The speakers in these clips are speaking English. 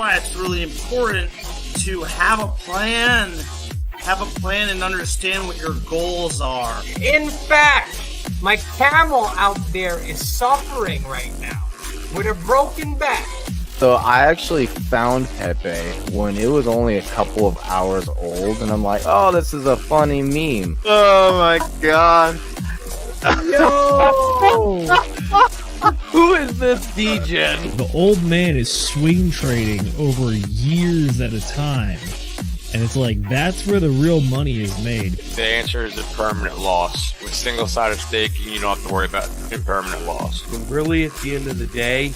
why it's really important to have a plan. Have a plan and understand what your goals are. In fact, my camel out there is suffering right now with a broken back. So I actually found Pepe when it was only a couple of hours old, and I'm like, oh, this is a funny meme. Oh my god. Yo! Who is this DJ? The old man is swing trading over years at a time. And it's like, that's where the real money is made. The answer is a permanent loss. With single-sided staking, you don't have to worry about impermanent loss. And really, at the end of the day,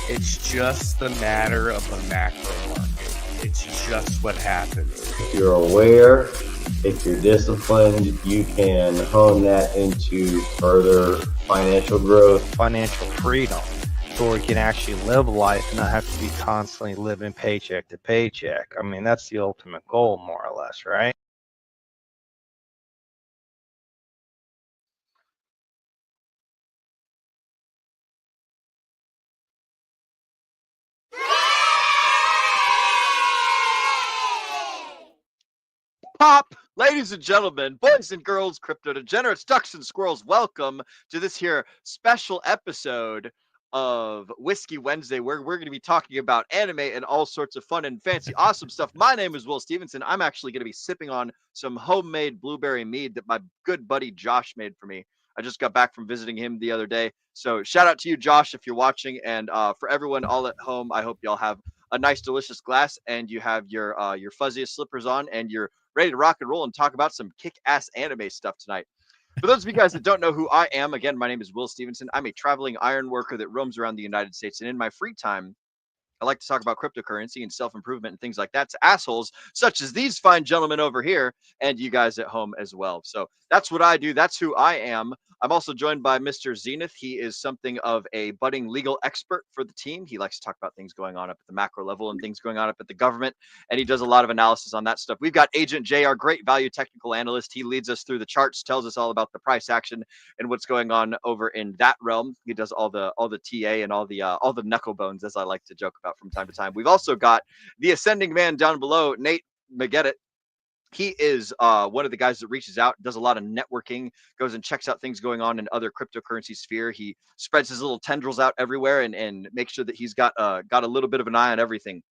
it's just a matter of the macro market. It's just what happens. If you're aware, if you're disciplined, you can hone that into further financial growth. Financial freedom, so we can actually live life and not have to be constantly living paycheck to paycheck. I mean, that's the ultimate goal, more or less, right? Pop! Ladies and gentlemen, boys and girls, crypto degenerates, ducks and squirrels, welcome to this here special episode of Whiskey Wednesday, where we're going to be talking about anime and all sorts of fun and fancy awesome stuff. My name is Will Stevenson. I'm actually going to be sipping on some homemade blueberry mead that my good buddy Josh made for me. I just got back from visiting him the other day. So shout out to you, Josh, if you're watching. And for everyone all at home, I hope y'all have a nice, delicious glass and you have your fuzziest slippers on and you're ready to rock and roll and talk about some kick-ass anime stuff tonight. For those of you guys that don't know who I am, again, my name is Will Stevenson. I'm a traveling iron worker that roams around the United States. And in my free time, I like to talk about cryptocurrency and self-improvement and things like that to assholes such as these fine gentlemen over here and you guys at home as well. So that's what I do. That's who I am. I'm also joined by Mr. Zenith. He is something of a budding legal expert for the team. He likes to talk about things going on up at the macro level and things going on up at the government. And he does a lot of analysis on that stuff. We've got Agent J, our great value technical analyst. He leads us through the charts, tells us all about the price action and what's going on over in that realm. He does all the TA and all the knuckle bones, as I like to joke about from time to time. We've also got the ascending man down below, Nate McGettit. He is one of the guys that reaches out, does a lot of networking, goes and checks out things going on in other cryptocurrency sphere. He spreads his little tendrils out everywhere and makes sure that he's got a little bit of an eye on everything.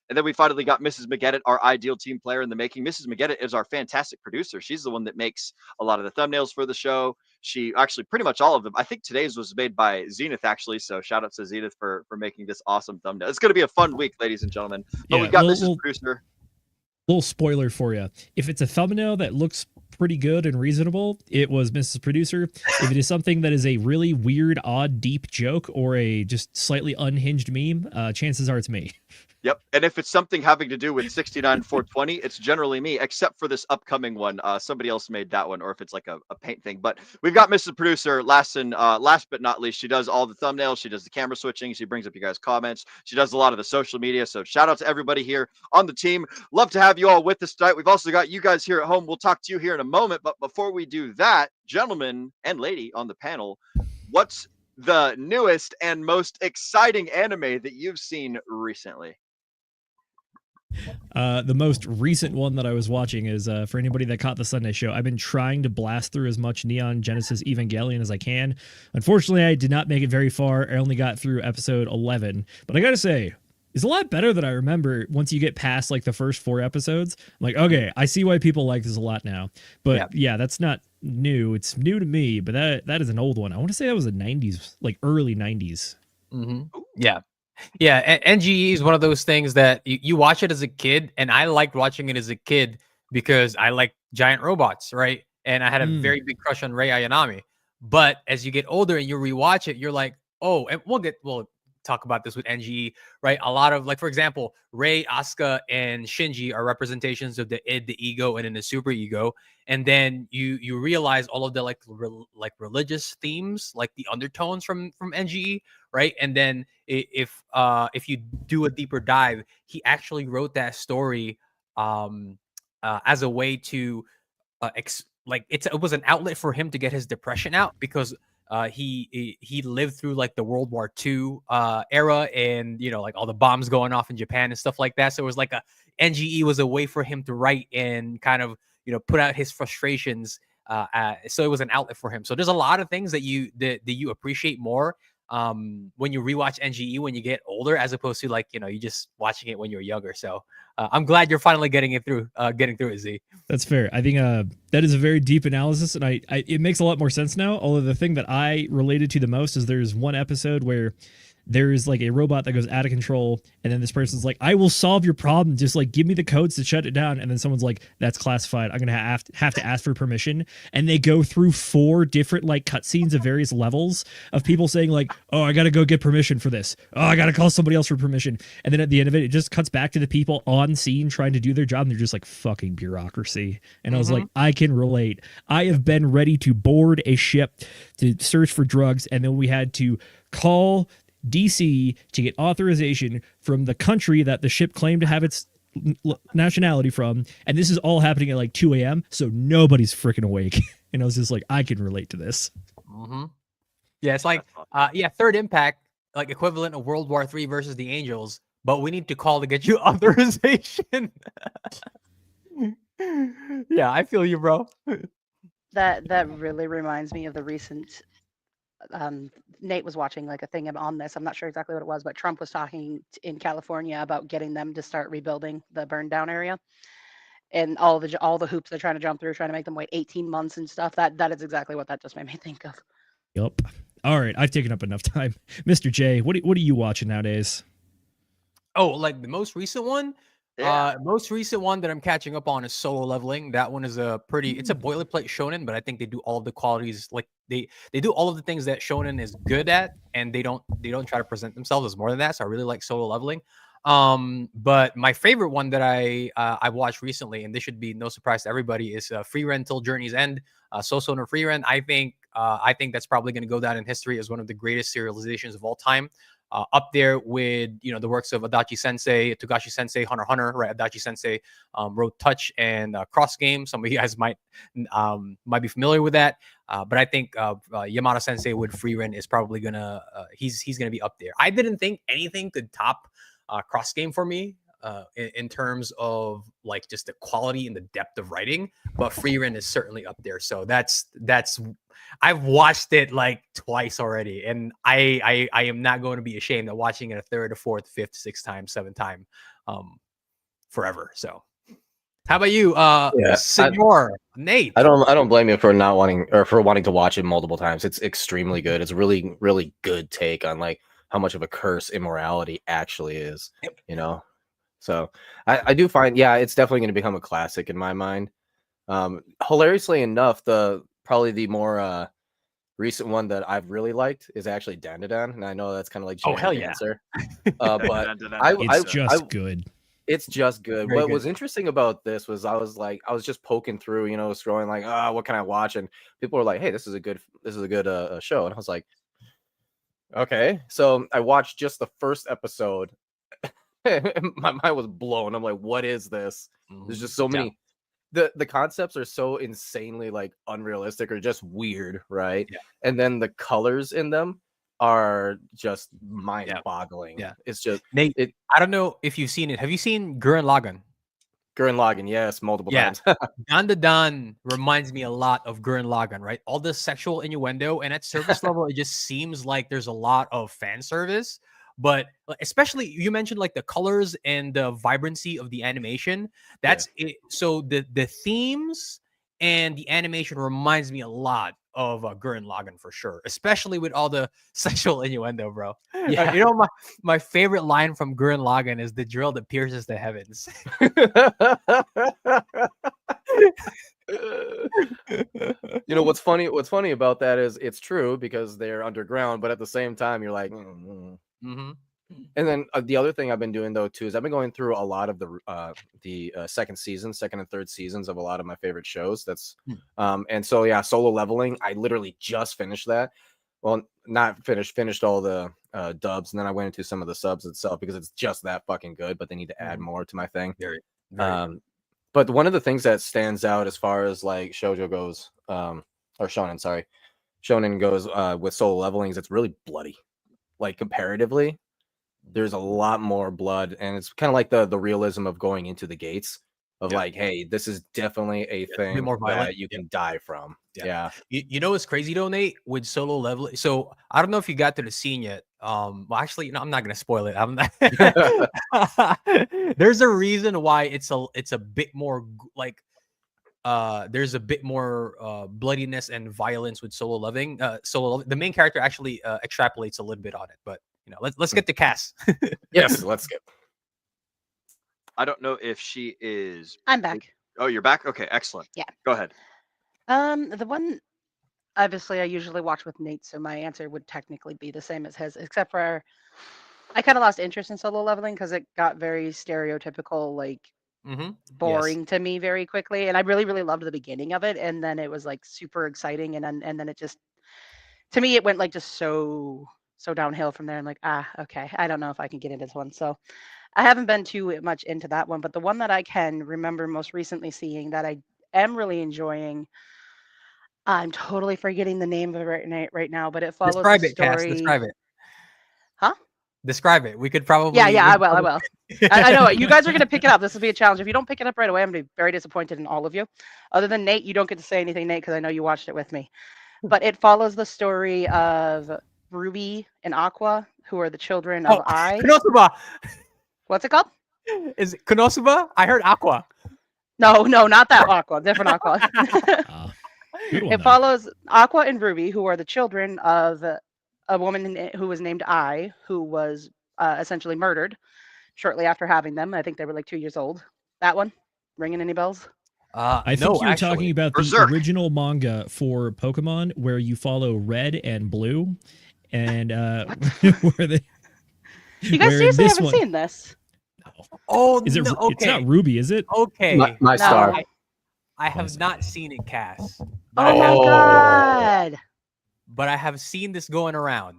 And then we finally got Mrs. McGettit, our ideal team player in the making. Mrs. McGettit is our fantastic producer. She's the one that makes a lot of the thumbnails for the show. She actually pretty much all of them. I think today's was made by Zenith, actually. So shout out to Zenith for making this awesome thumbnail. It's going to be a fun week, ladies and gentlemen. But Yeah, we've got Mrs. Producer. Little spoiler for you. If it's a thumbnail that looks pretty good and reasonable, it was Mrs. Producer. If it is something that is a really weird, odd, deep joke or a just slightly unhinged meme, chances are it's me. Yep. And if it's something having to do with 69-420, it's generally me, except for this upcoming one. Somebody else made that one, or if it's like a paint thing. But we've got Mrs. Producer, last but not least. She does all the thumbnails. She does the camera switching. She brings up you guys' comments. She does a lot of the social media. So shout out to everybody here on the team. Love to have you all with us tonight. We've also got you guys here at home. We'll talk to you here in a moment. But before we do that, gentlemen and lady on the panel, what's the newest and most exciting anime that you've seen recently? The most recent one that I was watching is for anybody that caught the Sunday show. I've been trying to blast through as much Neon Genesis Evangelion as I can. Unfortunately, I did not make it very far. I only got through episode 11, but I gotta say, it's a lot better than I remember once you get past like the first 4 episodes. I'm like, okay, I see why people like this a lot now. But yeah, that's not new. It's new to me, but that is an old one. I want to say that was the 90s, like early 90s. Mm-hmm. Yeah, NGE is one of those things that you watch it as a kid, and I liked watching it as a kid because I like giant robots, right? And I had a very big crush on Rei Ayanami. But as you get older and you rewatch it, you're like, oh, and we'll talk about this with NGE, right? A lot of, like, for example, Rei, Asuka, and Shinji are representations of the id, the ego, and then the super ego. And then you realize all of the like religious themes, like the undertones from NGE, right? And then if you do a deeper dive, he actually wrote that story as a way to it was an outlet for him to get his depression out, because He lived through like the World War II era, and like all the bombs going off in Japan and stuff like that. So it was like NGE was a way for him to write and kind of put out his frustrations. So it was an outlet for him. So there's a lot of things that you appreciate more when you rewatch NGE when you get older, as opposed to like you just watching it when you're younger. So I'm glad you're finally getting through it, Z. That's fair. I think that is a very deep analysis, and it makes a lot more sense now. Although the thing that I related to the most is there's one episode where there's like a robot that goes out of control, and then this person's like, I will solve your problem, just like give me the codes to shut it down. And then someone's like, that's classified, I'm gonna have to ask for permission. And they go through 4 different like cutscenes of various levels of people saying like, oh, I gotta go get permission for this, oh, I gotta call somebody else for permission. And then at the end of it, it just cuts back to the people on scene trying to do their job, and they're just like, fucking bureaucracy. And I was like, I can relate. I have been ready to board a ship to search for drugs, and then we had to call DC to get authorization from the country that the ship claimed to have its nationality from, and this is all happening at like 2 a.m. so nobody's freaking awake. And I was just like, I can relate to this. Yeah, it's like Third Impact, like equivalent of World War III versus the Angels, but we need to call to get you authorization. Yeah, I feel you, bro. That really reminds me of the recent Nate was watching like a thing on this. I'm not sure exactly what it was, but Trump was talking in California about getting them to start rebuilding the burned down area, and all the hoops they're trying to jump through, trying to make them wait 18 months and stuff. That is exactly what that just made me think of. Yep. All right, I've taken up enough time. Mr. J, what are you watching nowadays? Oh, like the most recent one? Yeah. Most recent one that I'm catching up on is Solo Leveling. That one is it's a boilerplate shonen, but I think they do all the qualities, like they do all of the things that shonen is good at, and they don't try to present themselves as more than that. So I really like Solo Leveling. But my favorite one that I watched recently, and this should be no surprise to everybody, is Free Rent Till Journey's End. Soso no Free Rent. I think that's probably going to go down in history as one of the greatest serializations of all time. Up there with the works of Adachi Sensei, Togashi Sensei, Hunter x Hunter, right? Adachi Sensei wrote Touch and Cross Game. Some of you guys might be familiar with that, but I think Yamada Sensei with Free Rent is probably gonna he's gonna be up there. I didn't think anything could top Cross Game for me in terms of like just the quality and the depth of writing, but Free Rent is certainly up there. So that's I've watched it like twice already, and I am not going to be ashamed of watching it a third, a fourth, fifth, sixth time, seventh time, forever. So, how about you, Senor Nate? I don't blame you for not wanting or for wanting to watch it multiple times. It's extremely good. It's a really, really good take on like how much of a curse immorality actually is. So I do find, it's definitely going to become a classic in my mind. Hilariously enough, probably the more recent one that I've really liked is actually Dandadan, and I know that's kind of like answer, but it's just good. It's just good. Very What good. was interesting about this was I was just poking through, scrolling like, what can I watch? And people were like, hey, this is a good show, and I was like, okay. So I watched just the first episode. My mind was blown. I'm like, what is this? There's just so many. The concepts are so insanely like unrealistic or just weird, right? Yeah. And then the colors in them are just mind-boggling. Yeah. It's just Nate. I don't know if you've seen it. Have you seen Gurren Lagann? Gurren Lagann, yes, multiple times. Dandadan reminds me a lot of Gurren Lagann, right? All the sexual innuendo, and at surface level, it just seems like there's a lot of fan service. But especially you mentioned like the colors and the vibrancy of the animation. That's it. So the themes and the animation reminds me a lot of Gurren Lagann for sure, especially with all the sexual innuendo, bro. Yeah. My favorite line from Gurren Lagann is the drill that pierces the heavens. What's funny about that is it's true because they're underground, but at the same time you're like Mm-hmm. And then the other thing I've been doing though too is I've been going through a lot of the second and third seasons of a lot of my favorite shows. That's and so Solo Leveling, I literally just finished that. Well, not finished all the dubs, and then I went into some of the subs itself because it's just that fucking good. But they need to add more to my thing. Very but one of the things that stands out as far as like shoujo goes, or shonen, sorry, shonen goes with solo levelings, it's really bloody. Like comparatively, there's a lot more blood, and it's kind of like the realism of going into the gates of like, hey, this is definitely a thing more violent. that you can die from. Yeah. You know what's crazy though, Nate, with solo leveling? So I don't know if you got to the scene yet. Well, actually, no, I'm not gonna spoil it. I'm not. There's a reason why it's a bit more like there's a bit more bloodiness and violence with solo leveling. The main character actually extrapolates a little bit on it, but let's get to Cass. Yes, let's skip. I don't know if she is. I'm back. Oh, you're back. Okay, excellent. Yeah. Go ahead. The one, obviously, I usually watch with Nate, so my answer would technically be the same as his, except for I kind of lost interest in solo leveling because it got very stereotypical, like boring to me very quickly. And I really, really loved the beginning of it, and then it was like super exciting, and then it just, to me, it went like just so downhill from there. I'm like, okay, I don't know if I can get into this one. So I haven't been too much into that one, but the one that I can remember most recently seeing that I am really enjoying, I'm totally forgetting the name of it right now, but it follows Describe the it, Cass. story. Describe it. Huh? Describe it. We could probably. Yeah, I will. I know you guys are going to pick it up. This will be a challenge. If you don't pick it up right away, I'm going to be very disappointed in all of you. Other than Nate, you don't get to say anything, Nate, because I know you watched it with me. But it follows the story of Ruby and Aqua, who are the children of Ai. Konosuba. What's it called? Is it Konosuba? I heard Aqua. No, not that Aqua. Different Aqua. It follows Aqua and Ruby, who are the children of a woman who was named Ai, who was essentially murdered shortly after having them. I think they were like 2 years old. That one? Ringing any bells? I think you're talking about the original manga for Pokemon where you follow Red and Blue. And where they... You guys seriously haven't seen this? Oh, is it? No, okay. It's not Ruby, is it? Okay. My star. I have not seen it, Cass. Oh my god! But I have seen this going around.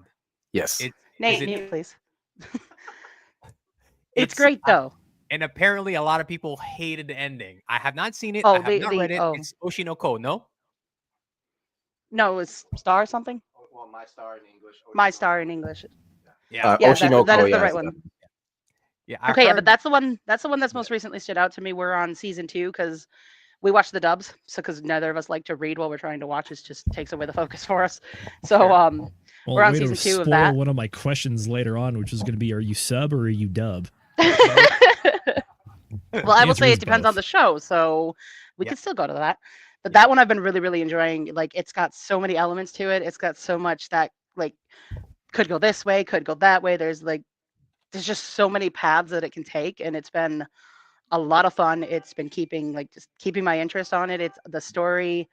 Yes. Nate, please. It's great though. And apparently a lot of people hated the ending. I have not seen it. Oh, I have not read it. It's Oshinoko, no? No, it's Star something? Well, My Star in English. My Star in English. Yeah, Oshinoko, that is the right one. Yeah. Okay, but that's the one. That's the one that's most recently stood out to me. We're on season 2 because we watch the dubs. So because neither of us like to read while we're trying to watch, it just takes away the focus for us. So we're on season 2 of that. One of my questions later on, which is going to be: are you sub or are you dub? Well, I will say it depends on the show, so we can still go to that. But that one I've been really, really enjoying. Like, it's got so many elements to it. It's got so much that like could go this way, could go that way. There's just so many paths that it can take, and it's been a lot of fun. It's been keeping my interest on it. The story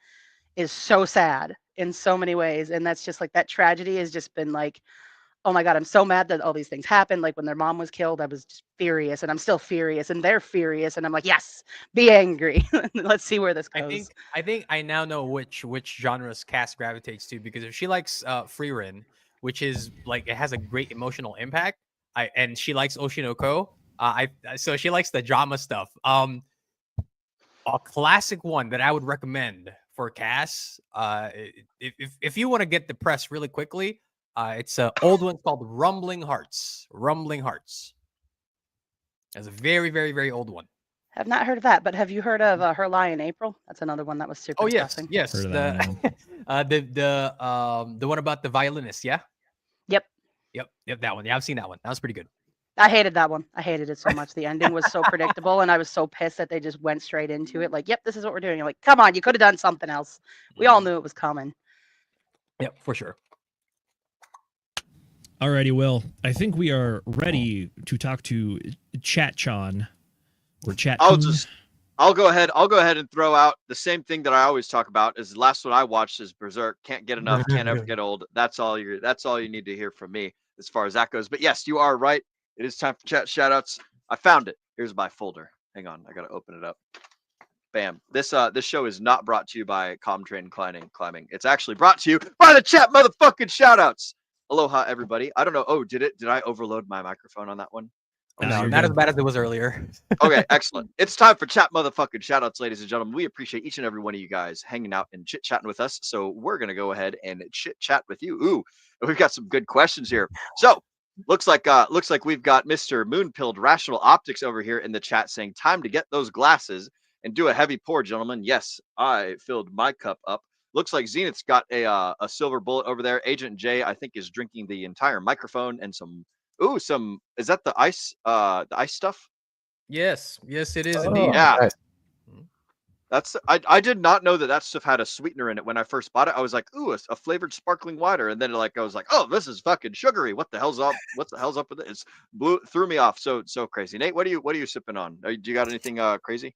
is so sad in so many ways, and that's just like that tragedy has just been like, oh my god, I'm so mad that all these things happened. Like when their mom was killed, I was just furious, and I'm still furious, and they're furious, and I'm like, yes, be angry. Let's see where this goes. I think I now know which genres Cass gravitates to, because if she likes Freerin, which is like it has a great emotional impact, and she likes Oshinoko, so she likes the drama stuff. A classic one that I would recommend for Cass, if you want to get depressed really quickly. It's an old one called Rumbling Hearts. Rumbling Hearts. It's a very, very, very old one. Have not heard of that, but have you heard of Her Lie in April? That's another one that was super depressing. Yes. The one about the violinist, yeah? Yep, that one. Yeah, I've seen that one. That was pretty good. I hated that one. I hated it so much. The ending was so predictable, and I was so pissed that they just went straight into it. Like, yep, this is what we're doing. I'm like, come on, you could have done something else. We all knew it was coming. Yep, for sure. Alrighty, Will. I think we are ready to talk to Chat-chan or Chat. I'll go ahead and throw out the same thing that I always talk about. Is the last one I watched is Berserk. Can't get enough. Can't ever get old. That's all you need to hear from me as far as that goes. But yes, you are right. It is time for chat shoutouts. I found it. Here's my folder. Hang on, I gotta open it up. Bam. This show is not brought to you by Comtrain Climbing. It's actually brought to you by the chat motherfucking shoutouts. Aloha, everybody. I don't know. Oh, did I overload my microphone on that one? No, you're not as good. bad as it was earlier. Okay, excellent. It's time for chat motherfucking shoutouts, ladies and gentlemen. We appreciate each and every one of you guys hanging out and chit chatting with us. So we're gonna go ahead and chit chat with you. Ooh, we've got some good questions here. So looks like we've got Mr. Moonpilled Rational Optics over here in the chat saying, "Time to get those glasses and do a heavy pour, gentlemen." Yes, I filled my cup up. Looks like Zenith's got a silver bullet over there. Agent J, I think, is drinking the entire microphone and some. Ooh, some, is that the ice stuff? Yes, it is Oh, indeed. Yeah. nice. That's I did not know that stuff had a sweetener in it when I first bought it. I was like, ooh, a flavored sparkling water, and then I was like, oh, this is fucking sugary. What the hell's up with it? It's threw me off. So crazy. Nate, what are you sipping on? Do you got anything crazy?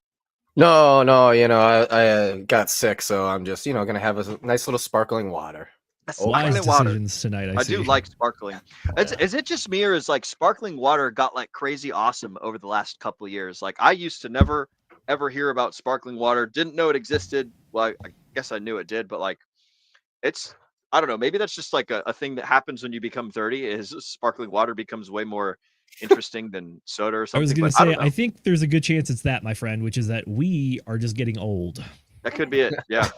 No, you know, I got sick, so I'm just, you know, gonna have a nice little sparkling water. Wise Sparkling water. decisions tonight. I see. do like sparkling. Is it just me, or is like sparkling water got like crazy awesome over the last couple of years? Like I used to never ever hear about sparkling water, didn't know it existed. Well, I guess I knew it did, but like it's, I don't know, maybe that's just like a thing that happens when you become 30 is sparkling water becomes way more interesting than soda or something. I was going to but I say, don't know. I think there's a good chance it's that, my friend, which is that we are just getting old. That could be it. Yeah.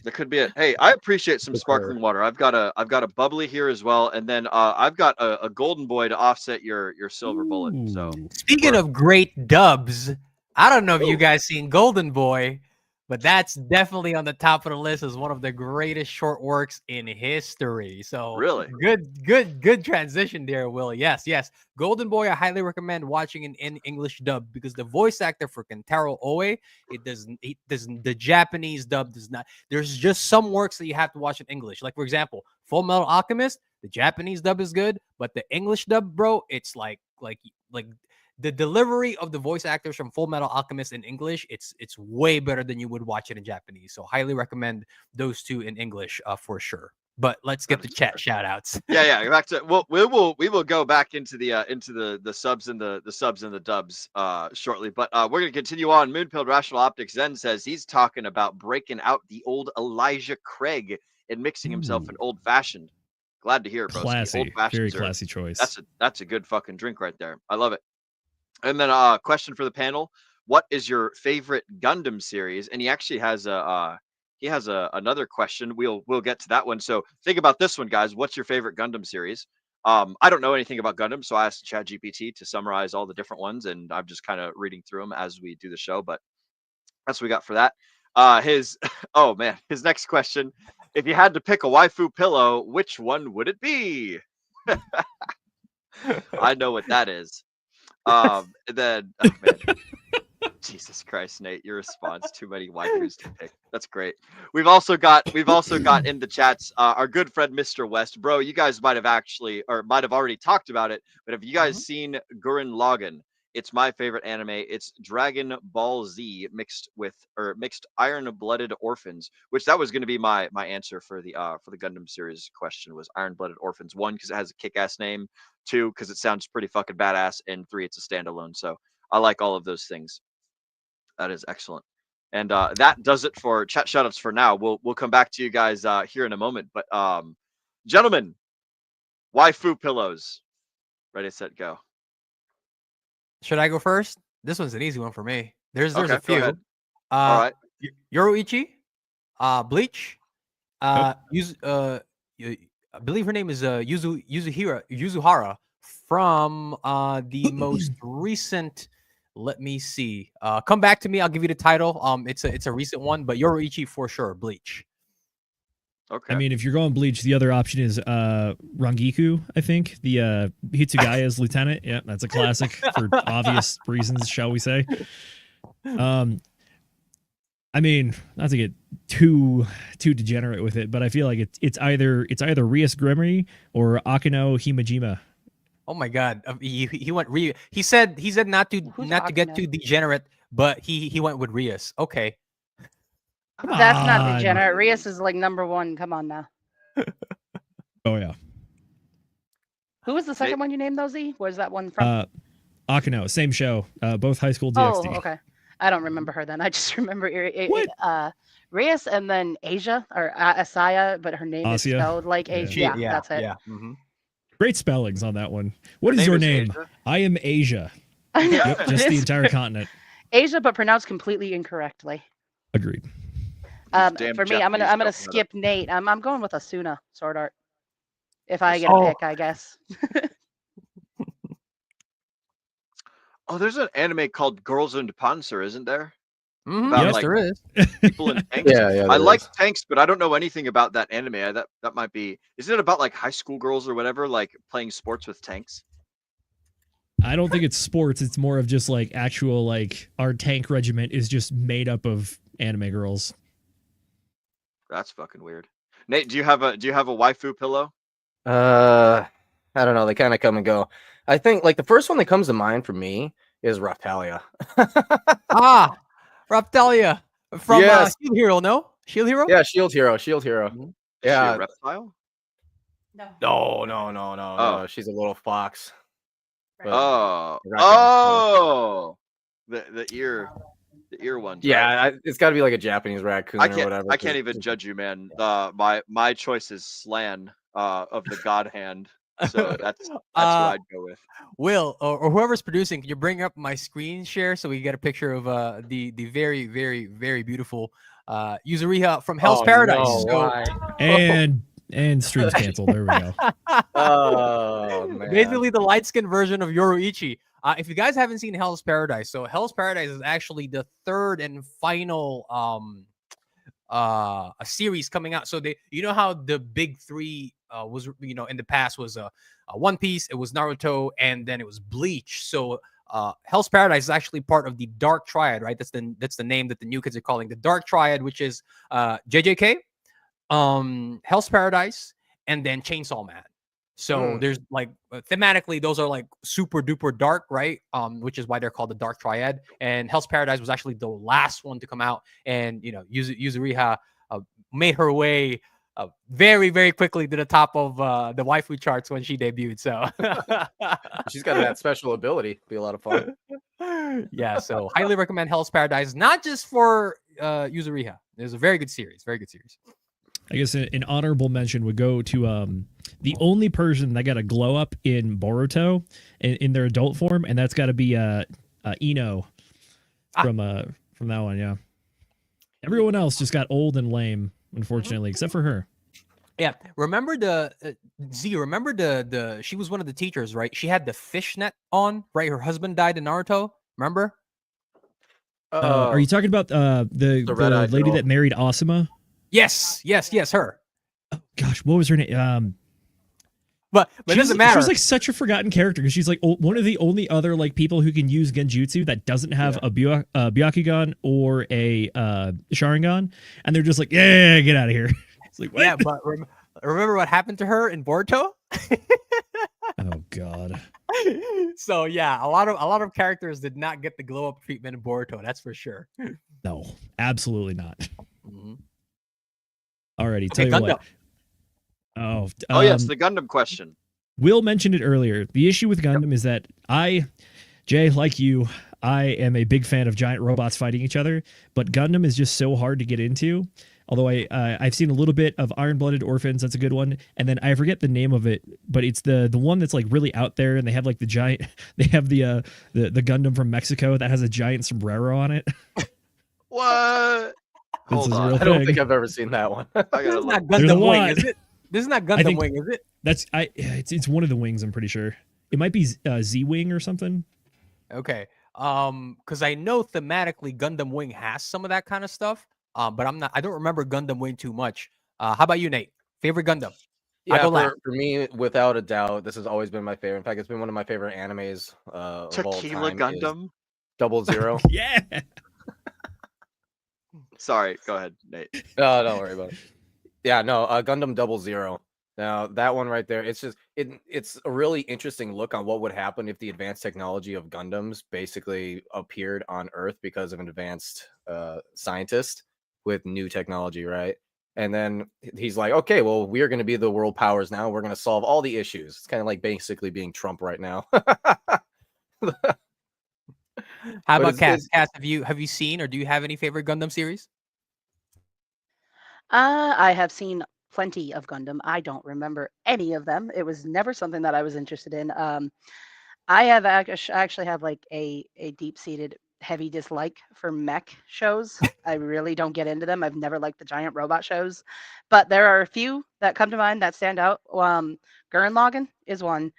That could be it. Hey, I appreciate some sparkling water. I've got a bubbly here as well, and then I've got a golden boy to offset your silver bullet. So Speaking of great dubs, I don't know if you guys seen Golden Boy, but that's definitely on the top of the list as one of the greatest short works in history. So really good transition there, Will. Yes. Golden Boy, I highly recommend watching in English dub because the voice actor for Kentaro Oe, the Japanese dub does not. There's just some works that you have to watch in English. Like for example, Full Metal Alchemist, the Japanese dub is good, but the English dub, bro, it's like the delivery of the voice actors from Full Metal Alchemist in English, it's way better than you would watch it in Japanese. So highly recommend those two in English for sure. But let's get the chat shout outs. Yeah. Back to we will go back into the subs and the subs and the dubs shortly. But we're gonna continue on. Moonpilled Rational Optics Zen says he's talking about breaking out the old Elijah Craig and mixing himself an old fashioned. Glad to hear it, bro. Classy, very classy choice. That's a good fucking drink right there. I love it. And then question for the panel: what is your favorite Gundam series? And he actually has another question. We'll get to that one. So think about this one, guys. What's your favorite Gundam series? I don't know anything about Gundam, so I asked ChatGPT to summarize all the different ones, and I'm just kind of reading through them as we do the show. But that's what we got for that. His next question: if you had to pick a waifu pillow, which one would it be? I know what that is. And then, oh, man. Jesus Christ, Nate, your response, too many waifus to pick. That's great. We've also got in the chats our good friend Mr. West. Bro, you guys might have already talked about it, but have you guys seen Gurren Lagann? It's my favorite anime. It's Dragon Ball Z mixed Iron-Blooded Orphans, which that was going to be my answer for the Gundam series question was Iron-Blooded Orphans. 1, because it has a kick-ass name. 2, because it sounds pretty fucking badass. And 3, it's a standalone. So I like all of those things. That is excellent. And that does it for chat shoutouts for now. We'll come back to you guys here in a moment. But gentlemen, waifu pillows. Ready, set, go. Should I go first? This one's an easy one for me. There's Okay, a few. All right. Yoroichi, Bleach, I believe her name is Yuzuhara from the most recent. Let me see. Come back to me. I'll give you the title. It's a recent one, but Yoroichi for sure. Bleach. Okay. I mean, if you're going Bleach, the other option is Rangiku, I think. The Hitsugaya's lieutenant. Yeah, that's a classic for obvious reasons, shall we say. I mean, not to get too degenerate with it, but I feel like it's either Rias Grimory or Akino Himejima. Oh my God, he went Rias. He said not to get too degenerate, but he went with Rias. Okay. That's not degenerate. Rias is like #1. Come on now. Oh yeah. Who was the second one you named, though, Z? Where's that one from? Akino, same show. Both High School DxD. Oh, okay. I don't remember her then. I just remember Rias and then Asia or Asaya, but her name is spelled like Asia. Yeah, that's it. Yeah. Mm-hmm. Great spellings on that one. What is your name? I am Asia. Yep, just the entire continent. Asia, but pronounced completely incorrectly. Agreed. Damn For me, I'm Japanese gonna don't know skip Nate. I'm going with Asuna Sword Art. If I get Oh. a pick, I guess. Oh, there's an anime called Girls and Panzer, isn't there? Mhm, About, yes, like, there is. People in tanks. Yeah, I there like is. tanks, but I don't know anything about that anime. That might be. Isn't it about like high school girls or whatever, like playing sports with tanks? I don't think it's sports. It's more of just like actual like our tank regiment is just made up of anime girls. That's fucking weird. Nate, do you have a waifu pillow? I don't know. They kind of come and go. I think like the first one that comes to mind for me is Raptalia. Ah, Raptalia from Yes. Shield Hero, no? Shield Hero? Yeah, Shield Hero. Shield Hero. Mhm. Is she Yeah. a reptile? No. She's a little fox. But Oh, the raccoon. oh, the ear ones. right? Yeah, it's got to be like a Japanese raccoon or whatever. I can't even judge you, man. My choice is Slan of the God Hand. So that's who I'd go with. Will or whoever's producing, can you bring up my screen share so we get a picture of the very very very beautiful Yuzuriha from Hell's Paradise. No, So, why? And stream's canceled. There we go. Oh man. basically the light skinned version of Yoruichi. If you guys haven't seen Hell's Paradise, so Hell's Paradise is actually the third and final a series coming out. So you know how the big three was, in the past was One Piece, it was Naruto, and then it was Bleach. So Hell's Paradise is actually part of the Dark Triad, right? That's the name that the new kids are calling the Dark Triad, which is JJK, Hell's Paradise, and then Chainsaw Man. So there's like thematically those are like super duper dark, right? Which is why they're called the Dark Triad. And Hell's Paradise was actually the last one to come out, and Yuzuriha made her way very very quickly to the top of the waifu charts when she debuted. So She's got that special ability. Be a lot of fun. yeah, so highly recommend Hell's Paradise, not just for Yuzuriha. It's a very good series, very good series. I guess an honorable mention would go to the only person that got a glow up in Boruto in their adult form, and that's got to be Ino from that one. Yeah, everyone else just got old and lame, unfortunately, except for her. Yeah, remember remember the she was one of the teachers, right? She had the fishnet on, right? Her husband died in Naruto. Remember? Are you talking about the red-eyed lady girl. that married Asuma? Yes, her. Oh, gosh, what was her name? But it doesn't matter. She was like such a forgotten character because she's like one of the only other like people who can use genjutsu that doesn't have a Byakugan or a Sharingan, and they're just like, yeah, get out of here. It's like, what? Yeah, but remember what happened to her in Boruto? Oh God. So yeah, a lot of characters did not get the glow up treatment in Boruto. That's for sure. No, absolutely not. Mm-hmm. Alrighty, tell you Gundam. what. Oh yes, the Gundam question. Will mentioned it earlier. The issue with Gundam is that Jay, like you, I am a big fan of giant robots fighting each other, but Gundam is just so hard to get into. Although I've seen a little bit of Iron-Blooded Orphans, that's a good one, and then I forget the name of it, but it's the one that's like really out there, and they have like the giant, they have the Gundam from Mexico that has a giant sombrero on it. What? Hold on. I don't think I've ever seen that one. I gotta This is not look. There's a Gundam Wing, lot. is it? This is not Gundam Wing, is it? It's one of the wings, I'm pretty sure. It might be Z-Wing or something. Okay. Because I know thematically Gundam Wing has some of that kind of stuff. But I don't remember Gundam Wing too much. How about you, Nate? Favorite Gundam? Yeah, for me, without a doubt, this has always been my favorite. In fact, it's been one of my favorite animes of all Tequila time. is Gundam. 00. Yeah. Sorry, go ahead, Nate. No, don't worry about it. Yeah, no, Gundam 00. Now that one right there, it's just it's a really interesting look on what would happen if the advanced technology of Gundams basically appeared on Earth because of an advanced scientist with new technology, right? And then he's like, okay, well, we're going to be the world powers now. We're going to solve all the issues. It's kind of like basically being Trump right now. How about Cass? Cass, have you seen or do you have any favorite Gundam series? I have seen plenty of Gundam. I don't remember any of them. It was never something that I was interested in. I actually have like a deep-seated heavy dislike for mech shows. I really don't get into them. I've never liked the giant robot shows, but there are a few that come to mind that stand out. Gurren Lagann is one,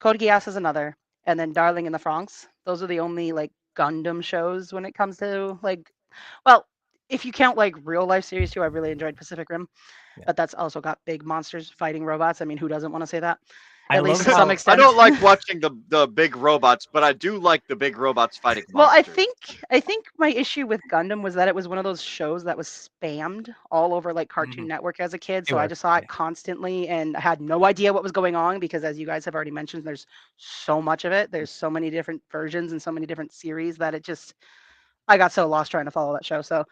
Code Geass is another, and then Darling in the Franxx. Those are the only like Gundam shows when it comes to like, well, if you count like real life series too, I really enjoyed Pacific Rim, but that's also got big monsters fighting robots. I mean, who doesn't want to say that? I At least love to some how- extent. I don't like watching the big robots, but I do like the big robots fighting Well, monsters. I think my issue with Gundam was that it was one of those shows that was spammed all over like Cartoon Mhm. Network as a kid. It So I was, just saw it yeah. constantly and I had no idea what was going on because, as you guys have already mentioned, there's so much of it. There's so many different versions and so many different series that I got so lost trying to follow that show. So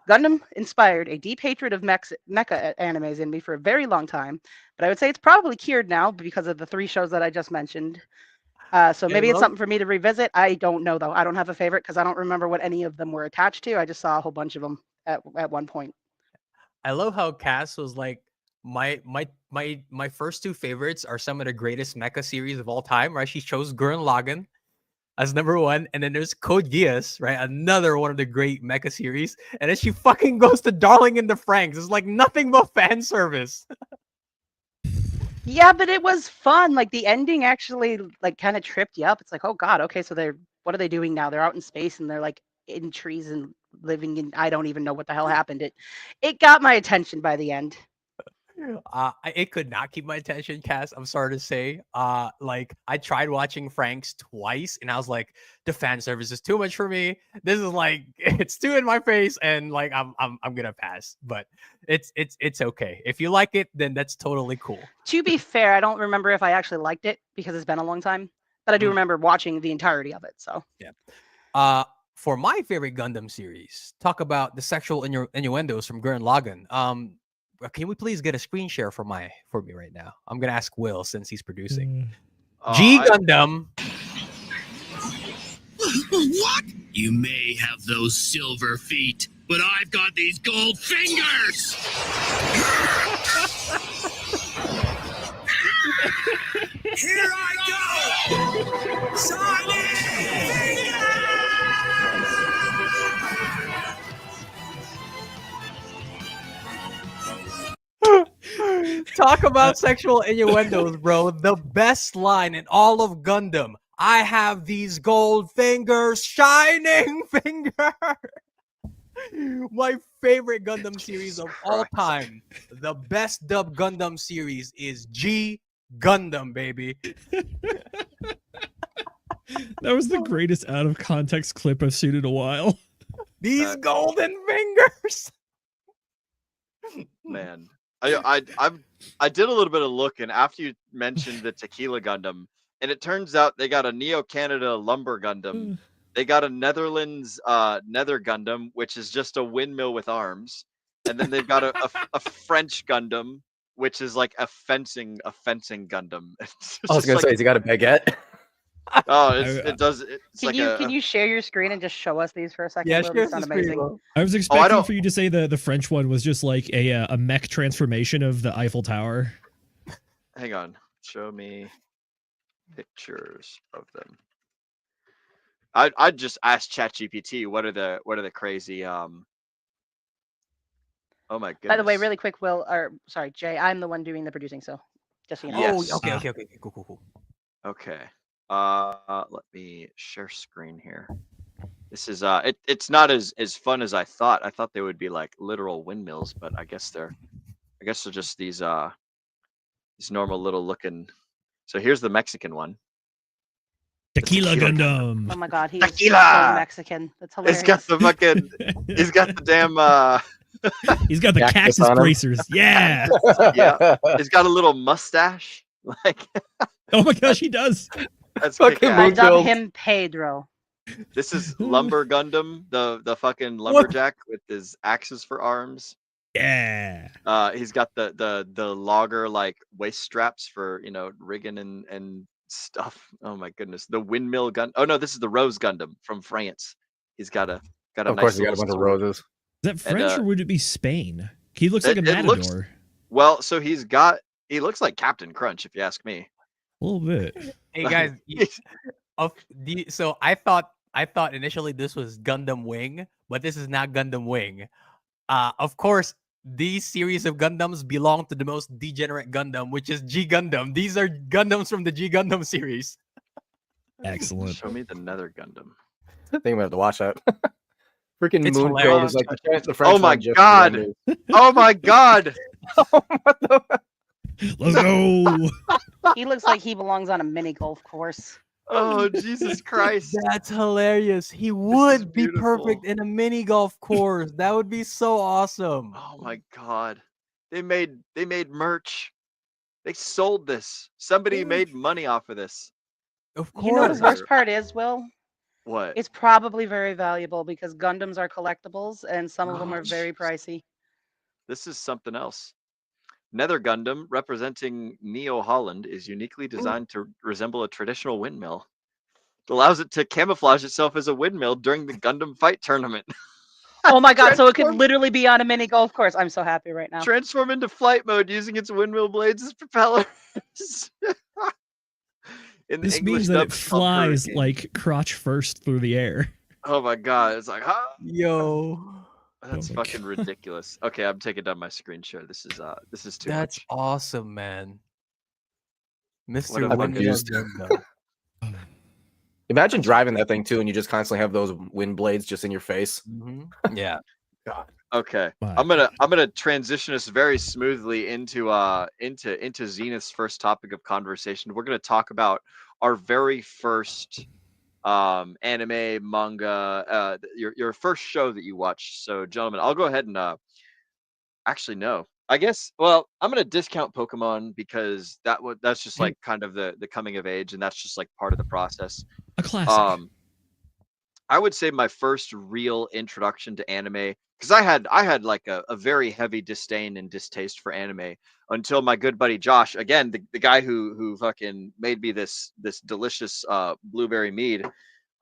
Gundam inspired a deep hatred of mecha animes in me for a very long time. But I would say it's probably cured now because of the 3 shows that I just mentioned. So maybe it's something for me to revisit. I don't know though. I don't have a favorite because I don't remember what any of them were attached to. I just saw a whole bunch of them at one point. I love how Cass was like, my first 2 favorites are some of the greatest mecha series of all time, right? She chose Gurren Lagann as number 1, and then there's Code Geass, right? Another one of the great mecha series, and then she fucking goes to Darling in the Franxx. It's like nothing but fan service. Yeah, but it was fun. Like the ending actually like kind of tripped you up. It's like, oh god, okay, so what are they doing now? They're out in space and they're like in trees and living in I don't even know what the hell happened. It got my attention by the end. It could not keep my attention, Cass. I'm sorry to say. Like I tried watching Frank's twice, and I was like, the fan service is too much for me. This is like it's too in my face, and like I'm gonna pass. But it's okay. If you like it, then that's totally cool. To be fair, I don't remember if I actually liked it because it's been a long time, but I do remember watching the entirety of it. So yeah. For my favorite Gundam series, talk about the sexual innuendos from Gurren Lagann. Can we please get a screen share for me right now? I'm gonna ask Will since he's producing. G Gundam. What? You may have those silver feet, but I've got these gold fingers. Here I go. Shining. Talk about sexual innuendos, bro. The best line in all of Gundam. I have these gold fingers, shining finger. My favorite Gundam series of all time. The best dub Gundam series is G Gundam, baby. That was the greatest out of context clip I've seen in a while. These golden fingers. Man, I did a little bit of looking after you mentioned the Tequila Gundam, and it turns out they got a Neo Canada Lumber Gundam. They got a Netherlands Nether Gundam, which is just a windmill with arms, and then they've got a French Gundam, which is like a fencing Gundam. I was gonna say, has he got a baguette? Oh, it does. It's can you share your screen and just show us these for a second? Yeah, Will? share These sound the screen, amazing. I was expecting for you to say the French one was just like a mech transformation of the Eiffel Tower. Hang on, show me pictures of them. I'd just ask ChatGPT what are the crazy Oh my goodness. By the way, really quick, Will, or sorry, Jay, I'm the one doing the producing, so just so you know. Yes. Oh, okay, cool. Okay. Let me share screen here. This is it's not as fun as I thought. I thought they would be like literal windmills, but I guess they're just these normal little looking. So here's the Mexican one. Tequila Gundam. Oh my god, he's Tequila! so Mexican. That's hilarious. He's got the fucking he's got the damn He's got the cactus on him. bracers. Yeah. yeah. He's got a little mustache. Like Oh my gosh, he does. that's Fucking kick-ass. I dub him Pedro. This is Lumber Gundam, the fucking lumberjack with his axes for arms. Yeah. He's got the logger like waist straps for rigging and stuff. Oh my goodness, the windmill gun. Oh no, this is the Rose Gundam from France. He's got a Of nice course, he got a little bunch of sword. roses. Is that French And, or would it be Spain? He looks like a it looks- matador. Well, so he looks like Captain Crunch, if you ask me. A little bit. Hey guys, so I thought initially this was Gundam Wing, but this is not Gundam Wing. Of course, these series of Gundams belong to the most degenerate Gundam, which is G Gundam. These are Gundams from the G Gundam series. Excellent. Show me the Nether Gundam. I think I'm gonna have to watch that. Freaking It's Moon Gold is like the French Oh my one just god! rendered. Oh my god! What the? Let's go. He looks like he belongs on a mini golf course. Oh Jesus Christ! That's hilarious. He would be perfect in a mini golf course. That would be so awesome. Oh my god! They made merch. They sold this. Somebody made money off of this. Of You know what course. the worst part is, Will? What? It's probably very valuable because Gundams are collectibles and some of them Oh, are very pricey. This is something else. Nether Gundam, representing Neo Holland, is uniquely designed to resemble a traditional windmill. It allows it to camouflage itself as a windmill during the Gundam fight tournament. Oh my god, so it could literally be on a mini golf course. I'm so happy right now. Transform into flight mode using its windmill blades as propellers. In the This English means that dub, it it's called flies Hurricane. like crotch first through the air. Oh my god, it's like, huh? Yo. That's Oh my fucking ridiculous. Okay, I'm taking down my screen share. This is too That's much. awesome, man. What Mr. a I'm Windmill confused. Gundam. Imagine driving that thing too, and you just constantly have those wind blades just in your face. Yeah. God. Okay, My I'm gonna transition us very smoothly into Zenith's first topic of conversation. We're gonna talk about our very first anime, manga, your first show that you watched. So, gentlemen, I'll go ahead and actually no. I guess I'm gonna discount Pokemon because that's just like kind of the coming of age, and that's just like part of the process. A classic. I would say my first real introduction to anime, because I had like a very heavy disdain and distaste for anime until my good buddy Josh, again the guy who fucking made me this delicious blueberry mead,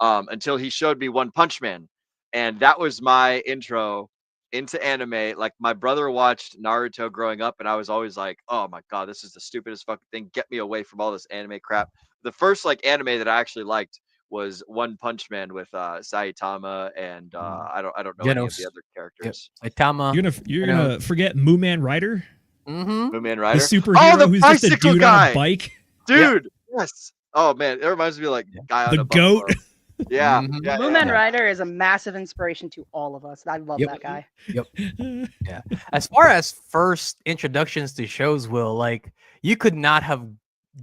until he showed me One Punch Man, and that was my intro into anime. Like, my brother watched Naruto growing up, and I was always like, oh my god, this is the stupidest fucking thing. Get me away from all this anime crap. The first like anime that I actually liked was One Punch Man with Saitama and I don't know any of Genos. the other characters. Saitama. You're gonna forget Mooman Rider, Mm-hmm. Mooman the Rider. superhero the who's just a bicycle dude guy! on a bike. Dude, yes. Oh man, it reminds me of like guy on The a goat. buffalo. Yeah, Mhm. yeah, Moomin yeah. Rider is a massive inspiration to all of us. I love Yep. that guy. Yeah. As far as first introductions to shows, Will, like, you could not have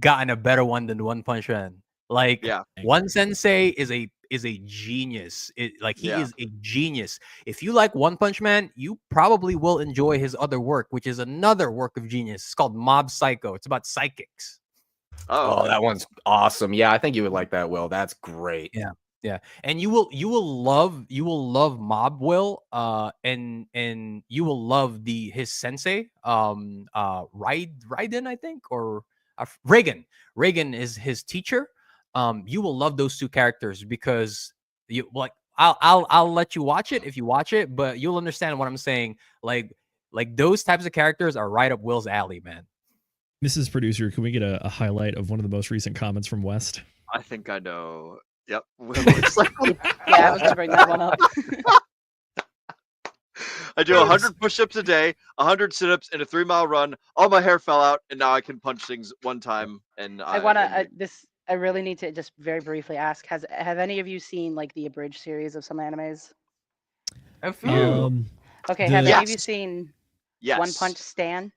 gotten a better one than One Punch Man. Like, Yeah. One Sensei is a genius. He Yeah. is a genius. If you like One Punch Man, you probably will enjoy his other work, which is another work of genius. It's called Mob Psycho. It's about psychics. Oh, that one's awesome. Yeah, I think you would like that, Will. That's great. Yeah. Yeah, and you will love Mob, Will, and you will love his sensei, Raiden, I think, or Reagan. Reagan is his teacher. You will love those two characters because you like. I'll let you watch it if you watch it, but you'll understand what I'm saying. Like those types of characters are right up Will's alley, man. Mrs. Producer, can we get a highlight of one of the most recent comments from West? I think I know. Yep. It's like, Yeah, I was gonna bring that one up. I do 100 push-ups a day, 100 sit-ups, and a 3-mile run. All my hair fell out, and now I can punch things one time. And I really need to just very briefly ask: have any of you seen like the abridged series of some animes? A few. Okay, The- have any of you Yes. seen yes. One Punch Stan?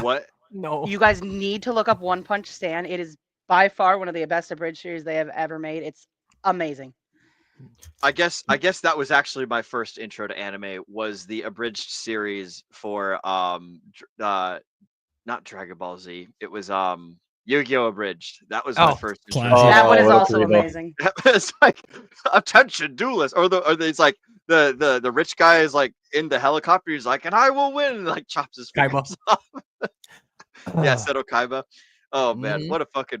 What? No. You guys need to look up One Punch Stan. It is by far one of the best abridged series they have ever made. It's amazing. I guess that was actually my first intro to anime, was the abridged series for not Dragon Ball Z. It was Yu-Gi-Oh! Abridged. That was my first intro. classic. That one is what a also freebie. amazing. It's like, attention, duelist, or it's like the rich guy is like in the helicopter. He's like, and I will win, and like chops his Kaiba. fingers off. Yeah, Seto Kaiba. Oh man, Mhm.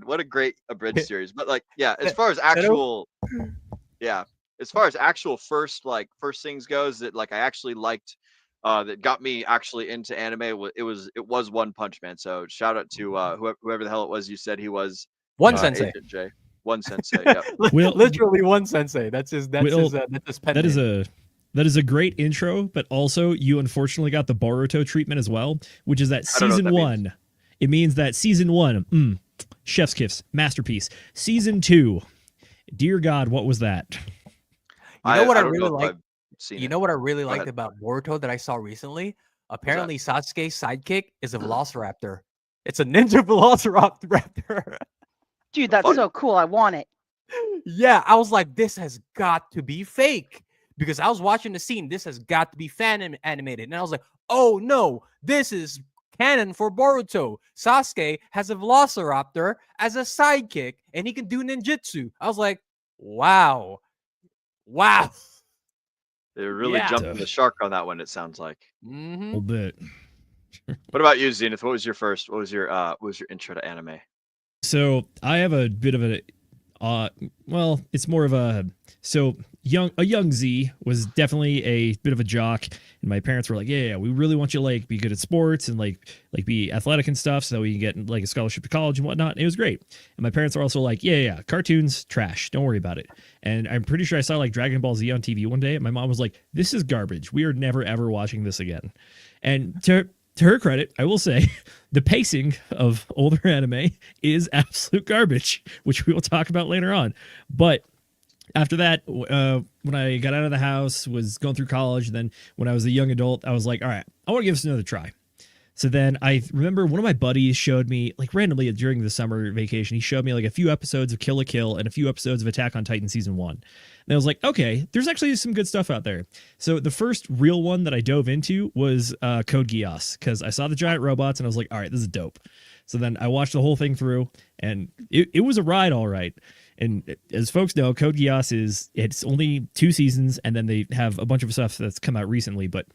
what a great abridged series. But like, yeah, as far as actual first things goes, that like I actually liked that got me actually into anime. It was One Punch Man. So shout out to whoever the hell it was you said he was. One sensei. Agent J. One sensei. Yep. Literally one sensei. That's his pen name. That is a great intro, but also you unfortunately got the Boruto treatment as well, which is that season one. It means that season one, chef's kiss, masterpiece. Season 2, dear God, what was that? You know what I really like? You know what I really liked about Boruto that I saw recently? Apparently, Sasuke's sidekick is a velociraptor. It's a ninja velociraptor. Dude, that's so cool. I want it. Yeah, I was like, this has got to be fake. Because I was watching the scene, this has got to be fan animated. And I was like, oh no, this is canon for Boruto. Sasuke has a velociraptor as a sidekick, and he can do ninjutsu. I was like, wow. Wow. They're really jumping the shark on that one, it sounds like. A little bit. What about you, Zenith? What was your intro to anime? So I have a bit of a well, it's more of a young Z was definitely a bit of a jock, and my parents were like, yeah, we really want you to like be good at sports and like be athletic and stuff, so we can get like a scholarship to college and whatnot. And it was great. And my parents are also like, yeah, cartoons trash, don't worry about it. And I'm pretty sure I saw like Dragon Ball Z on TV one day, and my mom was like, this is garbage. We are never ever watching this again. And to her credit, I will say the pacing of older anime is absolute garbage, which we will talk about later on. But after that, when I got out of the house, was going through college, then when I was a young adult, I was like, all right, I want to give this another try. So then I remember one of my buddies showed me, like randomly during the summer vacation, he showed me like a few episodes of Kill la Kill and a few episodes of Attack on Titan season 1. And I was like, okay, there's actually some good stuff out there. So the first real one that I dove into was Code Geass, because I saw the giant robots and I was like, all right, this is dope. So then I watched the whole thing through, and it was a ride, all right. And as folks know, Code Geass it's only 2 seasons, and then they have a bunch of stuff that's come out recently. But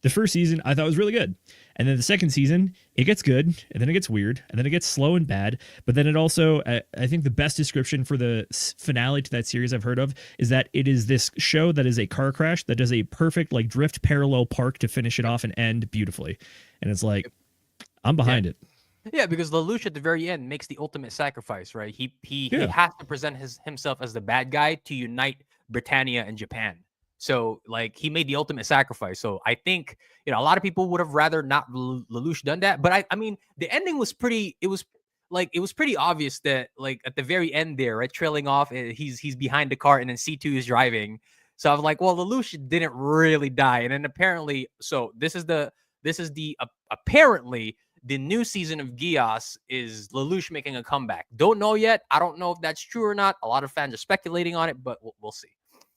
the first season I thought was really good. And then the second season, it gets good, and then it gets weird, and then it gets slow and bad. But then it also, I think the best description for the finale to that series I've heard of is that it is this show that is a car crash that does a perfect like drift parallel park to finish it off and end beautifully. And it's like, I'm behind it. Yeah, because Lelouch at the very end makes the ultimate sacrifice, right? He has to present himself as the bad guy to unite Britannia and Japan. So, like, he made the ultimate sacrifice. So, I think, a lot of people would have rather not Lelouch done that. But I mean, the ending was pretty. It was pretty obvious that, like, at the very end there, right, trailing off, he's behind the car, and then C2 is driving. So I was like, well, Lelouch didn't really die, and then apparently, so this is the apparently. The new season of Geass is Lelouch making a comeback. Don't know yet. I don't know if that's true or not. A lot of fans are speculating on it, but we'll see.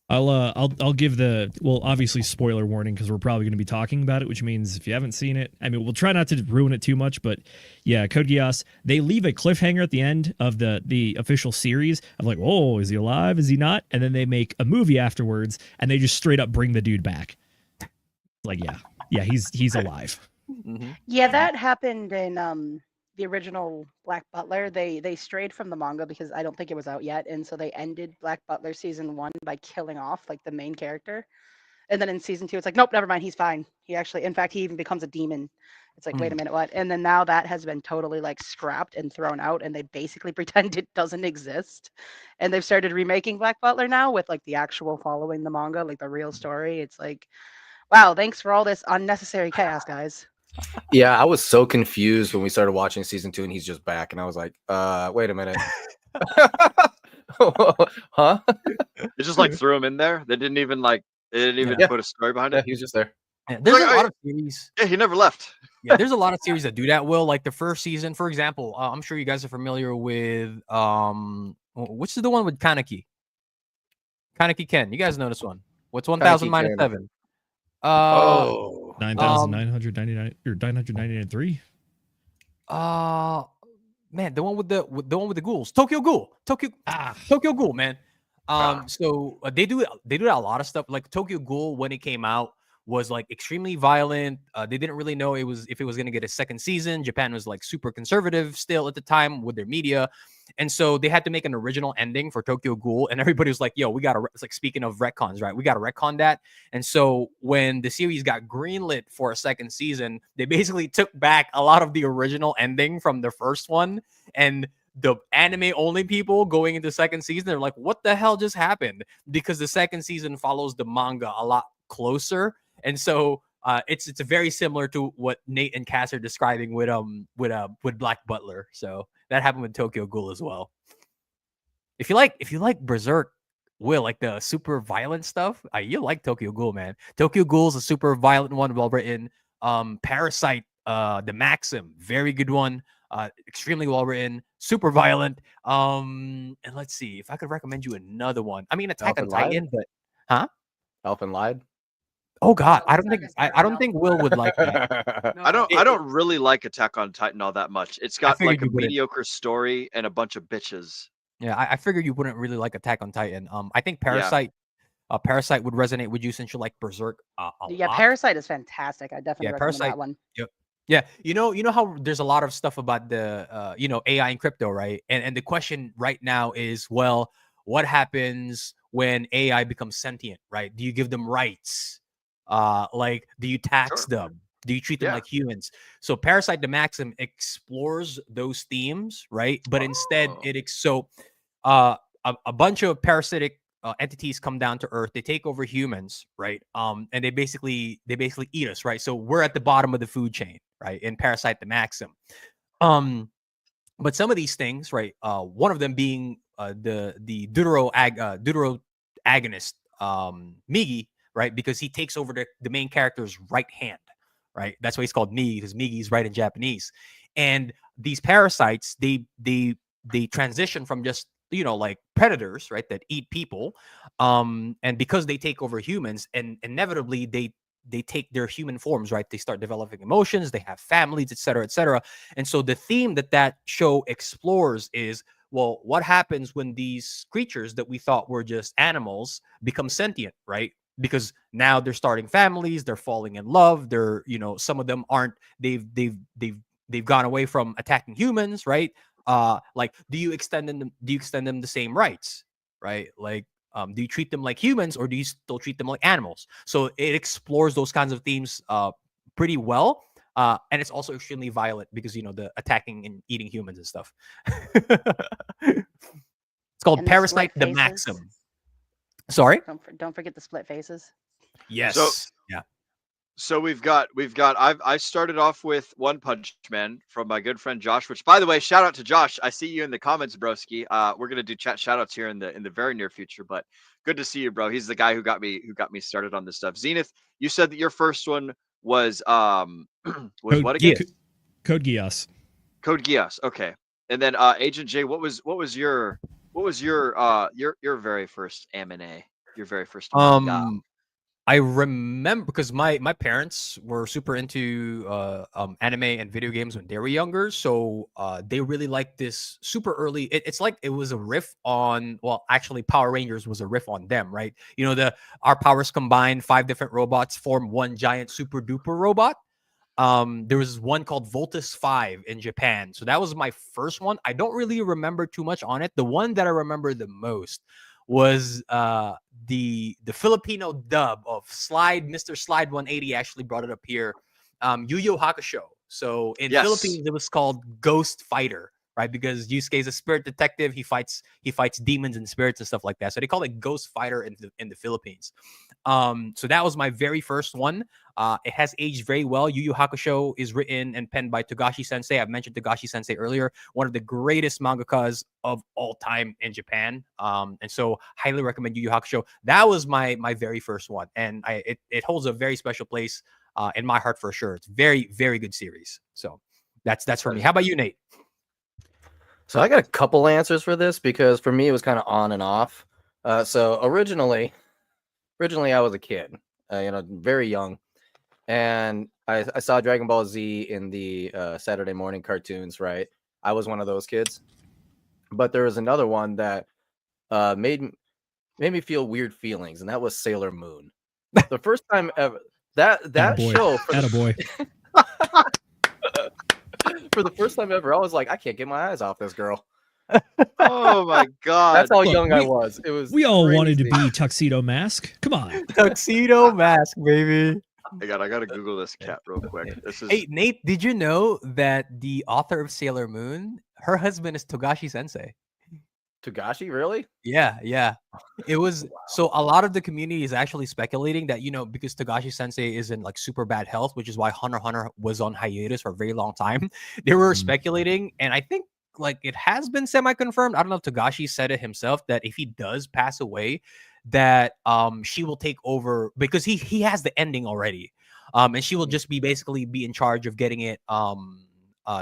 I'll give obviously spoiler warning, because we're probably going to be talking about it, which means if you haven't seen it, I mean, we'll try not to ruin it too much, but yeah, Code Geass, they leave a cliffhanger at the end of the official series of like, oh, is he alive? Is he not? And then they make a movie afterwards, and they just straight up bring the dude back. Like, yeah, he's alive. Mm-hmm. Yeah, that happened in the original Black Butler. They strayed from the manga because I don't think it was out yet, and so they ended Black Butler season 1 by killing off like the main character. And then in season 2, it's like, nope, never mind, he's fine. He actually, in fact, he even becomes a demon. It's like, wait a minute, what? And then now that has been totally like scrapped and thrown out, and they basically pretend it doesn't exist. And they've started remaking Black Butler now with like the actual following the manga, like the real story. It's like, wow, thanks for all this unnecessary chaos, guys. Yeah, I was so confused when we started watching season 2 and he's just back, and I was like, wait a minute. Huh? They just like threw him in there. They didn't even put a story behind it. He was just there. Yeah, there's a lot of series. Yeah, he never left. Yeah, there's a lot of series that do that. Will, like the first season, for example. I'm sure you guys are familiar with which is the one with Kaneki? Kaneki Ken. You guys know this one. What's 1,000 minus 7? 9,999 or 999.3. Man, the one with the ghouls, Tokyo Ghoul, Tokyo Ghoul, man. So they do a lot of stuff. Like Tokyo Ghoul, when it came out, was like extremely violent. They didn't really know if it was going to get a second season. Japan was like super conservative still at the time with their media. And so they had to make an original ending for Tokyo Ghoul, and everybody was like, yo, we got to, it's like, speaking of retcons, right? We got to retcon that. And so when the series got greenlit for a second season, they basically took back a lot of the original ending from the first one. And the anime only people going into second season, they're like, what the hell just happened? Because the second season follows the manga a lot closer. And so it's very similar to what Nate and Cass are describing with Black Butler. So that happened with Tokyo Ghoul as well. If you like Berserk, Will, like the super violent stuff, you like Tokyo Ghoul, man. Tokyo Ghoul's a super violent one, well written. Parasite, the Maxim, very good one. Extremely well written, super violent. And let's see if I could recommend you another one. I mean, Attack on Titan, but Elfen Lied. Oh God, I don't think Will would like that. I don't really like Attack on Titan all that much. It's got like a mediocre story and a bunch of bitches. Yeah, I figured you wouldn't really like Attack on Titan. I think Parasite, Parasite would resonate with you since you like Berserk a lot. Parasite is fantastic. I definitely recommend Parasite, that one. Yep. Yeah, you know how there's a lot of stuff about the AI and crypto, right? And the question right now is, well, what happens when AI becomes sentient, right? Do you give them rights? Like, do you tax them? Do you treat them like humans? So Parasite the Maxim explores those themes, right? But instead a bunch of parasitic entities come down to Earth. They take over humans, right? And they basically eat us, right? So we're at the bottom of the food chain, right? In Parasite the Maxim. But some of these things, right? One of them being the deutero agonist, Migi, right? Because he takes over the main character's right hand, right? That's why he's called Migi, because Migi is right in Japanese. And these parasites, they transition from just like predators, right, that eat people, and because they take over humans, and inevitably they take their human forms, right? They start developing emotions, they have families, etc., etc. And so the theme that show explores is, well, what happens when these creatures that we thought were just animals become sentient, right? Because now they're starting families, they're falling in love, they're, some of them aren't, they've gone away from attacking humans, right? Like, do you extend them the same rights, right? Like, do you treat them like humans, or do you still treat them like animals? So it explores those kinds of themes pretty well. And it's also extremely violent because, the attacking and eating humans and stuff. It's called Parasite the Maxim. Sorry? Don't forget the split faces. Yes. So we've got I started off with One Punch Man from my good friend Josh, which, by the way, shout out to Josh. I see you in the comments, broski. We're gonna do chat shout outs here in the very near future, but good to see you, bro. He's the guy who got me started on this stuff. Zenith, you said that your first one was what again? Code Geass. Code Geass. Okay. And then Agent J, what was your very first anime? Your very first manga? I remember because my parents were super into anime and video games when they were younger, so they really liked this super early. It's like it was a riff on, well, actually Power Rangers was a riff on them, right? Our powers combined, 5 different robots form one giant super duper robot. There was one called Voltus 5 in Japan, so that was my first one. I don't really remember too much on it. The one that I remember the most was the Filipino dub of Mr. Slide 180 actually brought it up here. Yu Yu Hakusho. So in Philippines it was called Ghost Fighter, right? Because Yusuke is a spirit detective. He fights demons and spirits and stuff like that. So they call it Ghost Fighter in the Philippines. So that was my very first one. It has aged very well. Yu Yu Hakusho is written and penned by Togashi Sensei. I've mentioned Togashi Sensei earlier, one of the greatest mangakas of all time in Japan. And so highly recommend Yu Yu Hakusho. That was my very first one, and it holds a very special place in my heart for sure. It's very, very good series. So that's for me. How about you, Nate? So I got a couple answers for this because for me it was kind of on and off. So originally I was a kid, very young, and I saw Dragon Ball Z in the Saturday morning cartoons. Right, I was one of those kids. But there was another one that made me feel weird feelings, and that was Sailor Moon. The first time ever That Attaboy. show for the first time ever, I was like, I can't get my eyes off this girl. Oh my god. That's how Look, young I was. It was. We all wanted to crazy. be Tuxedo Mask. Come on. Tuxedo Mask, baby. I gotta Google this cat real quick. This is Hey, Nate, did you know that the author of Sailor Moon, her husband is Togashi Sensei? Togashi, really? Yeah. It was so a lot of the community is actually speculating that, because Togashi Sensei is in like super bad health, which is why Hunter x Hunter was on hiatus for a very long time. They were speculating, and I think like it has been semi-confirmed. I don't know if Togashi said it himself that if he does pass away, that she will take over because he has the ending already. And she will just basically be in charge of getting it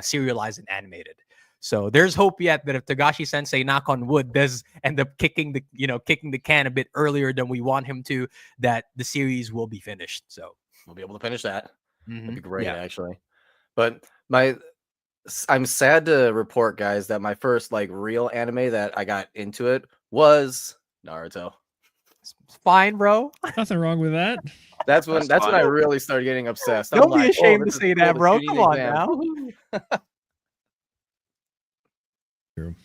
serialized and animated. So there's hope yet that if Togashi Sensei, knock on wood, does end up kicking the can a bit earlier than we want him to, that the series will be finished. So We'll be able to finish that. That'd be great, Yeah. actually. But I'm sad to report, guys, that my first like real anime that I got into it was Naruto. It's fine, bro. Nothing wrong with that. That's when fine. I really started getting obsessed. Don't I'm be like, ashamed this to is say cool, that, the bro. shooting Come on exam. now. True.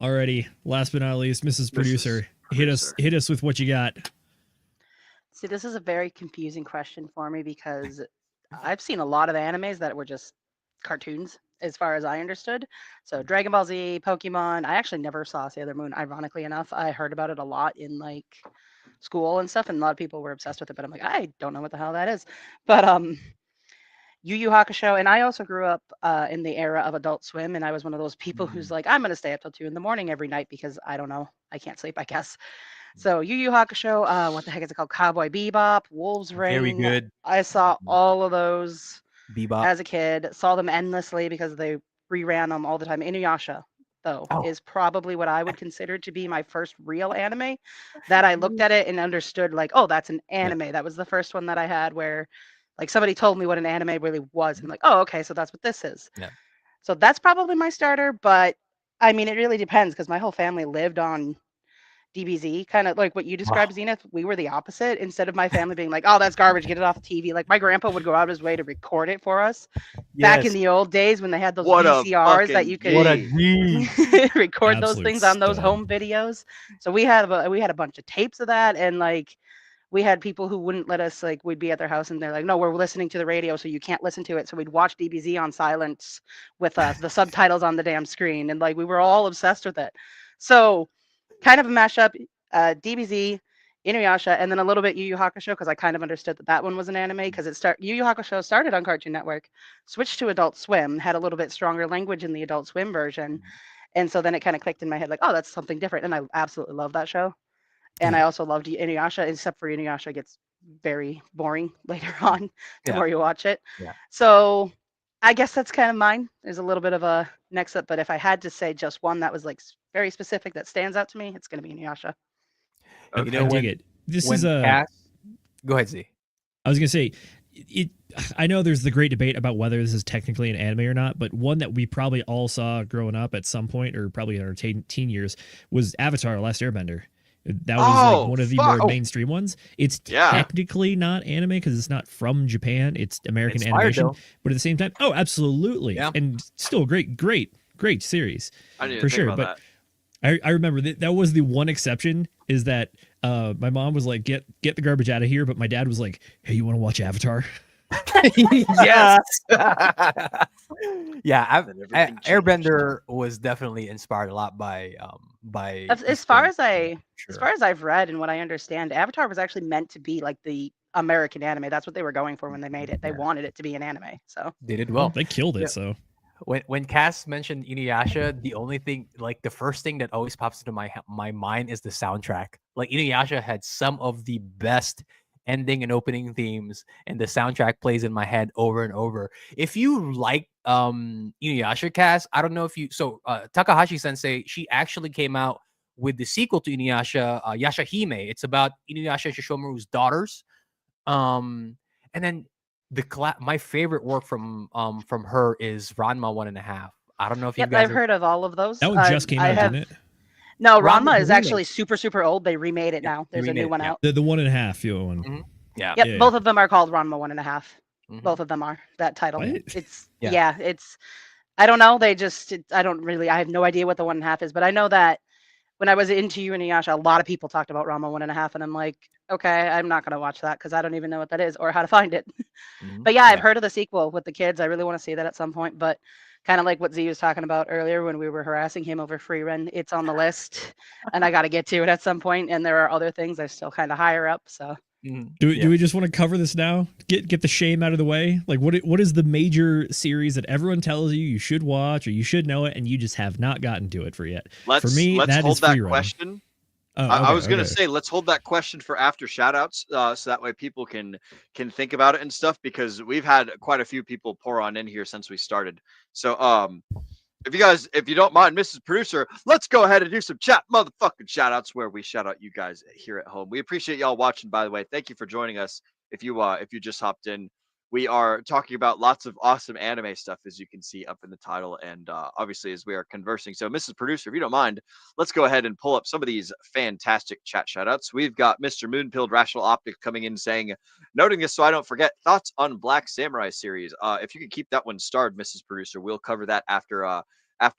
Alrighty, last but not least, Mrs. Producer, hit us with what you got. See, this is a very confusing question for me because I've seen a lot of animes that were just cartoons, as far as I understood. So Dragon Ball Z, Pokemon. I actually never saw Sailor Moon. Ironically enough, I heard about it a lot in like school and stuff, and a lot of people were obsessed with it. But I'm like, I don't know what the hell that is. But Yu Yu Hakusho, and I also grew up in the era of Adult Swim, and I was one of those people who's like, I'm gonna stay up till 2 a.m. every night because I don't know, I can't sleep, I guess. So Yu Yu Hakusho, what the heck is it called? Cowboy Bebop, Wolves Rain. Very good. I saw all of those Bebop. as a kid. Saw them endlessly because they reran them all the time. Inuyasha, though, is probably what I would consider to be my first real anime that I looked at it and understood, like, oh, that's an anime. That was the first one that I had where, like, somebody told me what an anime really was. And I'm like, oh, okay, so that's what this is. Yeah. So that's probably my starter. But I mean, it really depends because my whole family lived on DBZ, kind of like what you described, Zenith. We were the opposite. Instead of my family being like, oh, that's garbage, get it off the TV. Like my grandpa would go out of his way to record it for us. Back in the old days when they had those VCRs that you could record those things on those home videos. So we had a bunch of tapes of that, and like we had people who wouldn't let us, like we'd be at their house and they're like, no, we're listening to the radio, so you can't listen to it. So we'd watch DBZ on silence with the subtitles on the damn screen, and like we were all obsessed with it. So kind of a mashup, DBZ, Inuyasha, and then a little bit Yu Yu Hakusho because I kind of understood that one was an anime because Yu Yu Hakusho started on Cartoon Network, switched to Adult Swim, had a little bit stronger language in the Adult Swim version, and so then it kind of clicked in my head like, oh, that's something different, and I absolutely love that show. And I also loved Inuyasha, except for Inuyasha gets very boring later on the more you watch it. Yeah. So I guess that's kind of mine. There's a little bit of a next up, but if I had to say just one that was like very specific that stands out to me, it's going to be Inuyasha. Okay. You know, I dig it. This is Go ahead, Z. I was going to say, I know there's the great debate about whether this is technically an anime or not, but one that we probably all saw growing up at some point, or probably in our teen years, was Avatar: Last Airbender. That was like one of the more mainstream ones. It's technically not anime because it's not from Japan. It's American animation, but at the same time, absolutely. Yeah. And still great series. I didn't for think sure. about But I remember that was the one exception is that my mom was like, get the garbage out of here. But my dad was like, hey, you want to watch Avatar? Yes. Airbender was definitely inspired a lot by as far as I've read and what I understand, Avatar was actually meant to be like the American anime. That's what they were going for when they made it. They wanted it to be an anime. So they did well. They killed it. So when Cass mentioned Inuyasha, the only thing, like the first thing that always pops into my mind is the soundtrack. Like Inuyasha had some of the best ending and opening themes, and the soundtrack plays in my head over and over. If you like Inuyasha, Cass, I don't know if you Takahashi Sensei, she actually came out with the sequel to Inuyasha, Yashahime. It's about Inuyasha Shishomaru's daughters. And then my favorite work from her is Ranma 1.5. I don't know if you guys I've heard of all of those. That one just came out, didn't it? No, Ranma is actually super old. They remade it now. There's a new one out. The 1.5 one. Mm-hmm. Yeah. Yep, Yeah. both of them are called Ranma 1.5. Mhm. Both of them are that title. What? It's Yeah. yeah, it's I don't know. I have no idea what the 1.5 is, but I know that when I was into you and Inuyasha, a lot of people talked about Ranma 1.5, and I'm like, okay, I'm not gonna watch that because I don't even know what that is or how to find it. Mhm. But yeah, I've Yeah. heard of the sequel with the kids. I really want to see that at some point, but kind of like what Z was talking about earlier when we were harassing him over Free Run, it's on the list, and I got to get to it at some point. And there are other things I'm still kind of higher up. So Mhm. Do Yeah. we just want to cover this now? Get the shame out of the way. Like what is the major series that everyone tells you should watch or you should know it and you just have not gotten to it for yet? For me, Let's that hold is Free that Run. question. Oh, I okay, was gonna okay. say let's hold that question for after shoutouts, so that way people can think about it and stuff because we've had quite a few people pour on in here since we started. So if you don't mind, Mrs. Producer, let's go ahead and do some chat motherfucking shoutouts where we shout out you guys here at home. We appreciate y'all watching, by the way. Thank you for joining us. If you just hopped in, we are talking about lots of awesome anime stuff, as you can see up in the title, and obviously as we are conversing. So, Mrs. Producer, if you don't mind, let's go ahead and pull up some of these fantastic chat shoutouts. We've got Mr. Moonpilled Rational Optic coming in saying, noting this so I don't forget, thoughts on Black Samurai series. If you could keep that one starred, Mrs. Producer, we'll cover that after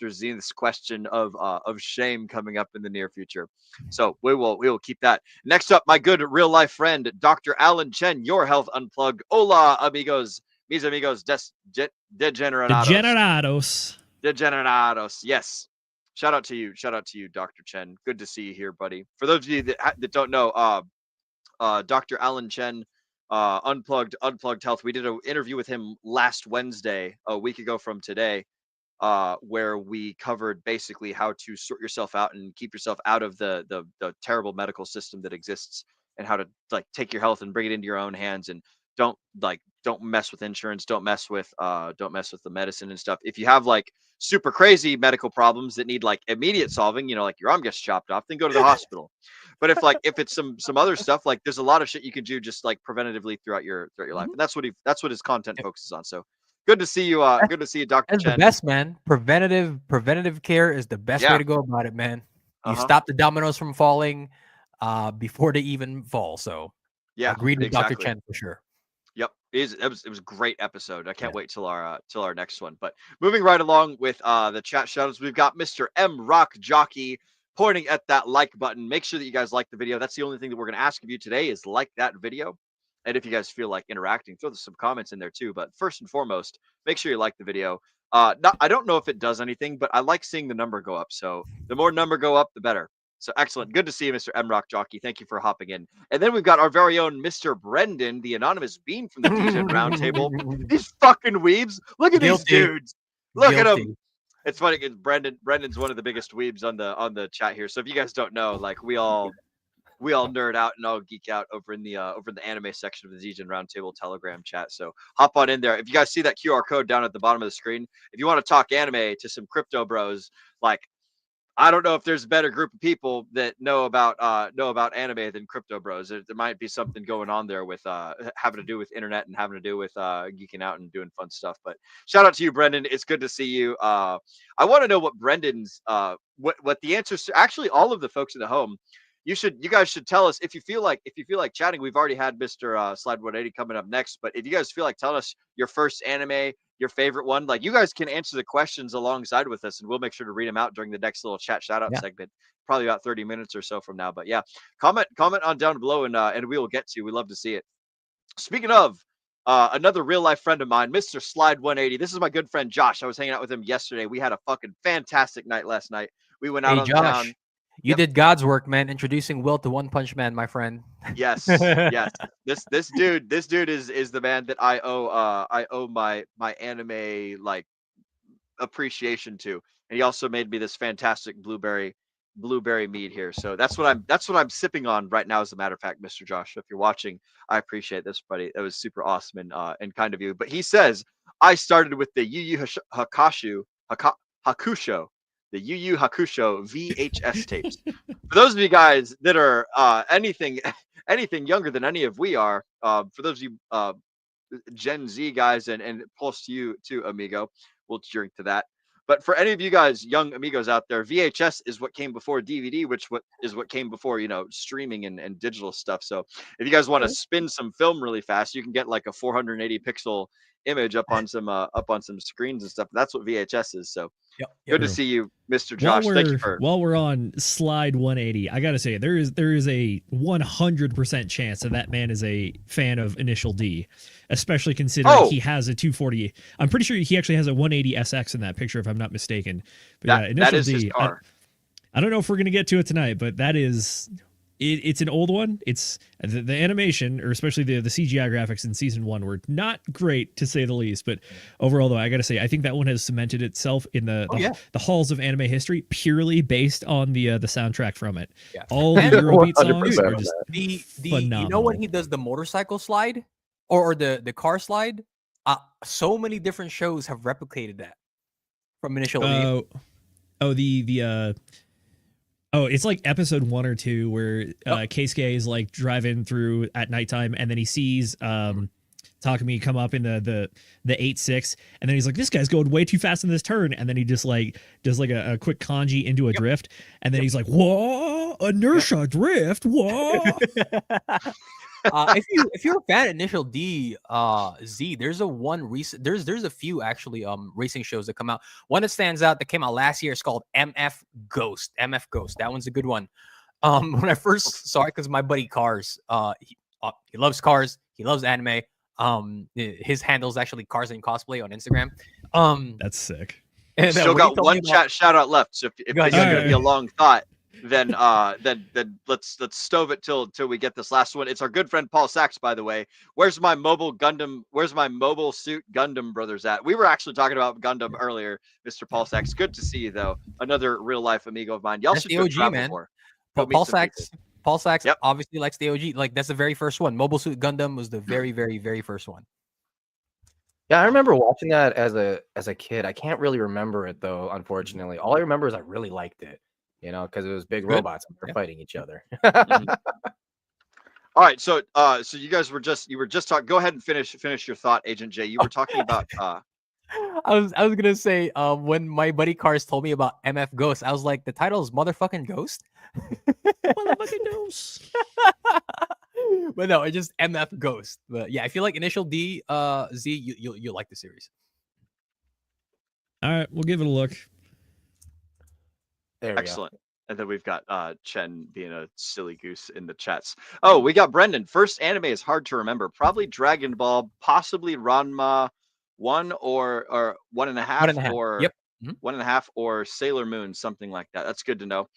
Zenith's question of shame coming up in the near future. So we will keep that. Next up, my good real life friend, Dr. Alan Chen, Your Health Unplugged. Hola, amigos, mis amigos, degenerados. Degenerados. Yes. Shout out to you, Dr. Chen. Good to see you here, buddy. For those of you that don't know, Dr. Alan Chen, Unplugged Health. We did an interview with him last Wednesday, a week ago from today, where we covered basically how to sort yourself out and keep yourself out of the terrible medical system that exists, and how to like take your health and bring it into your own hands, and don't mess with insurance, don't mess with the medicine and stuff. If you have like super crazy medical problems that need like immediate solving, like your arm gets chopped off, then go to the hospital. But if it's some other stuff, like there's a lot of shit you can do just like preventatively throughout your life, and that's what his content focuses on. So good to see you. Good to see you, Dr. That's the Chen. best, man. Preventative care is the best way to go about it, man. You stop the dominoes from falling before they even fall. So Yeah, agreed with exactly. Dr. Chen for sure. Yep, it was a great episode. I can't wait till our next one. But moving right along with the chat shoutouts, we've got Mr. M Rock Jockey pointing at that like button. Make sure that you guys like the video. That's the only thing that we're going to ask of you today is like that video. And if you guys feel like interacting, throw some comments in there too. But first and foremost, make sure you like the video. I don't know if it does anything, but I like seeing the number go up. So the more number go up, the better. So excellent. Good to see you, Mr. M Rock Jockey. Thank you for hopping in. And then we've got our very own Mr. Brendan, the anonymous bean from the DJ Roundtable. These fucking weebs. Look at these dudes. Look at them. It's funny because Brendan's one of the biggest weebs on the chat here. So if you guys don't know, like we all nerd out and all geek out over in the anime section of the DJ Roundtable Telegram chat. So hop on in there. If you guys see that QR code down at the bottom of the screen, if you want to talk anime to some crypto bros, like I don't know if there's a better group of people that know about anime than crypto bros. There might be something going on there with having to do with internet and having to do with geeking out and doing fun stuff. But shout out to you, Brendan. It's good to see you. I want to know what Brendan's what the answers to. Actually, all of the folks at the home, you guys should tell us if you feel like chatting. We've already had Mr. Slide 180 coming up next, but if you guys feel like telling us your first anime, your favorite one, like you guys can answer the questions alongside with us, and we'll make sure to read them out during the next little chat shout out segment, probably about 30 minutes or so from now. But yeah, comment on down below, and we will get to you. We love to see it. Speaking of another real life friend of mine, Mr. Slide 180. This is my good friend Josh. I was hanging out with him yesterday. We had a fucking fantastic night last night. We went out on the town. You did God's work, man. Introducing Will to One Punch Man, my friend. Yes, yes. This dude is the man that I owe my anime like appreciation to, and he also made me this fantastic blueberry mead here. So that's what I'm sipping on right now. As a matter of fact, Mr. Josh, if you're watching, I appreciate this, buddy. That was super awesome and kind of you. But he says I started with the Yu Yu Hakusho. The Yu Yu Hakusho VHS tapes. For those of you guys that are anything younger than any of we are, for those of you Gen Z guys and plus you too, amigo, we'll drink to that. But for any of you guys, young amigos out there, VHS is what came before DVD, which is what came before, streaming and digital stuff. So if you guys want to spin some film really fast, you can get like a 480 pixel image up on some screens and stuff. That's what VHS is. So good to see you, Mr. Josh. Thank you for. While we're on slide 180, I gotta say there is a 100% chance that man is a fan of Initial D, especially considering he has a 240. I'm pretty sure he actually has a 180 SX in that picture, if I'm not mistaken. But Initial that is D. his car. I don't know if we're gonna get to it tonight, but that is. It's an old one. It's the animation, or especially the CGI graphics in season 1 were not great, to say the least. But overall, though, I got to say, I think that one has cemented itself in the halls of anime history purely based on the soundtrack from it. Yeah. All the Eurobeat songs are just phenomenal. You know when he does the motorcycle slide or the car slide? So mane different shows have replicated that from Initial D. It's like episode 1 or 2 where Keisuke is like driving through at nighttime, and then he sees Takumi come up in the 8-6, and then he's like, this guy's going way too fast in this turn, and then he just like does like a quick kanji into a drift, and then he's like, whoa, inertia drift, whoa. If you're a fan of Initial D, Z, there's a few actually racing shows that come out. One that stands out that came out last year is called MF Ghost. That one's a good one. When I first saw it, because my buddy Cars, he loves cars, he loves anime. His handle is actually Cars and Cosplay on Instagram. That's sick. And still got one chat shout out left. So if this is gonna be a long thought, then let's stove it till we get this last one. It's our good friend Paul Sachs, by the way. Where's my mobile suit Gundam brothers at? We were actually talking about Gundam earlier, Mr. Paul Sachs. Good to see you though. Another real life amigo of mine. Y'all should go travel more. Paul Sachs obviously likes the OG. Like that's the very first one. Mobile Suit Gundam was the very, very, very first one. Yeah, I remember watching that as a kid. I can't really remember it though, unfortunately. All I remember is I really liked it. Because it was big robots and they're fighting each other. All right, so you guys were just talking. Go ahead and finish your thought, Agent J. You were talking about. I was gonna say when my buddy Cars told me about MF Ghost, I was like, the title is motherfucking Ghost. Motherfucking Ghost. But no, it's just MF Ghost. But yeah, if you like Initial D, Z, you'll like the series. All right, we'll give it a look. Excellent. And then we've got Chen being a silly goose in the chats. Oh, we got Brendan. First anime is hard to remember. Probably Dragon Ball, possibly Ranma 1 or 1.5 or 1.5 or Sailor Moon, something like that. That's good to know.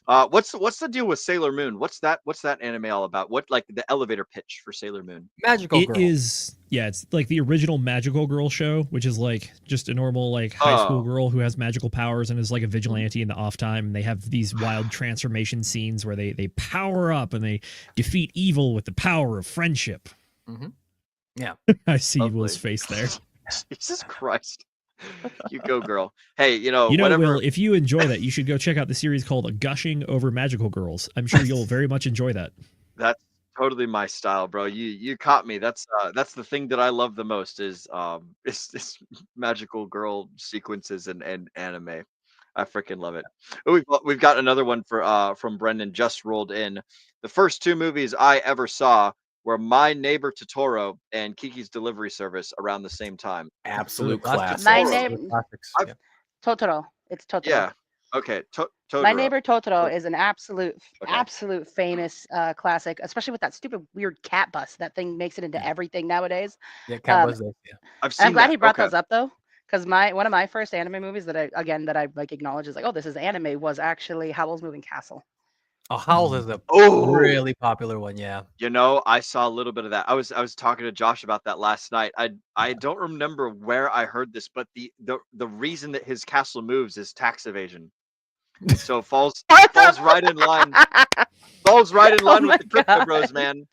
What's the deal with Sailor Moon? What's that anime all about? What, like, the elevator pitch for Sailor Moon? Magical Girl. It's like the original Magical Girl show, which is like just a normal like high school girl who has magical powers and is like a vigilante in the off time. And they have these wild transformation scenes where they power up and they defeat evil with the power of friendship. Mm-hmm. Yeah. I see Will's face there. Jesus Christ. You go, girl. Hey, Will, if you enjoy that, you should go check out the series called Gushing Over Magical Girls. I'm sure you'll very much enjoy that. That's totally my style, bro. You caught me. That's the thing that I love the most is magical girl sequences and anime. I freaking love it. We've got another one from Brendan just rolled in. The first 2 movies I ever saw were My Neighbor Totoro and Kiki's Delivery Service around the same time. Absolute classics. My neighbor Totoro. It's Totoro. Yeah. Okay. Totoro. My Neighbor Totoro is an absolute famous classic, especially with that stupid weird cat bus. That thing makes it into everything nowadays. Yeah, cat bus. Yeah. I'm glad he brought those up though, because one of my first anime movies that I like acknowledge is like, oh, this is anime, was actually Howl's Moving Castle. Oh, Howl's is a really popular one, yeah. I saw a little bit of that. I was talking to Josh about that last night. I don't remember where I heard this, but the reason that his castle moves is tax evasion. So falls right in line. Falls right in line with the Crypto Bros, man.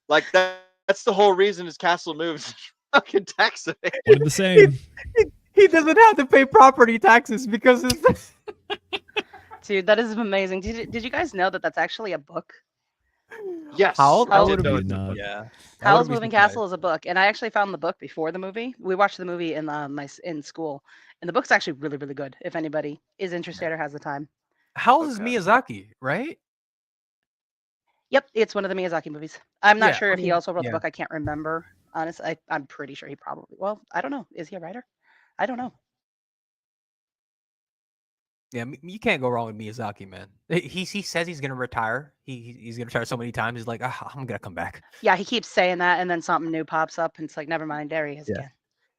Like that's the whole reason his castle moves. Fucking tax evasion. One the same. He doesn't have to pay property taxes because it's Dude, that is amazing. Did you guys know that that's actually a book? Yes, Howl's I Howl's did know Moving it's a Not. book. Yeah. I Howl's wouldn't be Moving surprised. Castle is a book, and I actually found the book before the movie. We watched the movie in in school, and the book's actually really, really good. If anybody is interested or has the time. Howl's is Okay. Miyazaki, right? Yep, it's one of the Miyazaki movies. I'm not Yeah, sure I if he mean, also wrote the yeah. book. I can't remember. Honestly, I'm pretty sure he probably. Well, I don't know. Is he a writer? I don't know. Yeah, you can't go wrong with Miyazaki, man. He says he's gonna retire. He's gonna retire so many times. He's like, I'm gonna come back. Yeah, he keeps saying that, and then something new pops up, and it's like, never mind, there he is Yeah. again.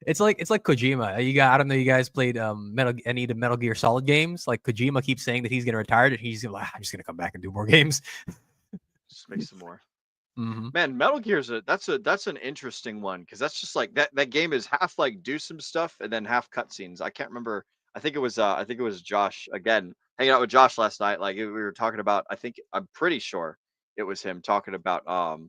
It's like Kojima. I don't know. You guys played any of the Metal Gear Solid games? Like Kojima keeps saying that he's gonna retire, and he's like, I'm just gonna come back and do more games. Just make some more. Mm-hmm. Man, Metal Gear's that's an interesting one because that's just like that game is half like do some stuff and then half cutscenes. I can't remember. I think it was Josh again hanging out with Josh last night. Like we were talking about. I'm pretty sure it was him talking about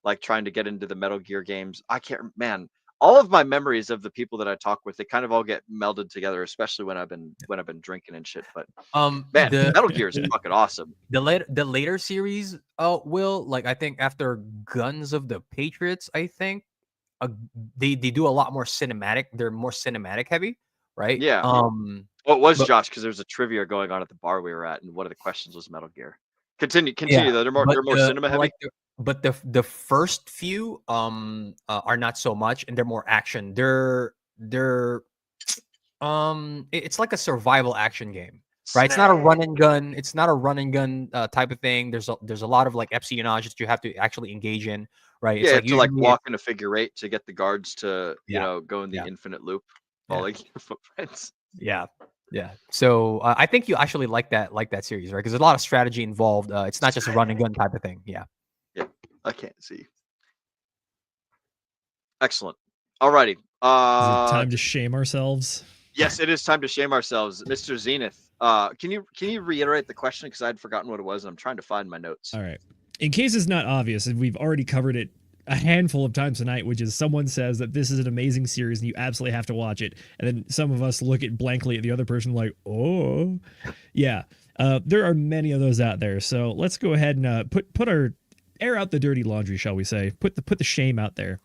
like trying to get into the Metal Gear games. I can't. Man, all of my memories of the people that I talk with, they kind of all get melded together, especially when I've been drinking and shit. But man, Metal Gear is fucking awesome. The later series, will like I think after Guns of the Patriots, I think they do a lot more cinematic. They're more cinematic heavy, right? Yeah. Well, it was but- Josh because there was a trivia going on at the bar we were at, and one of the questions was Metal Gear. Continue Yeah, though. They're more cinema heavy. But the first few are not so much, and they're more action. It's like a survival action game, right? It's not a run and gun. It's not a run and gun type of thing. There's a lot of like espionage that you have to actually engage in, right? Yeah, It's to like walk in a figure eight to get the guards to go in the Yeah. infinite loop, following your footprints. Yeah. Yeah. So I think you actually like that series, right? Because there's a lot of strategy involved. It's not just a run and gun type of thing. Yeah. Yeah, I can't see. Excellent. Alrighty. Is it time to shame ourselves? Yes, it is time to shame ourselves, Mr. Zenith. Can you reiterate the question because I'd forgotten what it was and I'm trying to find my notes. All right. In case it's not obvious, and we've already covered it a handful of times tonight, which is someone says that this is an amazing series and you absolutely have to watch it, and then some of us look at blankly at the other person like, oh, yeah. There are many of those out there, so let's go ahead and put our air out the dirty laundry, shall we say? Put the shame out there.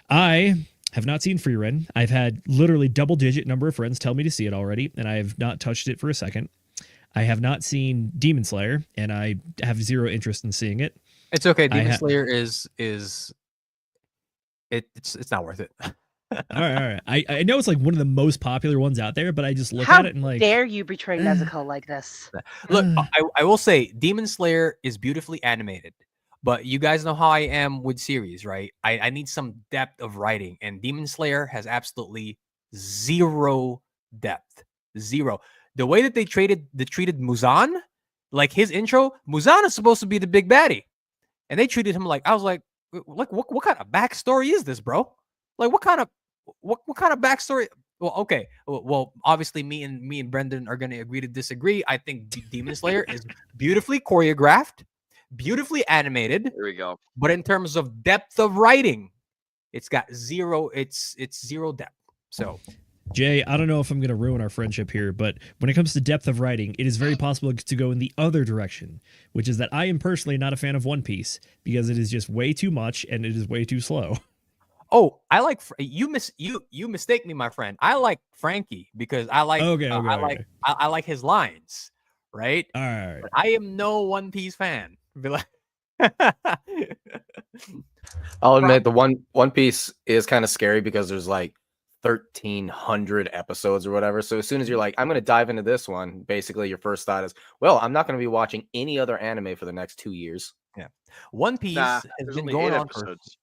I have not seen Free Run. I've had literally double-digit number of friends tell me to see it already, and I have not touched it for a second. I have not seen Demon Slayer, and I have zero interest in seeing it. It's okay. Demon Slayer is it's not worth it. all right. I know it's like one of the most popular ones out there, but I just look How at it and like, dare you betray Nezuko like this? Look, I will say Demon Slayer is beautifully animated, but you guys know how I am with series, right? I need some depth of writing, and Demon Slayer has absolutely zero depth. Zero. The way that they treated Muzan, like his intro, Muzan is supposed to be the big baddie, and they treated him like, I was like what kind of backstory is this, bro? Like what kind of backstory? Well, okay. Well, obviously me and Brendan are gonna agree to disagree. I think Demon Slayer is beautifully choreographed, beautifully animated. There we go. But in terms of depth of writing, it's got zero. It's zero depth. So, Jay, I don't know if I'm going to ruin our friendship here, but when it comes to depth of writing, it is very possible to go in the other direction, which is that I am personally not a fan of One Piece because it is just way too much and it is way too slow. Oh, I like you mistake me, my friend. I like Frankie because I like I like his lines, right? All right. But I am no One Piece fan. I'll admit the One Piece is kind of scary because there's like 1,300 episodes or whatever. So as soon as you're like, I'm going to dive into this one, basically your first thought is, well, I'm not going to be watching any other anime for the next 2 years. Yeah. One Piece has been going on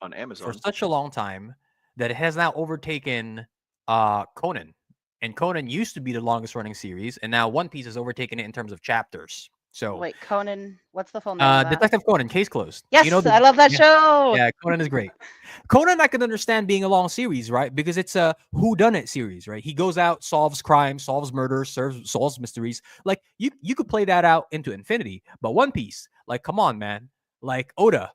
on Amazon for such a long time that it has now overtaken Conan. And Conan used to be the longest running series, and now One Piece has overtaken it in terms of chapters. So wait, Conan, what's the full name of that? Detective Conan, Case Closed. Yes, I love that show. Yeah, Conan is great. Conan, I can understand being a long series, right? Because it's a whodunit series, right? He goes out, solves crime, solves murders, solves mysteries. Like you could play that out into infinity. But One Piece, like, come on, man. Like Oda,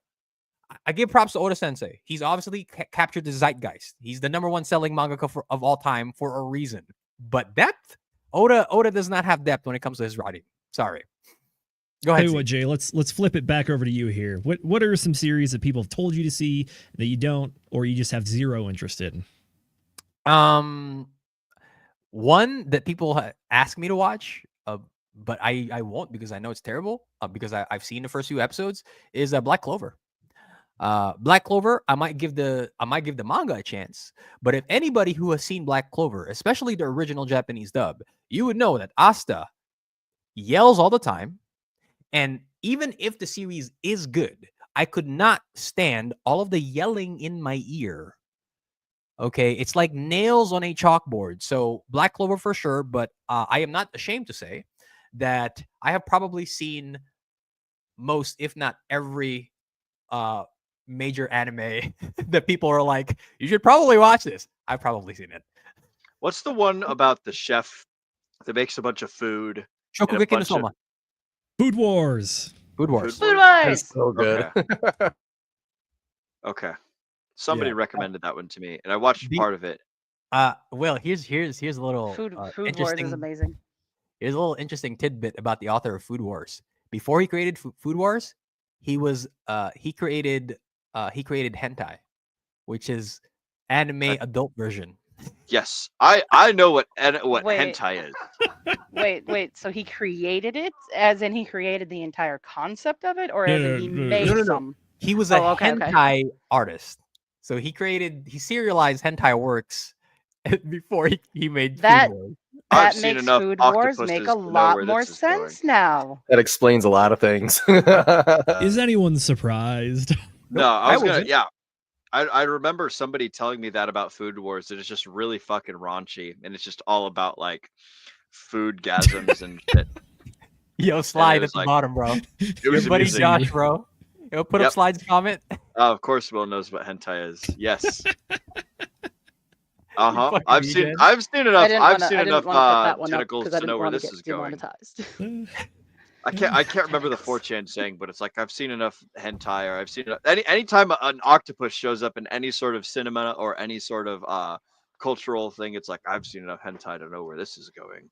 I give props to Oda Sensei. He's obviously captured the zeitgeist. He's the #1 selling mangaka of all time for a reason. But depth, Oda does not have depth when it comes to his writing. Sorry. Go Tell ahead. you Z. what, Jay. Let's flip it back over to you here. What are some series that people have told you to see that you don't, or you just have zero interest in? One that people ask me to watch, but I won't because I know it's terrible. Because I've seen the first few episodes is Black Clover. Black Clover, I might give the manga a chance. But if anybody who has seen Black Clover, especially the original Japanese dub, you would know that Asta yells all the time. And even if the series is good, I could not stand all of the yelling in my ear. Okay, it's like nails on a chalkboard. So Black Clover for sure, but I am not ashamed to say that I have probably seen most, if not every, major anime that people are like, you should probably watch this. I've probably seen it. What's the one about the chef that makes a bunch of food? and a Shokugeki no bunch of- Soma. Food Wars. Food Wars. Food That's Wars. so good. Okay. Okay. Somebody Yeah. recommended that one to me, and I watched part of it. Well, here's a little Food Wars interesting. is amazing. Here's a little interesting tidbit about the author of Food Wars. Before he created Food Wars, he created hentai, which is anime adult version. Yes, I know what Wait. hentai is. Wait. So he created it, as in he created the entire concept of it, or as in he made No. some? He was a okay. hentai artist. So he serialized hentai works before he made That- Food Wars. I've That seen makes enough Food Wars octopuses make to a know lot where more this is going. sense now. That explains a lot of things. Is anyone surprised? No, I was gonna. wasn't. Yeah, I remember somebody telling me that about Food Wars. That it's just really fucking raunchy, and it's just all about like food gasms and shit. Yo, slide was at the like- bottom, bro. It Your was buddy amusing. Josh, bro. Yo, put up Yep. Slide's comment. Oh, of course, Will knows what hentai is. Yes. fucking I've seen vegan. enough. I didn't I've wanna- seen I didn't enough wanna put that one up tentacles because I to know didn't where want to this get is going. demonetized. I can't remember the 4chan saying, but it's like I've seen enough hentai, or I've seen anytime an octopus shows up in any sort of cinema or any sort of cultural thing, it's like I've seen enough hentai to know where this is going.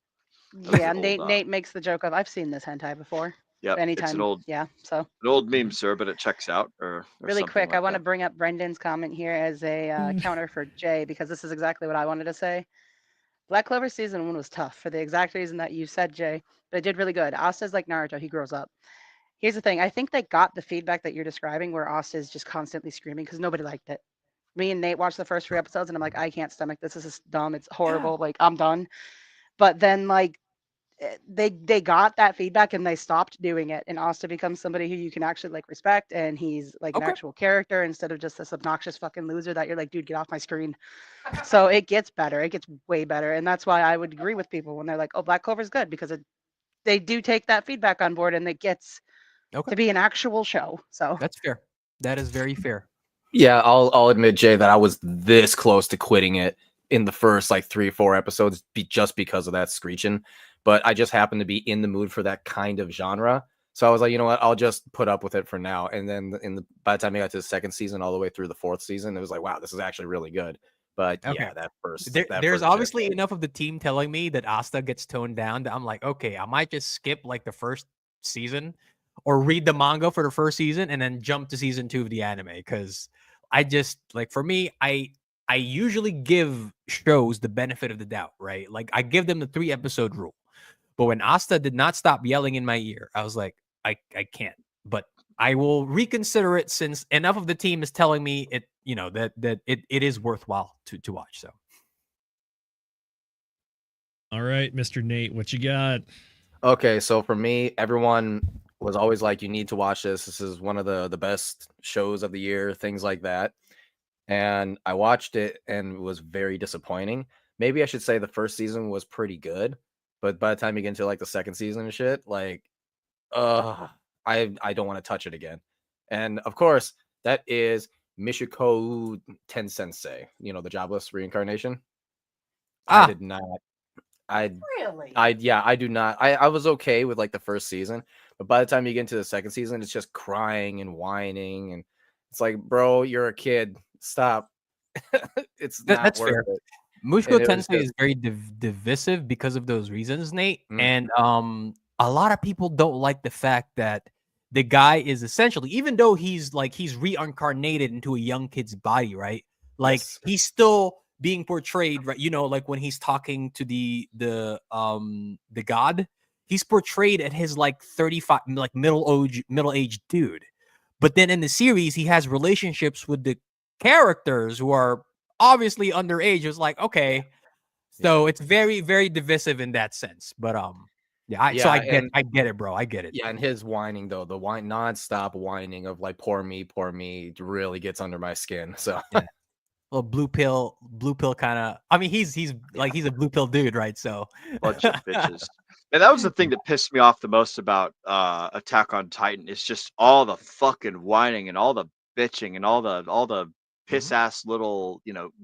That's Yeah, an Nate old, Nate makes the joke of I've seen this hentai before. Yep, Anytime. it's an old So meme, sir, but it checks out. Or really something quick, like I want to that. bring up Brendan's comment here as a counter for Jay, because this is exactly what I wanted to say. Black Clover season 1 was tough for the exact reason that you said, Jay, but it did really good. Asta's like Naruto, he grows up. Here's the thing, I think they got the feedback that you're describing where Asta is just constantly screaming because nobody liked it. Me and Nate watched the first 3 episodes and I'm like, I can't stomach this. This is dumb. It's horrible. Like, I'm done. But then like they got that feedback and they stopped doing it, and Asta becomes somebody who you can actually like respect, and he's like an actual character instead of just this obnoxious fucking loser that you're like, dude, get off my screen. So it gets better. It gets way better, and that's why I would agree with people when they're like, oh, Black Clover's good, because they do take that feedback on board and it gets to be an actual show. So That's fair. That is very fair. Yeah, I'll admit, Jay, that I was this close to quitting it in the first like 3 or 4 episodes just because of that screeching. But I just happened to be in the mood for that kind of genre. So I was like, you know what, I'll just put up with it for now. And then by the time I got to the 2nd season, all the way through the 4th season, it was like, wow, this is actually really good. But yeah, that first. There's first obviously chapter. enough of the team telling me that Asta gets toned down that I'm like, okay, I might just skip like the first season or read the manga for the first season and then jump to season 2 of the anime. Because I just like, for me, I usually give shows the benefit of the doubt, right? Like I give them the 3-episode rule. But when Asta did not stop yelling in my ear, I was like, I can't. But I will reconsider it since enough of the team is telling me it, you know, that it is worthwhile to watch. So, All right, Mr. Nate, what you got? Okay, so for me, everyone was always like, you need to watch this. This is one of the best shows of the year, things like that. And I watched it and it was very disappointing. Maybe I should say the first season was pretty good, but by the time you get into like the 2nd season and shit, like, I don't want to touch it again. And of course, that is Michiko Tensensei, you know, the jobless reincarnation. I did not. Really? I do not. I was okay with like the first season, but by the time you get into the 2nd season, it's just crying and whining, and it's like, bro, you're a kid. Stop. It's not that's worth fair. it. Mushiko And it was Tensei is very divisive because of those reasons, Nate. And a lot of people don't like the fact that the guy is essentially, even though he's reincarnated into a young kid's body, right? Like Yes. he's still being portrayed, right? Like when he's talking to the god, he's portrayed at his like 35, like middle-aged dude. But then in the series, he has relationships with the characters who are obviously underage. It's like, okay, so it's very, very divisive in that sense. But so I get it, bro. I get it. Yeah, and his whining though, the nonstop whining of like poor me, really gets under my skin. So Little blue pill kind of. I mean, he's like he's a blue pill dude, right? So bunch of bitches. And that was the thing that pissed me off the most about Attack on Titan. It's just all the fucking whining and all the bitching and all the piss ass little,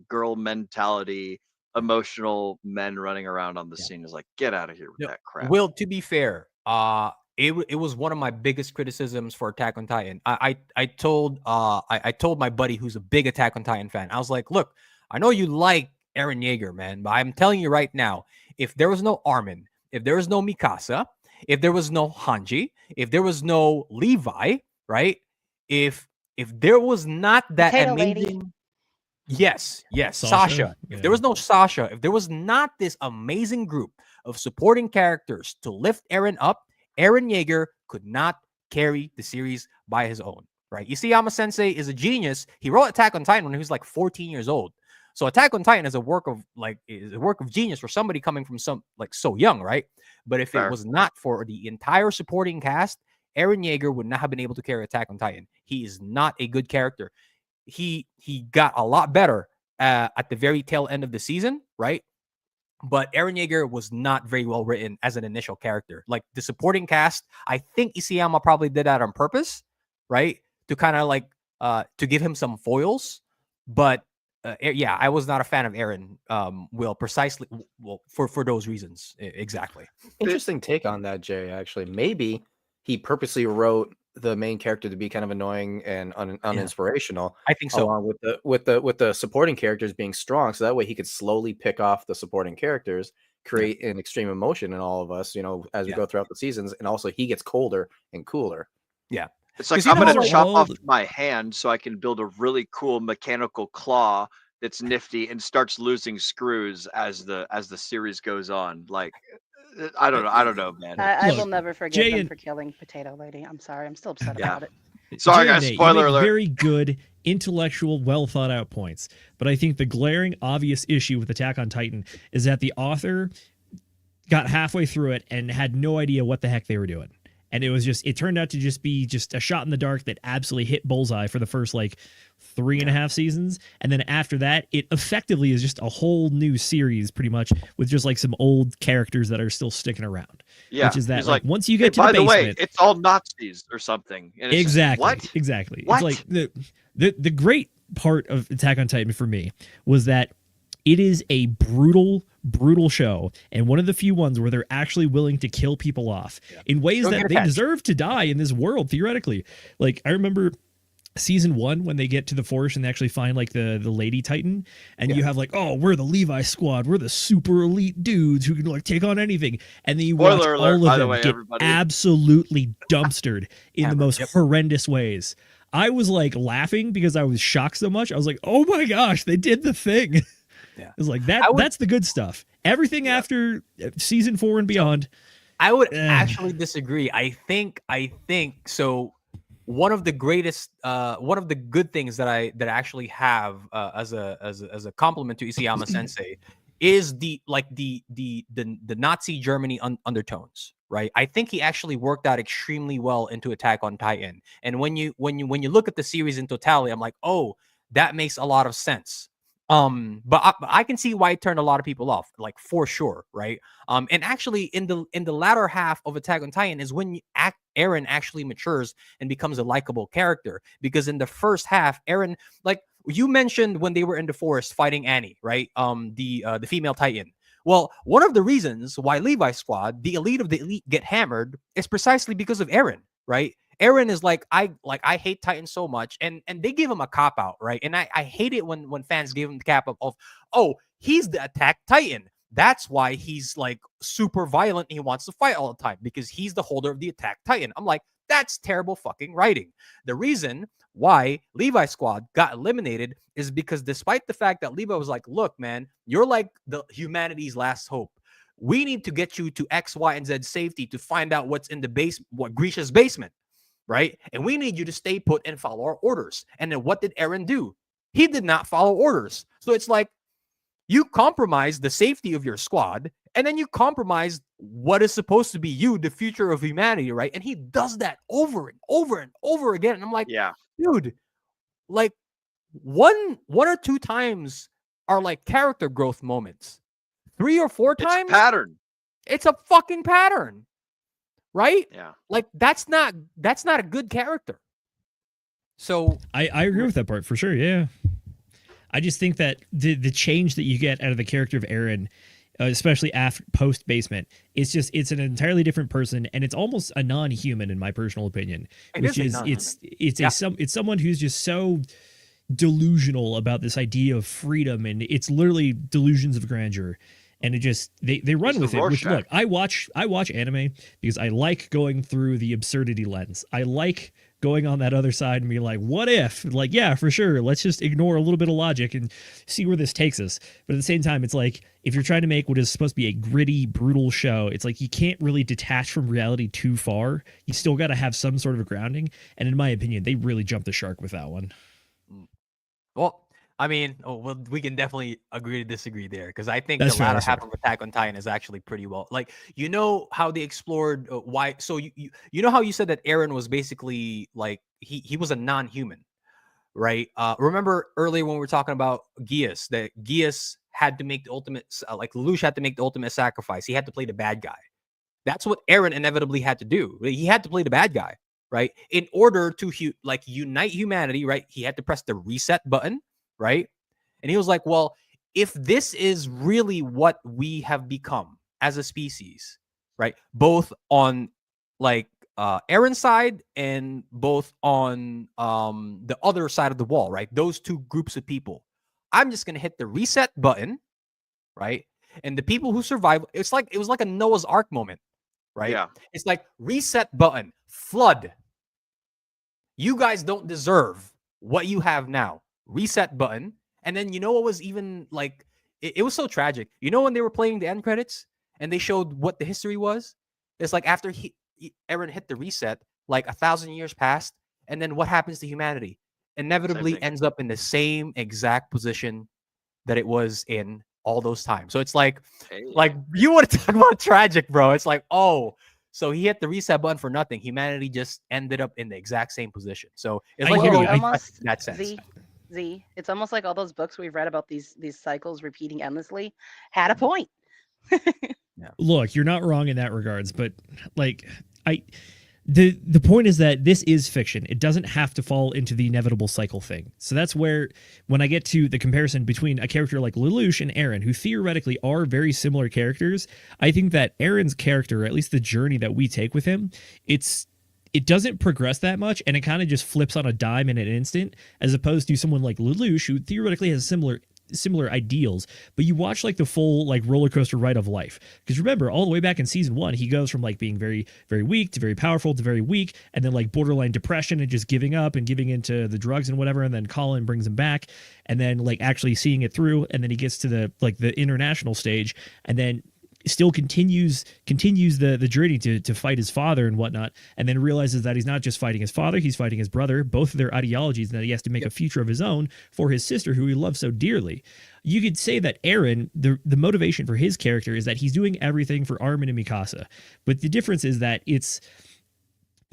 girl mentality, emotional men running around on the scene. Is like, get out of here with that crap. Will, to be fair, it was one of my biggest criticisms for Attack on Titan. I told my buddy who's a big Attack on Titan fan, I was like, look, I know you like Eren Yeager, man, but I'm telling you right now, if there was no Armin, if there was no Mikasa, if there was no Hanji, if there was no Levi, right? If there was not that Potato amazing lady. Yes, Sasha. If there was no Sasha, if there was not this amazing group of supporting characters to lift Eren up, Eren Yeager could not carry the series by his own, right? Isayama Sensei is a genius. He wrote Attack on Titan when he was like 14 years old. So Attack on Titan is a work of genius for somebody coming from so young, right? But if it was not for the entire supporting cast, Eren Yeager would not have been able to carry Attack on Titan. He is not a good character. He got a lot better at the very tail end of the season, right? But Eren Yeager was not very well written as an initial character. Like the supporting cast, I think Isayama probably did that on purpose, right? To kind of like to give him some foils. But I was not a fan of Eren. Will, precisely for those reasons exactly. Interesting take on that, Jay. Actually, maybe he purposely wrote the main character to be kind of annoying and uninspirational. I think so. Along with the supporting characters being strong, so that way he could slowly pick off the supporting characters, create an extreme emotion in all of us, as we go throughout the seasons, and also he gets colder and cooler. Yeah. It's like I'm going to chop off my hand so I can build a really cool mechanical claw that's nifty and starts losing screws as the series goes on. Like, I don't know, man. I will never forgive them for killing Potato Lady. I'm sorry. I'm still upset about it. Sorry, guys. Spoiler alert. Very good, intellectual, well thought out points. But I think the glaring, obvious issue with Attack on Titan is that the author got halfway through it and had no idea what the heck they were doing. And it turned out to just be a shot in the dark that absolutely hit bullseye for the first 3.5 seasons. And then after that, it effectively is just a whole new series pretty much with just some old characters that are still sticking around. Yeah. Which is that once you get to by the basement. By the way, it's all Nazis or something. And it's exactly. What? Exactly. What? It's the great part of Attack on Titan for me was that it is a brutal show, and one of the few ones where they're actually willing to kill people off in ways that they deserve to die in this world, theoretically. I remember season 1 when they get to the forest and they actually find the lady Titan, and you have we're the Levi squad, we're the super elite dudes who can take on anything, and then you watch all of them get absolutely dumpstered in the most horrendous ways. I was laughing because I was shocked so much. I was like, oh my gosh, they did the thing. Yeah. It's that's the good stuff. Everything after season 4 and beyond. I would actually disagree. I think so. One of the greatest, one of the good things that I actually have as a compliment to Isayama Sensei is the Nazi Germany undertones. Right. I think he actually worked out extremely well into Attack on Titan. And when you look at the series in totality, I'm like, oh, that makes a lot of sense. But I can see why it turned a lot of people off, for sure, right? And actually, in the latter half of Attack on Titan is when Eren actually matures and becomes a likable character. Because in the first half, Eren, you mentioned when they were in the forest fighting Annie, right? The female Titan. Well, one of the reasons why Levi Squad, the elite of the elite, get hammered is precisely because of Eren, right? Eren is I hate Titan so much, and they give him a cop out, right? And I hate it when fans give him the cap of oh, he's the Attack Titan. That's why he's like super violent and he wants to fight all the time, because he's the holder of the attack titan. I'm like, that's terrible fucking writing. The reason why Levi's squad got eliminated is because despite the fact that Levi was like, look, man, you're like the humanity's last hope. We need to get you to X, Y, and Z safety to find out what's in the base, what Grisha's basement, right? And we need you to stay put and follow our orders. And then what did Eren do? He did not follow orders. So it's like, you compromise the safety of your squad, and then you compromise what is supposed to be you, the future of humanity, right? And he does that over and over and over again. And I'm like, Yeah. dude, like one or two times are like character growth moments. 3 or 4 times, It's a pattern. it's a fucking pattern, right? Yeah. Like that's not a good character. So I agree with that part for sure. Yeah. I just think that the change that you get out of the character of Eren, especially after post basement, it's an entirely different person, and it's almost a non-human in my personal opinion. It's someone who's just so delusional about this idea of freedom, and it's literally delusions of grandeur. And it just they run with it. Which, look, I watch anime because I like going through the absurdity lens. I like going on that other side and be like, what if? Like, yeah, for sure. Let's just ignore a little bit of logic and see where this takes us. But at the same time, it's like, if you're trying to make what is supposed to be a gritty, brutal show, it's like you can't really detach from reality too far. You still got to have some sort of a grounding. And in my opinion, they really jumped the shark with that one. Well, I mean, we can definitely agree to disagree there, because I think the latter half of Attack on Titan is actually pretty well. Like, you know how they explored why. So you know how you said that Eren was basically like he was a non-human, right? Remember earlier when we were talking about Geass, that Geass had to make the ultimate, like Lelouch had to make the ultimate sacrifice. He had to play the bad guy. That's what Eren inevitably had to do. He had to play the bad guy, right? In order to unite humanity, right? He had to press the reset button. Right. And he was like, well, if this is really what we have become as a species, right, both on like Eren's side and both on the other side of the wall, right, those two groups of people, I'm just going to hit the reset button. Right. And the people who survive, it was like a Noah's Ark moment. Right. Yeah. It's like reset button, flood. You guys don't deserve what you have now. Reset button. And then, you know what was even like, it was so tragic. You know when they were playing the end credits and they showed what the history was? It's like after Eren hit the reset, like 1,000 years passed, and then what happens to humanity? Inevitably ends up in the same exact position that it was in all those times. So it's like you want to talk about tragic, bro. It's like, oh, so he hit the reset button for nothing. Humanity just ended up in the exact same position. So it's like almost in that sense. Z, it's almost like all those books we've read about these cycles repeating endlessly had a point. Yeah. Look, you're not wrong in that regards, but like the point is that this is fiction. It doesn't have to fall into the inevitable cycle thing. So that's where, when I get to the comparison between a character like Lelouch and Eren, who theoretically are very similar characters, I think that Eren's character, or at least the journey that we take with him, it doesn't progress that much, and it kind of just flips on a dime in an instant, as opposed to someone like Lelouch, who theoretically has similar ideals, but you watch like the full like roller coaster ride of life. Because remember, all the way back in season 1, he goes from like being very, very weak to very powerful to very weak, and then like borderline depression and just giving up and giving into the drugs and whatever, and then Colin brings him back, and then like actually seeing it through, and then he gets to the international stage, and then still continues the journey to fight his father and whatnot, and then realizes that he's not just fighting his father, he's fighting his brother, both of their ideologies, and that he has to make a future of his own for his sister, who he loves so dearly. You could say that Eren, the motivation for his character is that he's doing everything for Armin and Mikasa, but the difference is that it's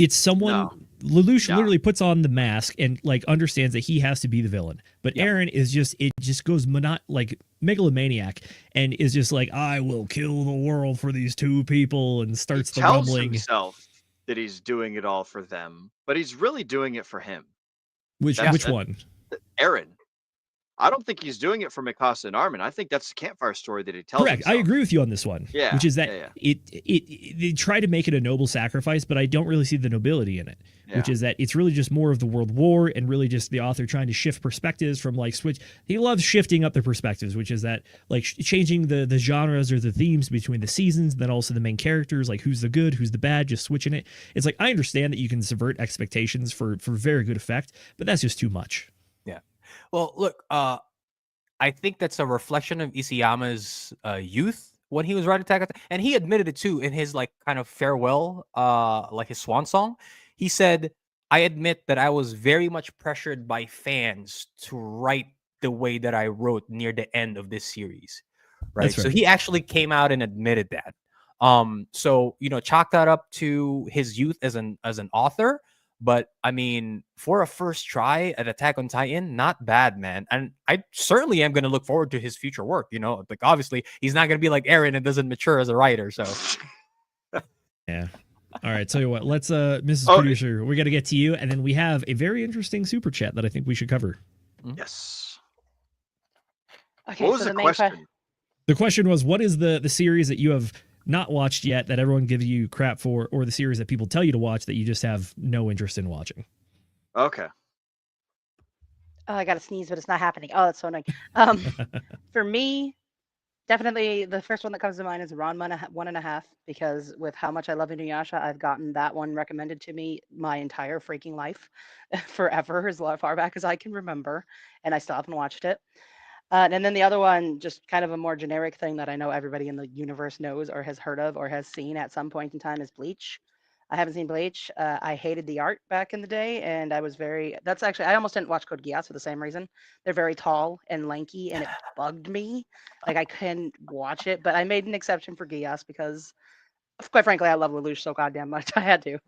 someone. Lelouch literally puts on the mask and like understands that he has to be the villain, but Eren is just goes like megalomaniac and is just like, I will kill the world for these two people, and starts the rumbling. He tells himself that he's doing it all for them, but he's really doing it for him. Which one? Eren. I don't think he's doing it for Mikasa and Armin. I think that's a campfire story that he tells. Correct. I agree with you on this one. Yeah. Which is that they try to make it a noble sacrifice, but I don't really see the nobility in it. Yeah. Which is that it's really just more of the world war and really just the author trying to shift perspectives from like switch. He loves shifting up the perspectives, which is that like changing the genres or the themes between the seasons, then also the main characters, like who's the good, who's the bad, just switching it. It's like I understand that you can subvert expectations for very good effect, but that's just too much. Yeah. Well, look, I think that's a reflection of Isayama's youth when he was writing Attack on Titan, and he admitted it too in his like kind of farewell, like his swan song. He said, "I admit that I was very much pressured by fans to write the way that I wrote near the end of this series." Right. So he actually came out and admitted that. So chalk that up to his youth as an author. But I mean, for a first try at Attack on Titan, not bad, man. And I certainly am going to look forward to his future work. Like obviously he's not going to be like Eren and doesn't mature as a writer. So yeah. All right. Tell you what, let's Mrs. Producer, we got to get to you, and then we have a very interesting super chat that I think we should cover. Yes. Okay. What was the question? The question was, what is the series that you have not watched yet that everyone gives you crap for, or the series that people tell you to watch that you just have no interest in watching? Okay. Oh, I got to sneeze, but it's not happening. Oh, that's so annoying. For me, definitely the first one that comes to mind is Ranma 1.5, because with how much I love Inuyasha, I've gotten that one recommended to me my entire freaking life, forever, as far back as I can remember, and I still haven't watched it. And then the other one, just kind of a more generic thing that I know everybody in the universe knows or has heard of or has seen at some point in time, is Bleach. I haven't seen Bleach. I hated the art back in the day, and I almost didn't watch Code Geass for the same reason. They're very tall and lanky, and it bugged me. Like I couldn't watch it, but I made an exception for Geass because, quite frankly, I love Lelouch so goddamn much. I had to.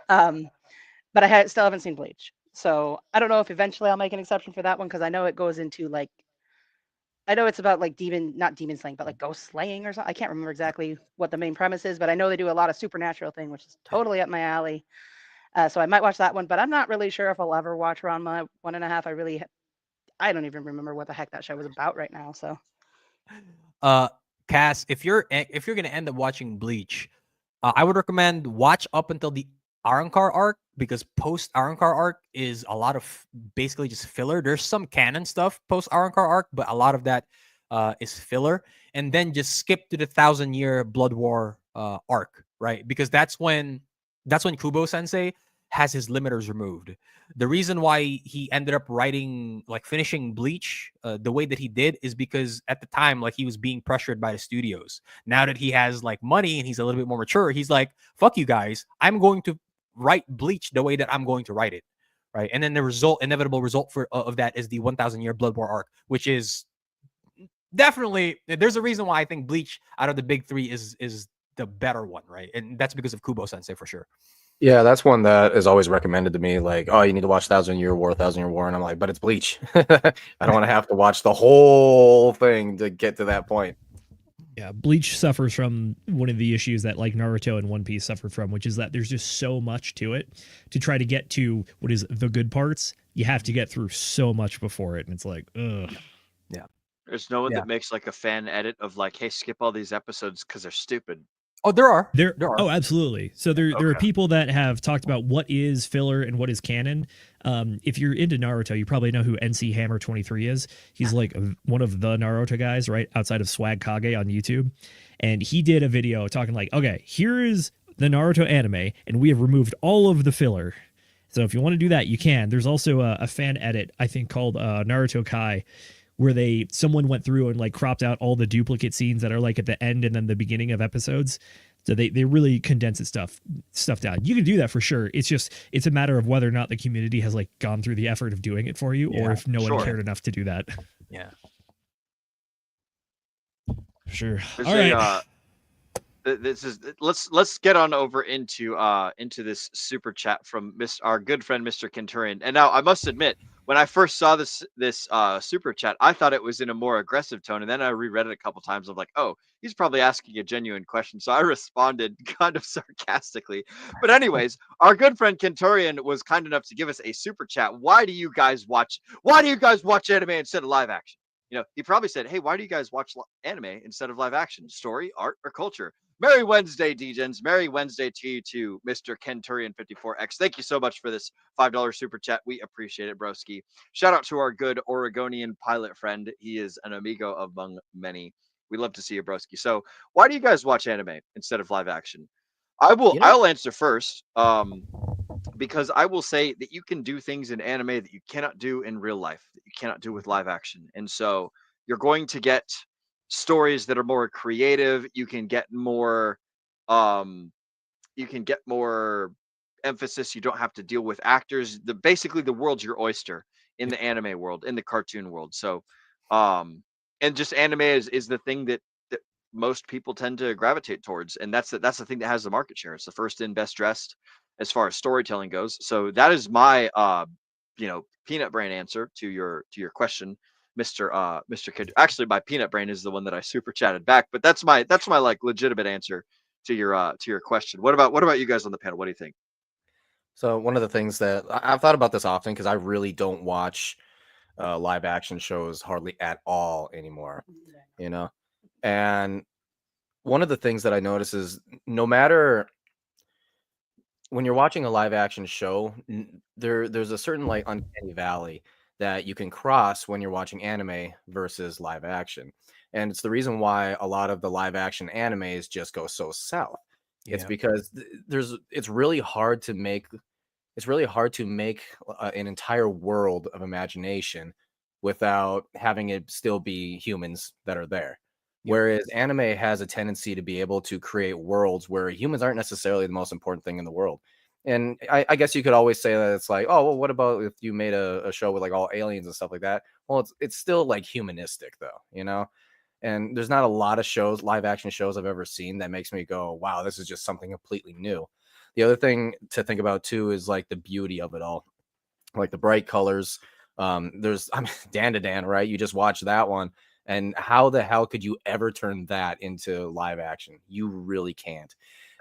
But I still haven't seen Bleach. So I don't know if eventually I'll make an exception for that one, because I know it goes into like, I know it's about like not demon slaying, but like ghost slaying or something. I can't remember exactly what the main premise is, but I know they do a lot of supernatural thing, which is totally up my alley. So I might watch that one, but I'm not really sure if I'll ever watch Ranma 1.5. I don't even remember what the heck that show was about right now. So, Cass, if you're gonna end up watching Bleach, I would recommend watch up until the Arrancar arc, because post Arrancar arc is a lot of basically just filler. There's some canon stuff post Arrancar arc, but a lot of that is filler. And then just skip to the 1,000-year Blood War arc, right? Because that's when Kubo Sensei has his limiters removed. The reason why he ended up finishing Bleach the way that he did is because at the time, like, he was being pressured by the studios. Now that he has like money and he's a little bit more mature, he's like, fuck you guys, I'm going to write Bleach the way that I'm going to write it, right? And then the inevitable result of that is the 1,000-year Blood War arc, which is definitely, there's a reason why I think Bleach out of the big three is the better one, right? And that's because of Kubo Sensei for sure. Yeah, that's one that is always recommended to me. Like, oh, you need to watch 1,000-Year War, 1,000-Year War, and I'm like, but it's Bleach. I don't want to have to watch the whole thing to get to that point. Yeah, Bleach suffers from one of the issues that like Naruto and One Piece suffered from, which is that there's just so much to it. To try to get to what is the good parts, you have to get through so much before it, and it's like, ugh. Yeah. There's no one that makes like a fan edit of like, hey, skip all these episodes because they're stupid. Oh, there are. There are. Oh, absolutely. So there are people that have talked about what is filler and what is canon. If you're into Naruto, you probably know who NC Hammer 23 is. He's like one of the Naruto guys, right outside of Swag Kage on YouTube. And he did a video talking like, okay, here is the Naruto anime, and we have removed all of the filler. So if you want to do that, you can. There's also a fan edit, I think, called Naruto Kai, where someone went through and like cropped out all the duplicate scenes that are like at the end and then the beginning of episodes. So they really condense stuff down. You can do that for sure. It's a matter of whether or not the community has like gone through the effort of doing it for you, or if no one cared enough to do that. Yeah. Sure. There's All right. this is let's get on over into this super chat from our good friend Mr. Kenturian. And now I must admit, when I first saw this super chat, I thought it was in a more aggressive tone, and then I reread it a couple times. I'm like, oh, he's probably asking a genuine question, so I responded kind of sarcastically. But anyways, our good friend Kenturian was kind enough to give us a super chat. Why do you guys watch anime instead of live action? He probably said, hey, why do you guys watch anime instead of live action? Story, art, or culture? Merry Wednesday, DGens. Merry Wednesday to you too, Mr. Kenturian54X. Thank you so much for this $5 super chat. We appreciate it, broski. Shout out to our good Oregonian pilot friend. He is an amigo among many. We love to see you, broski. So why do you guys watch anime instead of live action? I'll answer first. Because I will say that you can do things in anime that you cannot do in real life, that you cannot do with live action. And so you're going to get stories that are more creative. You can get more emphasis. You don't have to deal with actors. Basically the world's your oyster in the anime world, in the cartoon world. So and just anime is the thing that most people tend to gravitate towards, and that's the thing that has the market share. It's the first in, best dressed as far as storytelling goes. So that is my peanut brain answer to your question, Mr. Kid. Actually, my peanut brain is the one that I super chatted back, but that's my like legitimate answer to your question. What about you guys on the panel? What do you think? So one of the things that I've thought about this often, because I really don't watch live action shows hardly at all anymore, and one of the things that I notice is no matter when you're watching a live action show, there's a certain like uncanny valley that you can cross when you're watching anime versus live action. And it's the reason why a lot of the live action animes just go so south. It's because it's really hard to make an entire world of imagination without having it still be humans that are there. Whereas anime has a tendency to be able to create worlds where humans aren't necessarily the most important thing in the world. And I guess you could always say that it's like, oh, well, what about if you made a show with like all aliens and stuff like that? Well, it's still like humanistic though, And there's not a lot of live action shows I've ever seen that makes me go, wow, this is just something completely new. The other thing to think about too is like the beauty of it all, like the bright colors. There's Dan to Dan, right? You just watch that one. And how the hell could you ever turn that into live action? You really can't.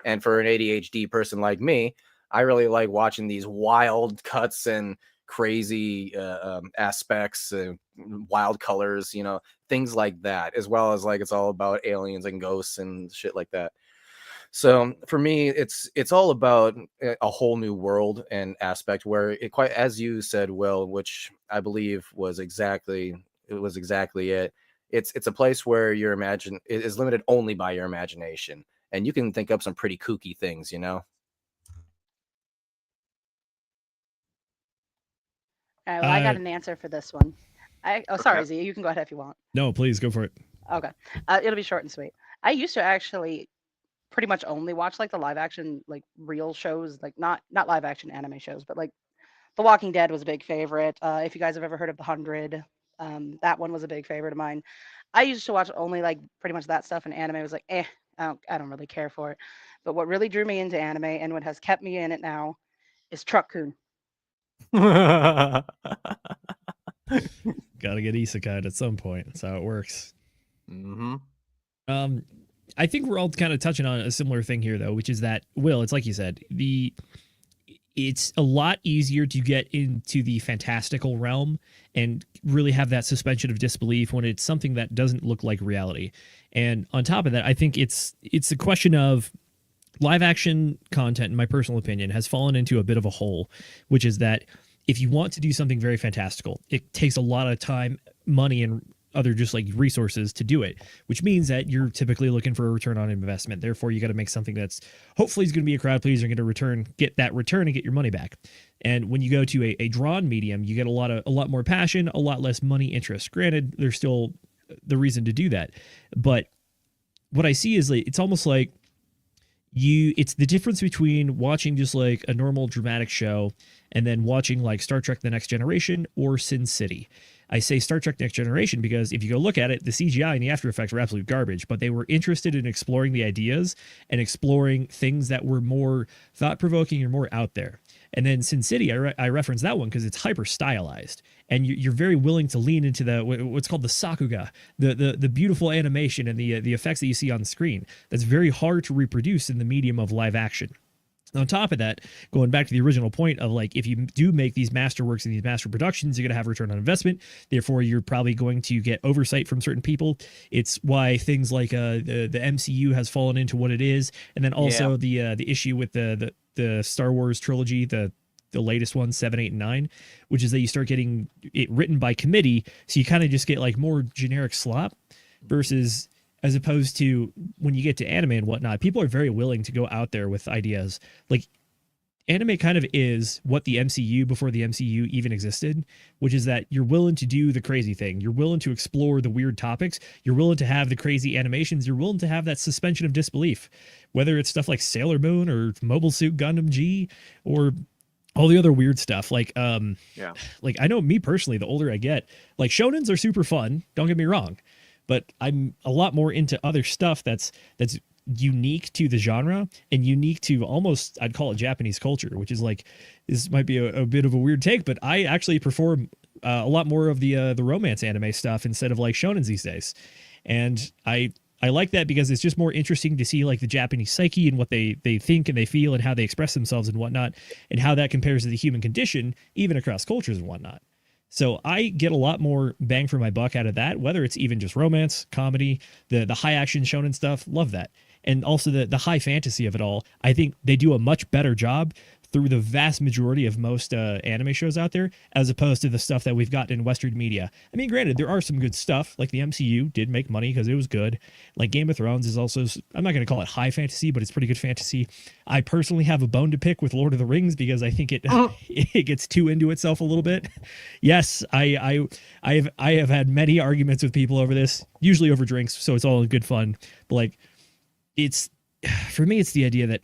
And for an ADHD person like me, I really like watching these wild cuts and crazy aspects, wild colors, things like that, as well as like it's all about aliens and ghosts and shit like that. So for me, it's all about a whole new world and aspect where it, quite as you said, Will, which I believe was exactly it. It's a place where your it is limited only by your imagination, and you can think up some pretty kooky things, All right, well, I got an answer for this one. Sorry, Z, you can go ahead if you want. No, please go for it. Okay, it'll be short and sweet. I used to actually pretty much only watch like the live action, like real shows, like not live action anime shows, but like The Walking Dead was a big favorite. If you guys have ever heard of The 100, that one was a big favorite of mine. I used to watch only like pretty much that stuff, and anime was like, I don't really care for it. But what really drew me into anime and what has kept me in it now is Truck-kun. Gotta get isekai at some point. That's how it works. I think we're all kind of touching on a similar thing here, though, which is that, Will, it's like you said, it's a lot easier to get into the fantastical realm and really have that suspension of disbelief when it's something that doesn't look like reality. And on top of that, I think it's a question of live action content, in my personal opinion, has fallen into a bit of a hole, which is that if you want to do something very fantastical, it takes a lot of time, money, and other just like resources to do it, which means that you're typically looking for a return on investment. Therefore, you got to make something that's hopefully is going to be a crowd pleaser, going to get that return and get your money back. And when you go to a drawn medium, you get a lot more passion, a lot less money interest. Granted, there's still the reason to do that, but what I see is like, it's almost like it's the difference between watching just like a normal dramatic show and then watching like Star Trek The Next Generation or Sin City. I say Star Trek Next Generation because if you go look at it, the CGI and the After Effects were absolute garbage, but they were interested in exploring the ideas and exploring things that were more thought-provoking or more out there. And then Sin City, I reference that one because it's hyper stylized, and you're very willing to lean into the what's called the sakuga, the beautiful animation and the effects that you see on the screen. That's very hard to reproduce in the medium of live action. On top of that, going back to the original point of like, if you do make these masterworks and these master productions, you're going to have return on investment. Therefore, you're probably going to get oversight from certain people. It's why things like the MCU has fallen into what it is, and then also the issue with the Star Wars trilogy, the latest one, 7, 8, and 9, which is that you start getting it written by committee, so you kind of just get like more generic slop versus. As opposed to when you get to anime and whatnot, people are very willing to go out there with ideas. Like, anime kind of is what the MCU before the MCU even existed, which is that you're willing to do the crazy thing. You're willing to explore the weird topics. You're willing to have the crazy animations. You're willing to have that suspension of disbelief, whether it's stuff like Sailor Moon or Mobile Suit Gundam G or all the other weird stuff. Like, like I know me personally, the older I get, like shonens are super fun. Don't get me wrong. But I'm a lot more into other stuff that's unique to the genre and unique to almost, I'd call it Japanese culture, which is like, this might be a bit of a weird take, but I actually prefer a lot more of the romance anime stuff instead of like shonens these days. And I like that because it's just more interesting to see like the Japanese psyche and what they think and they feel and how they express themselves and whatnot, and how that compares to the human condition, even across cultures and whatnot. So I get a lot more bang for my buck out of that, whether it's even just romance, comedy, the high action shonen stuff, love that. And also the high fantasy of it all. I think they do a much better job through the vast majority of most anime shows out there, as opposed to the stuff that we've got in Western media. I mean, granted, there are some good stuff, like the MCU did make money because it was good. Like Game of Thrones is also, I'm not going to call it high fantasy, but it's pretty good fantasy. I personally have a bone to pick with Lord of the Rings because I think it gets too into itself a little bit. Yes, I have had many arguments with people over this, usually over drinks, so it's all in good fun. But like, for me, it's the idea that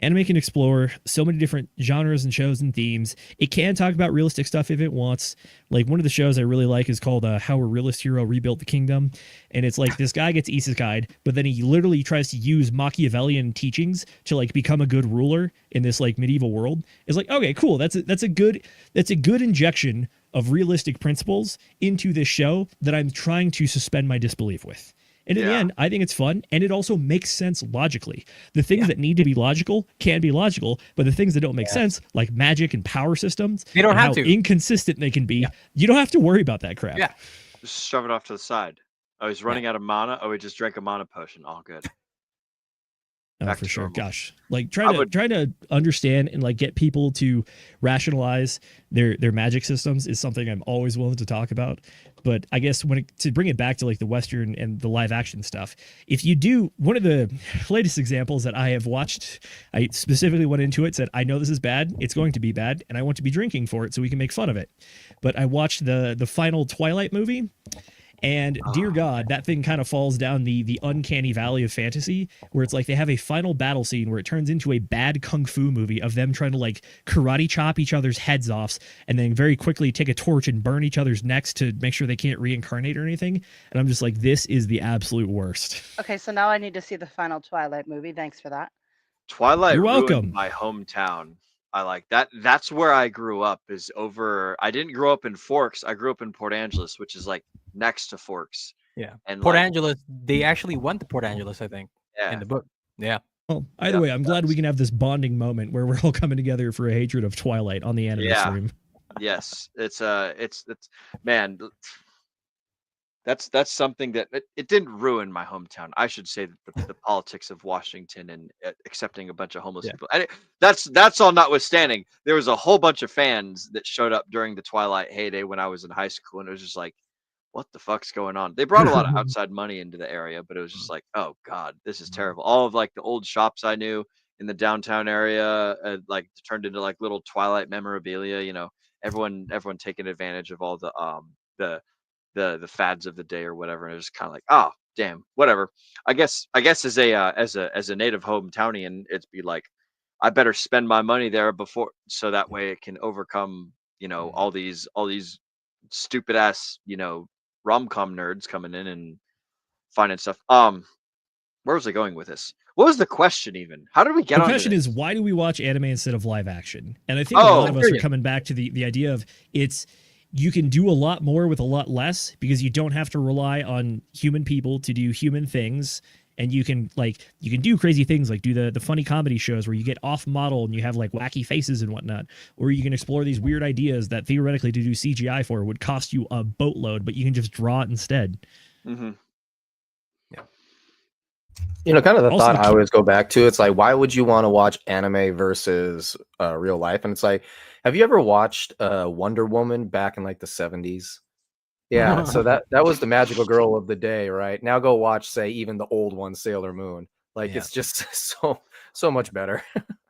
anime can explore so many different genres and shows and themes. It can talk about realistic stuff if it wants. Like one of the shows I really like is called How a Realist Hero Rebuilt the Kingdom. And it's like this guy gets isekai'd, but then he literally tries to use Machiavellian teachings to like become a good ruler in this like medieval world. It's like, okay, cool. That's a good injection of realistic principles into this show that I'm trying to suspend my disbelief with. And in the end, I think it's fun, and it also makes sense logically. The things that need to be logical can be logical, but the things that don't make sense, like magic and power systems, you don't have how to. Inconsistent they can be, you don't have to worry about that crap. Yeah, just shove it off to the side. Oh, he's running out of mana. Oh, he just drank a mana potion. All good. Oh, for sure. Gosh, like try to understand and like get people to rationalize their magic systems is something I'm always willing to talk about. But I guess to bring it back to like the Western and the live action stuff, if you do, one of the latest examples that I have watched, I specifically went into it, said, I know this is bad, it's going to be bad, and I want to be drinking for it so we can make fun of it. But I watched the final Twilight movie. And dear God, that thing kind of falls down the uncanny valley of fantasy, where it's like they have a final battle scene where it turns into a bad kung fu movie of them trying to like karate chop each other's heads off and then very quickly take a torch and burn each other's necks to make sure they can't reincarnate or anything. And I'm just like, this is the absolute worst. Okay, so now I need to see the final Twilight movie. Thanks for that. Twilight You're welcome. ruined my hometown. I like that. That's where I grew up. I didn't grow up in Forks. I grew up in Port Angeles, which is like next to Forks. Yeah. And Port Angeles, they actually went to Port Angeles, I think, in the book. Yeah. Well, either way, I'm glad we can have this bonding moment where we're all coming together for a hatred of Twilight on the anime stream. Yes. It's man, that's something that it didn't ruin my hometown. I should say that the politics of Washington and accepting a bunch of homeless people. And that's all notwithstanding. There was a whole bunch of fans that showed up during the Twilight heyday when I was in high school, and it was just like, what the fuck's going on? They brought a lot of outside money into the area, but it was just like, oh God, this is terrible. All of like the old shops I knew in the downtown area, like turned into like little Twilight memorabilia. You know, everyone taking advantage of all the fads of the day or whatever, and it was kind of like, oh damn, whatever. I guess as a native hometownian, it'd be like, I better spend my money there before, so that way it can overcome, you know, all these stupid ass, rom-com nerds coming in and finding stuff. Where was I going with this? What was the question even? How did we get The on question this? is, why do we watch anime instead of live action? And I think a lot of us are coming back to the idea of you can do a lot more with a lot less because you don't have to rely on human people to do human things. And you can do crazy things like do the funny comedy shows where you get off model and you have like wacky faces and whatnot. Or you can explore these weird ideas that theoretically to do CGI for would cost you a boatload, but you can just draw it instead. Mm-hmm. Kind of the thought I always go back to, it's like, why would you want to watch anime versus real life? And it's like, have you ever watched Wonder Woman back in like the 70s? Yeah, so that was the magical girl of the day, right? Now go watch, say, even the old one, Sailor Moon. Like, it's just so much better.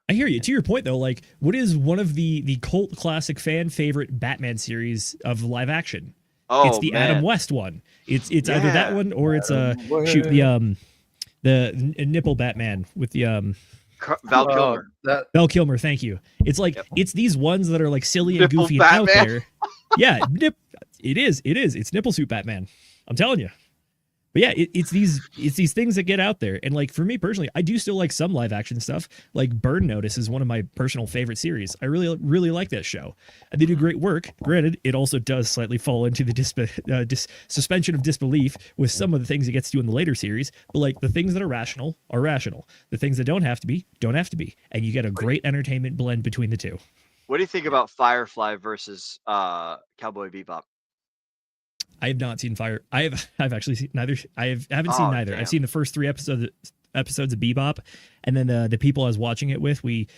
I hear you. To your point, though, like, what is one of the cult classic fan favorite Batman series of live action? It's the Adam West one. It's either that one or it's the nipple Batman with the Val Kilmer. Val Kilmer, thank you. It's like it's these ones that are like silly and goofy and out there. Yeah, it is. It's nipple suit Batman. I'm telling you. But yeah, it's these things that get out there. And like for me personally, I do still like some live action stuff. Like Burn Notice is one of my personal favorite series. I really, really like that show. And they do great work. Granted, it also does slightly fall into the suspension of disbelief with some of the things it gets to in the later series. But like the things that are rational are rational. The things that don't have to be, don't have to be. And you get a great entertainment blend between the two. What do you think about Firefly versus Cowboy Bebop? I have not seen Fire. I've actually seen neither. Haven't seen neither. Damn. I've seen the first 3 episodes of Bebop, and then the people I was watching it with, it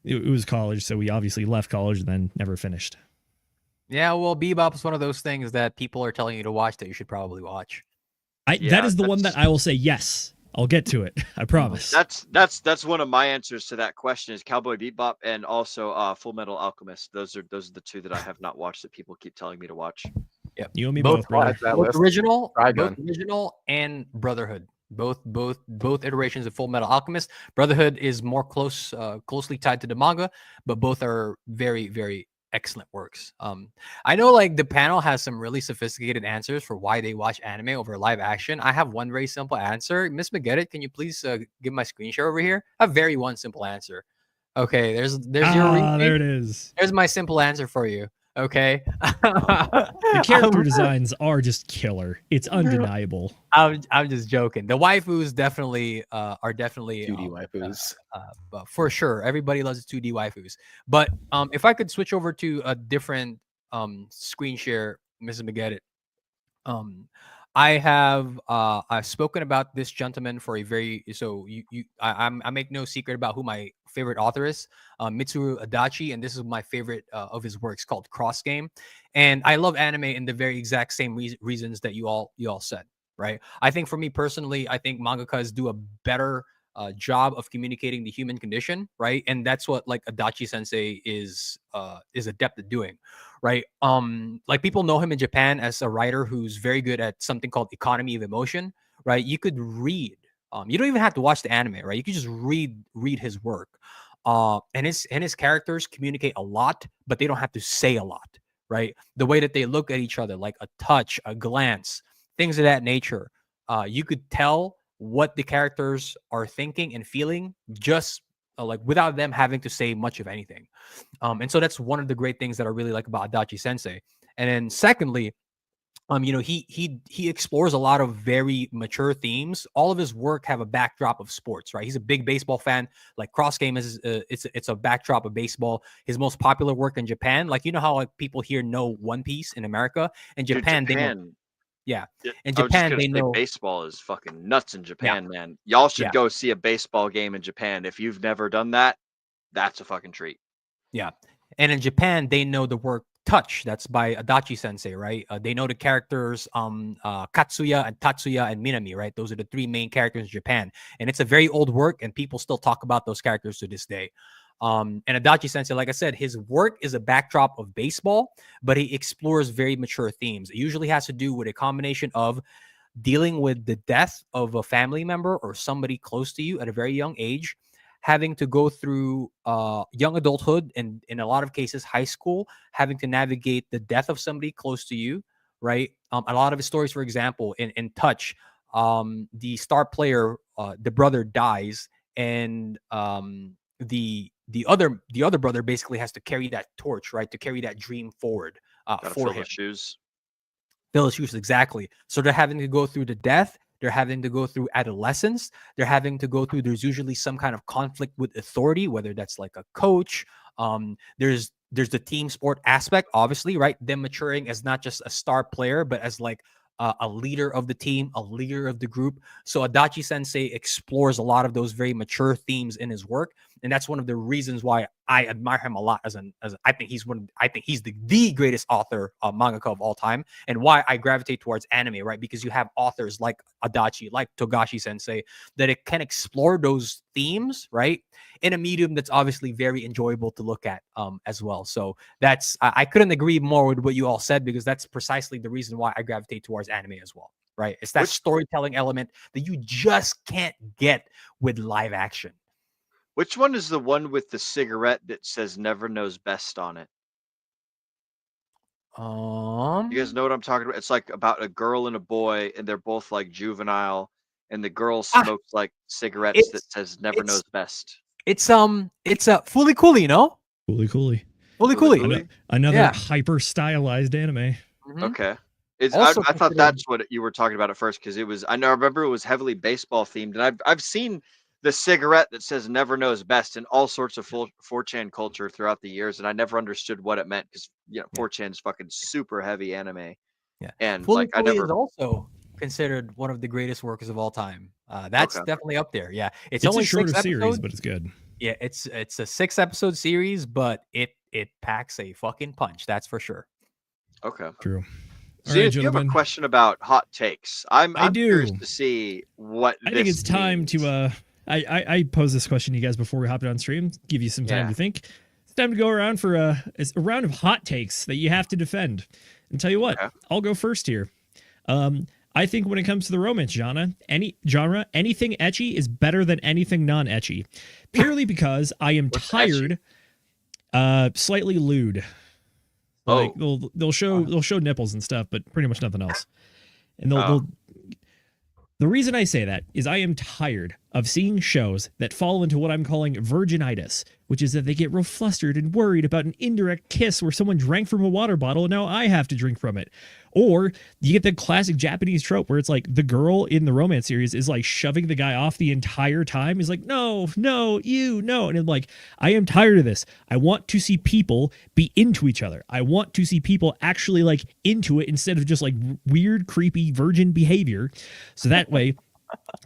was college, so we obviously left college and then never finished. Yeah, well, Bebop is one of those things that people are telling you to watch that you should probably watch. That is the one that I will say yes. I'll get to it. I promise. That's one of my answers to that question is Cowboy Bebop and also Full Metal Alchemist. Those are the 2 that I have not watched that people keep telling me to watch. Yeah, you and me both. Both original and Brotherhood. Both iterations of Full Metal Alchemist. Brotherhood is more closely tied to the manga, but both are very, very excellent works. I know like the panel has some really sophisticated answers for why they watch anime over live action. I have one very simple answer. Miss McGettit, can you please give my screen share over here? I have one simple answer. Okay, there's your repeat. There it is. There's my simple answer for you. Okay. The character designs are just killer. It's undeniable. I'm just joking. The waifus definitely are 2D waifus. For sure. Everybody loves 2D waifus. But if I could switch over to a different screen share, Mrs. McGettit. I've spoken about this gentleman for I make no secret about who my favorite author is, Mitsuru Adachi, and this is my favorite of his works called Cross Game. And I love anime in the very exact same reasons that you all said, right? I think for me personally, I think mangakas do a better job of communicating the human condition, right? And that's what like Adachi Sensei is adept at doing, right? Like people know him in Japan as a writer who's very good at something called economy of emotion, right? You could read, you don't even have to watch the anime, right? You could just read his work, and his characters communicate a lot, but they don't have to say a lot, right? The way that they look at each other, like a touch, a glance, things of that nature, you could tell what the characters are thinking and feeling just like without them having to say much of anything. And so that's one of the great things that I really like about Adachi Sensei. And then secondly, he explores a lot of very mature themes. All of his work have a backdrop of sports, right? He's a big baseball fan. Like Cross Game is it's a backdrop of baseball. His most popular work in Japan, like how like people here know One Piece in America. In Japan, they know. Yeah. In Japan, they know baseball is fucking nuts in Japan, man. Y'all should go see a baseball game in Japan. If you've never done that, that's a fucking treat. Yeah. And in Japan, they know the work Touch. That's by Adachi Sensei, right? They know the characters Katsuya and Tatsuya and Minami, right? Those are the 3 main characters in Japan. And it's a very old work, and people still talk about those characters to this day. And Adachi Sensei, like I said, his work is a backdrop of baseball, but he explores very mature themes. It usually has to do with a combination of dealing with the death of a family member or somebody close to you at a very young age, having to go through young adulthood and in a lot of cases high school, having to navigate the death of somebody close to you, right? A lot of his stories, for example, in Touch, the star player, the brother dies, and the other brother basically has to carry that torch, right, to carry that dream forward for him. Fill his shoes, exactly. So they're having to go through the death. They're having to go through adolescence. They're having to go through. There's usually some kind of conflict with authority, whether that's like a coach. There's the team sport aspect, obviously, right? Them maturing as not just a star player, but as like a leader of the team, a leader of the group. So Adachi Sensei explores a lot of those very mature themes in his work, and that's one of the reasons why I admire him a lot. I think he's the greatest author, mangaka of all time, and why I gravitate towards anime, right? Because you have authors like Adachi, like Togashi Sensei, that it can explore those themes, right, in a medium that's obviously very enjoyable to look at, as well. So that's I couldn't agree more with what you all said, because that's precisely the reason why I gravitate towards anime as well, right? It's that storytelling element that you just can't get with live action. Which one is the one with the cigarette that says "Never Knows Best" on it? You guys know what I'm talking about? It's like about a girl and a boy, and they're both like juvenile, and the girl smokes like cigarettes that says "Never Knows Best." It's Fully Cooley, no? Fully Cooley. Fully Cooley. Another hyper stylized anime. Okay. I thought that's what you were talking about at first, because I remember it was heavily baseball themed, and I've seen the cigarette that says "Never Knows Best" in all sorts of 4chan culture throughout the years, and I never understood what it meant, because 4chan is fucking super heavy anime. Yeah, and Fully Cooley is also considered one of the greatest works of all time. That's definitely up there. Yeah, it's only a shorter 6 series, episodes, but it's good. Yeah, it's a 6-episode series, but it packs a fucking punch. That's for sure. Okay. True. Zenith, you have a question about hot takes. I'm curious to see what I think it's time to I posed this question to you guys before we hopped on stream. Give you some time to think. It's time to go around for a round of hot takes that you have to defend. And tell you what, I'll go first here. I think when it comes to the romance genre, anything ecchi is better than anything non-ecchi, purely because I am tired. Slightly lewd. Like they'll show nipples and stuff, but pretty much nothing else. And the reason I say that is I am tired of seeing shows that fall into what I'm calling virginitis, which is that they get real flustered and worried about an indirect kiss where someone drank from a water bottle and now I have to drink from it. Or you get the classic Japanese trope where it's like the girl in the romance series is like shoving the guy off the entire time. He's like, no, you, no. And I'm like, I am tired of this. I want to see people be into each other. I want to see people actually like into it instead of just like weird, creepy virgin behavior. So that way,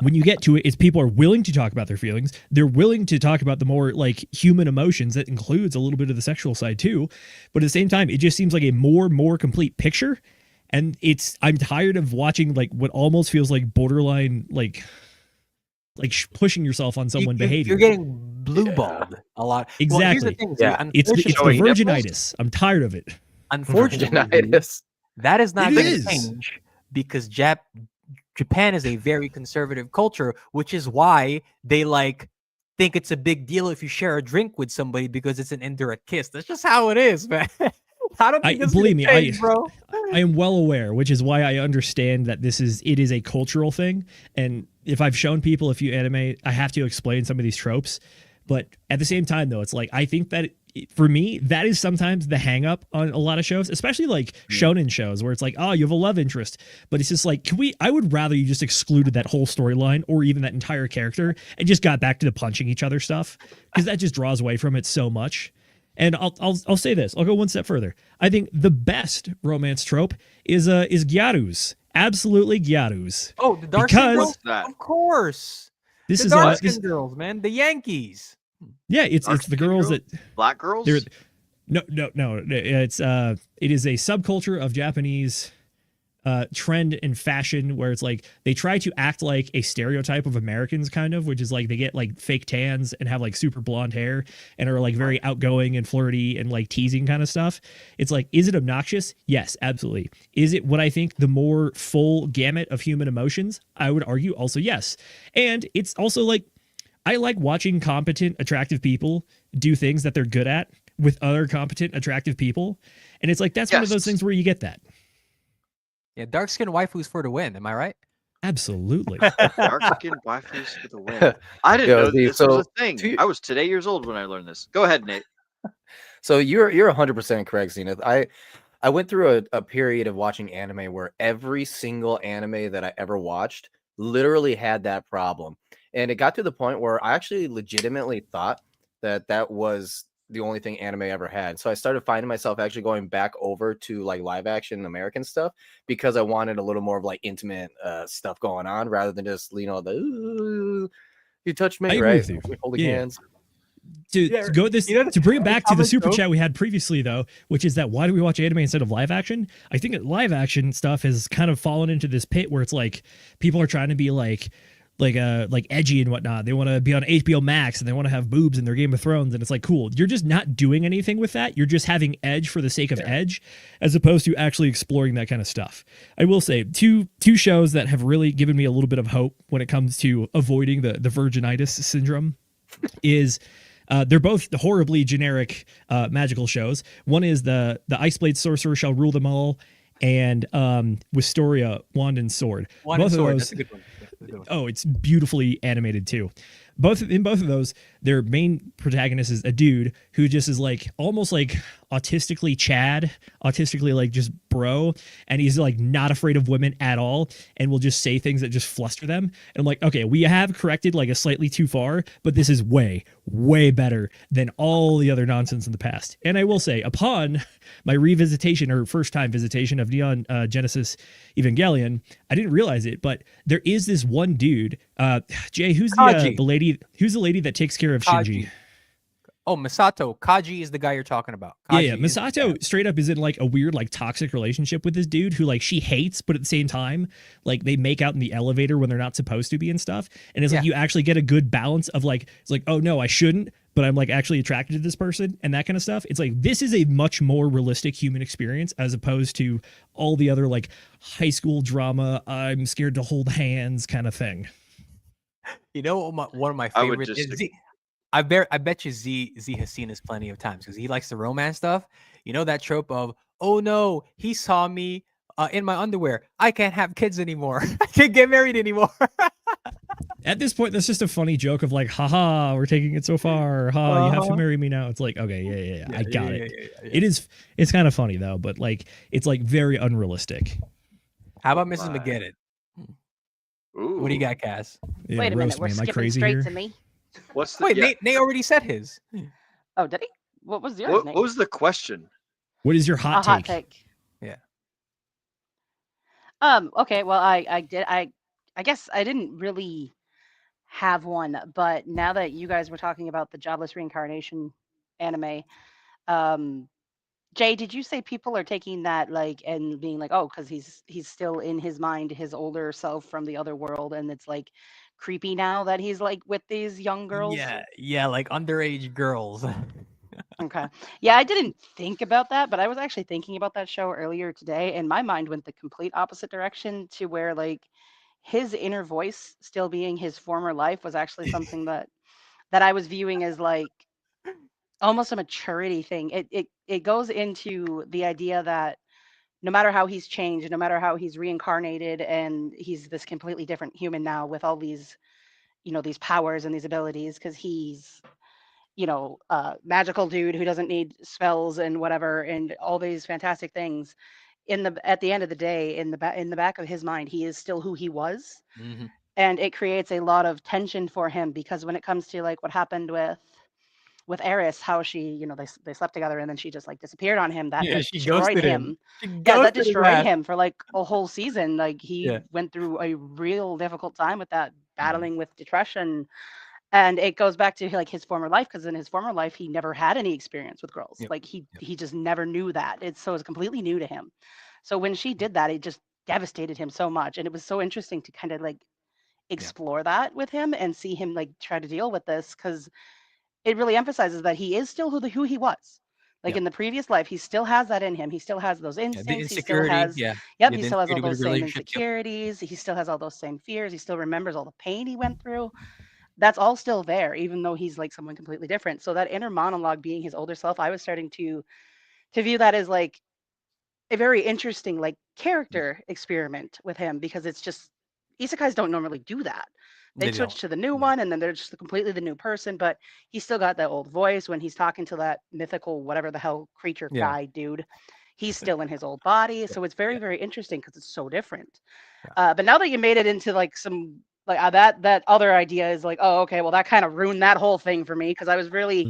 when you get to it, it's people are willing to talk about their feelings. They're willing to talk about the more like human emotions that includes a little bit of the sexual side too. But at the same time, it just seems like a more complete picture. And I'm tired of watching like what almost feels like borderline, like pushing yourself on someone behavior. You're getting blue balled a lot. Exactly. Well, it's the virginitis. I'm tired of it. Unfortunately, that is not going to change because Japan is a very conservative culture, which is why they think it's a big deal if you share a drink with somebody because it's an indirect kiss. That's just how it is, man. I don't think believe me, change, bro. I am well aware, which is why I understand that it is a cultural thing. And if I've shown people a few anime, I have to explain some of these tropes. But at the same time, though, it's like I think that for me, that is sometimes the hang up on a lot of shows, especially like shonen shows where it's like, oh, you have a love interest. But it's just like, I would rather you just excluded that whole storyline or even that entire character and just got back to the punching each other stuff, because that just draws away from it so much. And I'll say this. I'll go one step further. I think the best romance trope is gyarus. Absolutely gyarus. Oh, the dark skin girls? Of course. This is dark skin girls, man. The Yankees. Yeah, it's the girls that black girls. No. It is a subculture of Japanese trend and fashion where it's like they try to act like a stereotype of Americans, kind of, which is like they get like fake tans and have like super blonde hair and are like very outgoing and flirty and like teasing kind of stuff. It's like, is it obnoxious? Yes, absolutely. Is it what I think the more full gamut of human emotions? I would argue also yes. And it's also like, I like watching competent, attractive people do things that they're good at with other competent, attractive people. And it's like, that's one of those things where you get that. Yeah, dark skinned waifus for the win. Am I right? Absolutely. Dark-skinned waifus for the win. I didn't know this was a thing. I was 8 years old when I learned this. Go ahead, Nate. So you're 100% correct, Zenith. I went through a period of watching anime where every single anime that I ever watched literally had that problem. And it got to the point where I actually legitimately thought that was the only thing anime ever had. So I started finding myself actually going back over to like live action American stuff because I wanted a little more of like intimate stuff going on rather than just, you know, the "Ooh, you touched me," right? With you. Holding hands. To go this to bring it back to the super chat we had previously though, which is that why do we watch anime instead of live action? I think that live action stuff has kind of fallen into this pit where it's like people are trying to be like edgy and whatnot. They want to be on HBO Max and they want to have boobs in their Game of Thrones, and it's like, cool, you're just not doing anything with that. You're just having edge for the sake of edge, as opposed to actually exploring that kind of stuff. I will say two shows that have really given me a little bit of hope when it comes to avoiding the virginitis syndrome is they're both horribly generic magical shows. One is the Ice Blade Sorcerer Shall Rule Them All, and Wisteria Wand and Sword. Wand and Sword, that's a good one. Oh, it's beautifully animated too. In both of those, their main protagonist is a dude who just is like almost like autistically like just bro, and he's like not afraid of women at all and will just say things that just fluster them. And I'm like, okay, we have corrected like a slightly too far, but this is way better than all the other nonsense in the past. And I will say, upon my revisitation or first time visitation of Neon Genesis Evangelion, I didn't realize it, but there is this one dude, Jay, who's the lady? Who's the lady that takes care of Shinji? Oh, Misato. Kaji is the guy you're talking about. Yeah. Misato straight up is in like a weird like toxic relationship with this dude who like she hates, but at the same time, like they make out in the elevator when they're not supposed to be and stuff. And it's like you actually get a good balance of like, it's like, oh no, I shouldn't, but I'm like actually attracted to this person and that kind of stuff. It's like, this is a much more realistic human experience as opposed to all the other like high school drama, I'm scared to hold hands kind of thing. You know, one of my favorites is I bet you Z has seen this plenty of times because he likes the romance stuff. You know that trope of, oh no, he saw me in my underwear. I can't have kids anymore. I can't get married anymore. At this point, that's just a funny joke of like, haha, we're taking it so far. Ha, you have to marry me now. It's like, okay, yeah, I got it. It's kind of funny though, but like, it's like very unrealistic. How about Mrs. McGinnis? Ooh. What do you got, Cass? Yeah, wait a minute, we're skipping straight to me. What's the, Wait, Nate already said his. Oh, did he? What was yours, Nate? What was the question? What is your hot take? Hot take. Yeah. Okay. Well, I guess I didn't really have one, but now that you guys were talking about the jobless reincarnation anime, Jay, did you say people are taking that like and being like, oh, because he's still in his mind his older self from the other world, and it's like creepy now that he's like with these young girls? Yeah, like underage girls. Okay. Yeah, I didn't think about that, but I was actually thinking about that show earlier today, and my mind went the complete opposite direction to where like his inner voice still being his former life was actually something that I was viewing as like almost a maturity thing. It goes into the idea that no matter how he's changed, no matter how he's reincarnated, and he's this completely different human now with all these, these powers and these abilities, because he's, magical dude who doesn't need spells and whatever, and all these fantastic things. At the end of the day, in the back of his mind, he is still who he was. Mm-hmm. And it creates a lot of tension for him, because when it comes to like what happened with Eris, how she, they slept together and then she just like disappeared on him. That destroyed him. That destroyed him for like a whole season. Like he went through a real difficult time with that, battling with depression. And it goes back to like his former life, because in his former life he never had any experience with girls. Like he just never knew that. It's completely new to him. So when she did that, it just devastated him so much. And it was so interesting to kind of like explore that with him and see him like try to deal with this, because it really emphasizes that he is still who he was. Like in the previous life, he still has that in him. He still has those instincts. He still has, he still has all those same insecurities. He still has all those same fears. He still remembers all the pain he went through. that's all still there, even though he's like someone completely different. So that inner monologue being his older self, I was starting to view that as like a very interesting like character experiment with him, because it's just isekais don't normally do that. They They switch don't. to the new Yeah. one and then they're just completely the new person, but he's still got that old voice when he's talking to that mythical whatever the hell creature Yeah. guy dude. He's still in his old body, Yeah. so it's very Yeah. very interesting because it's so different. Yeah. But now that you made it into like some like that other idea is like, oh okay, well that kind of ruined that whole thing for me, because I was really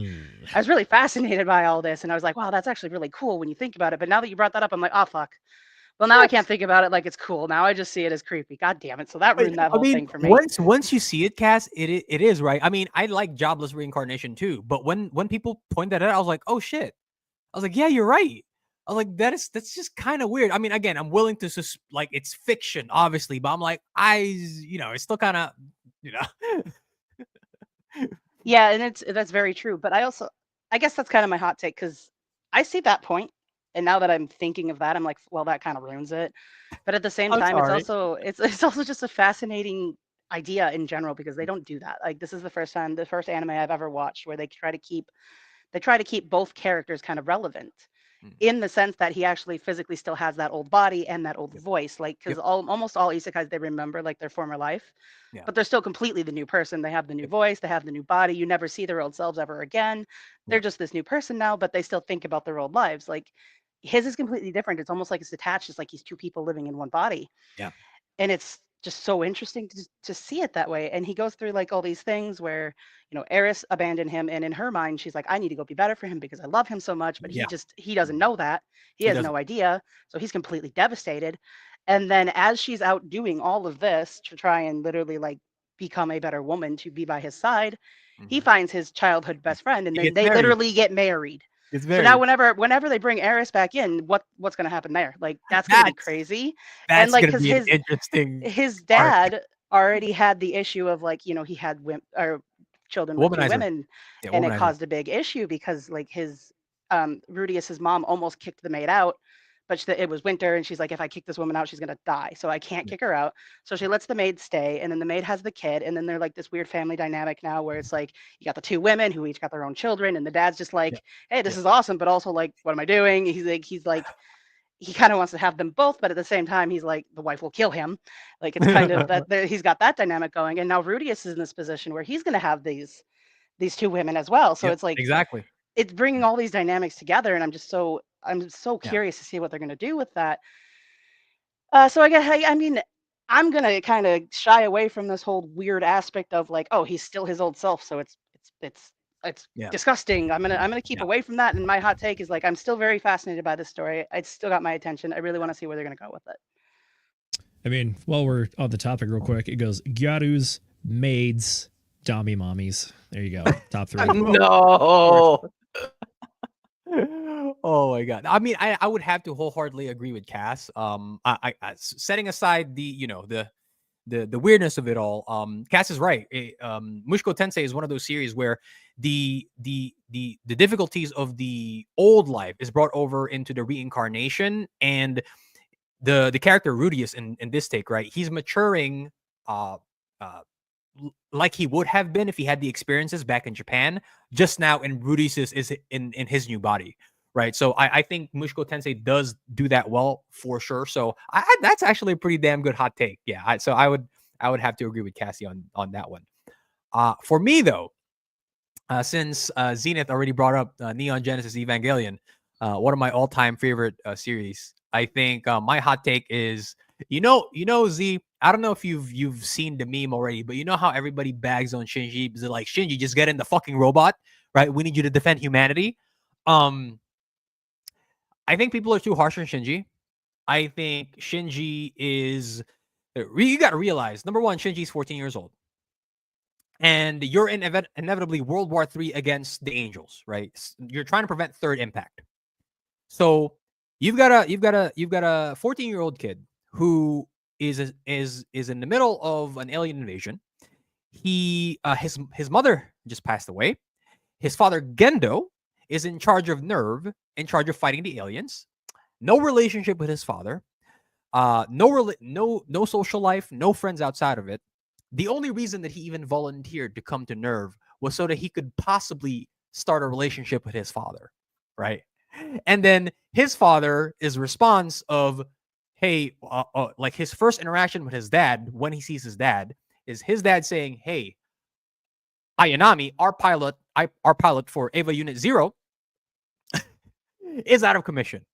fascinated by all this, and I was like, wow, that's actually really cool when you think about it. But now that you brought that up, I'm like, oh fuck. Well, now I can't think about it like it's cool. Now I just see it as creepy. God damn it! So that ruined that I whole mean, thing for me. once you see it, Cass, it is right. I mean, I like jobless reincarnation too, but when people point that out, I was like, oh shit. I was like, yeah, you're right. I was like, that's just kind of weird. I mean, again, I'm willing to like it's fiction, obviously, but I'm like, it's still kind of, you know. Yeah, and that's very true. But I guess that's kind of my hot take, because I see that point, and now that I'm thinking of that, I'm like, well, that kind of ruins it. But at the same I'm time, it's sorry. also it's also just a fascinating idea in general, because they don't do that. Like this is the first anime I've ever watched where they try to keep both characters kind of relevant, in the sense that he actually physically still has that old body and that old voice, like because almost all isekais, they remember like their former life, Yeah. but they're still completely the new person. They have the new voice, they have the new body. You never see their old selves ever again. They're just this new person now, but they still think about their old lives. Like his is completely different. It's almost like it's detached. It's like he's two people living in one body. Yeah. And it's just so interesting to see it that way. And he goes through like all these things where, Eris abandoned him, and in her mind she's like, I need to go be better for him because I love him so much, but Yeah. he doesn't know that. He has doesn't. no idea. So he's completely devastated. And then as she's out doing all of this to try and literally like become a better woman to be by his side, he finds his childhood best friend, and He then gets they married. literally get married. It's So now very. whenever they bring Eris back in, what's going to happen there? Like that's going to be crazy. And That's like gonna cuz be an interesting his arc. dad already had the issue of like, he had children with two Womanizer. women, Yeah, and it womanizer. caused a big issue because like his Rudius's mom almost kicked the maid out, but it was winter and she's like, if I kick this woman out, she's going to die, so I can't kick her out. So she lets the maid stay, and then the maid has the kid, and then they're like this weird family dynamic now where it's like you got the two women who each got their own children, and the dad's just like, hey, this is awesome, but also like, what am I doing? He's like he kind of wants to have them both, but at the same time, he's like, the wife will kill him. Like it's kind of that he's got that dynamic going, and now Rudius is in this position where he's going to have these two women as well. So it's like exactly. it's bringing all these dynamics together, and I'm so curious to see what they're going to do with that. So I guess I mean, I'm going to kind of shy away from this whole weird aspect of like, oh, he's still his old self, so it's Yeah. disgusting. I'm gonna keep Yeah. away from that. And my hot take is like, I'm still very fascinated by this story. It's still got my attention. I really want to see where they're gonna go with it. I mean, while we're on the topic real quick, it goes Gyaru's, maids, Dami mommies. There you go. Top 3. No. Oh my god. I mean, I would have to wholeheartedly agree with Cass. I setting aside the weirdness of it all, Cass is right. Mushoku Tensei is one of those series where the difficulties of the old life is brought over into the reincarnation, and the character Rudius in this take, right? He's maturing like he would have been if he had the experiences back in Japan. Just now, in Rudius is in his new body, right? So I think Mushoku Tensei does do that well for sure. So that's actually a pretty damn good hot take. Yeah, so I would have to agree with Cassie on that one. For me though, since Zenith already brought up Neon Genesis Evangelion, one of my all-time favorite series, I think my hot take is, Z, I don't know if you've seen the meme already, but you know how everybody bags on Shinji? Is it like, Shinji, just get in the fucking robot, right? We need you to defend humanity. I think people are too harsh on Shinji. I think Shinji is... You got to realize, number one, Shinji's 14 years old. And you're in inevitably World War III against the Angels, right? You're trying to prevent third impact. So you've got a 14-year-old kid who is in the middle of an alien invasion. His mother just passed away. His father Gendo is in charge of Nerve, in charge of fighting the aliens. No relationship with his father. No social life, no friends outside of it. The only reason that he even volunteered to come to Nerve was so that he could possibly start a relationship with his father, right? And then his father's response of, hey, like his first interaction with his dad when he sees his dad is his dad saying, hey, Ayanami, our pilot for Ava Unit 0 is out of commission.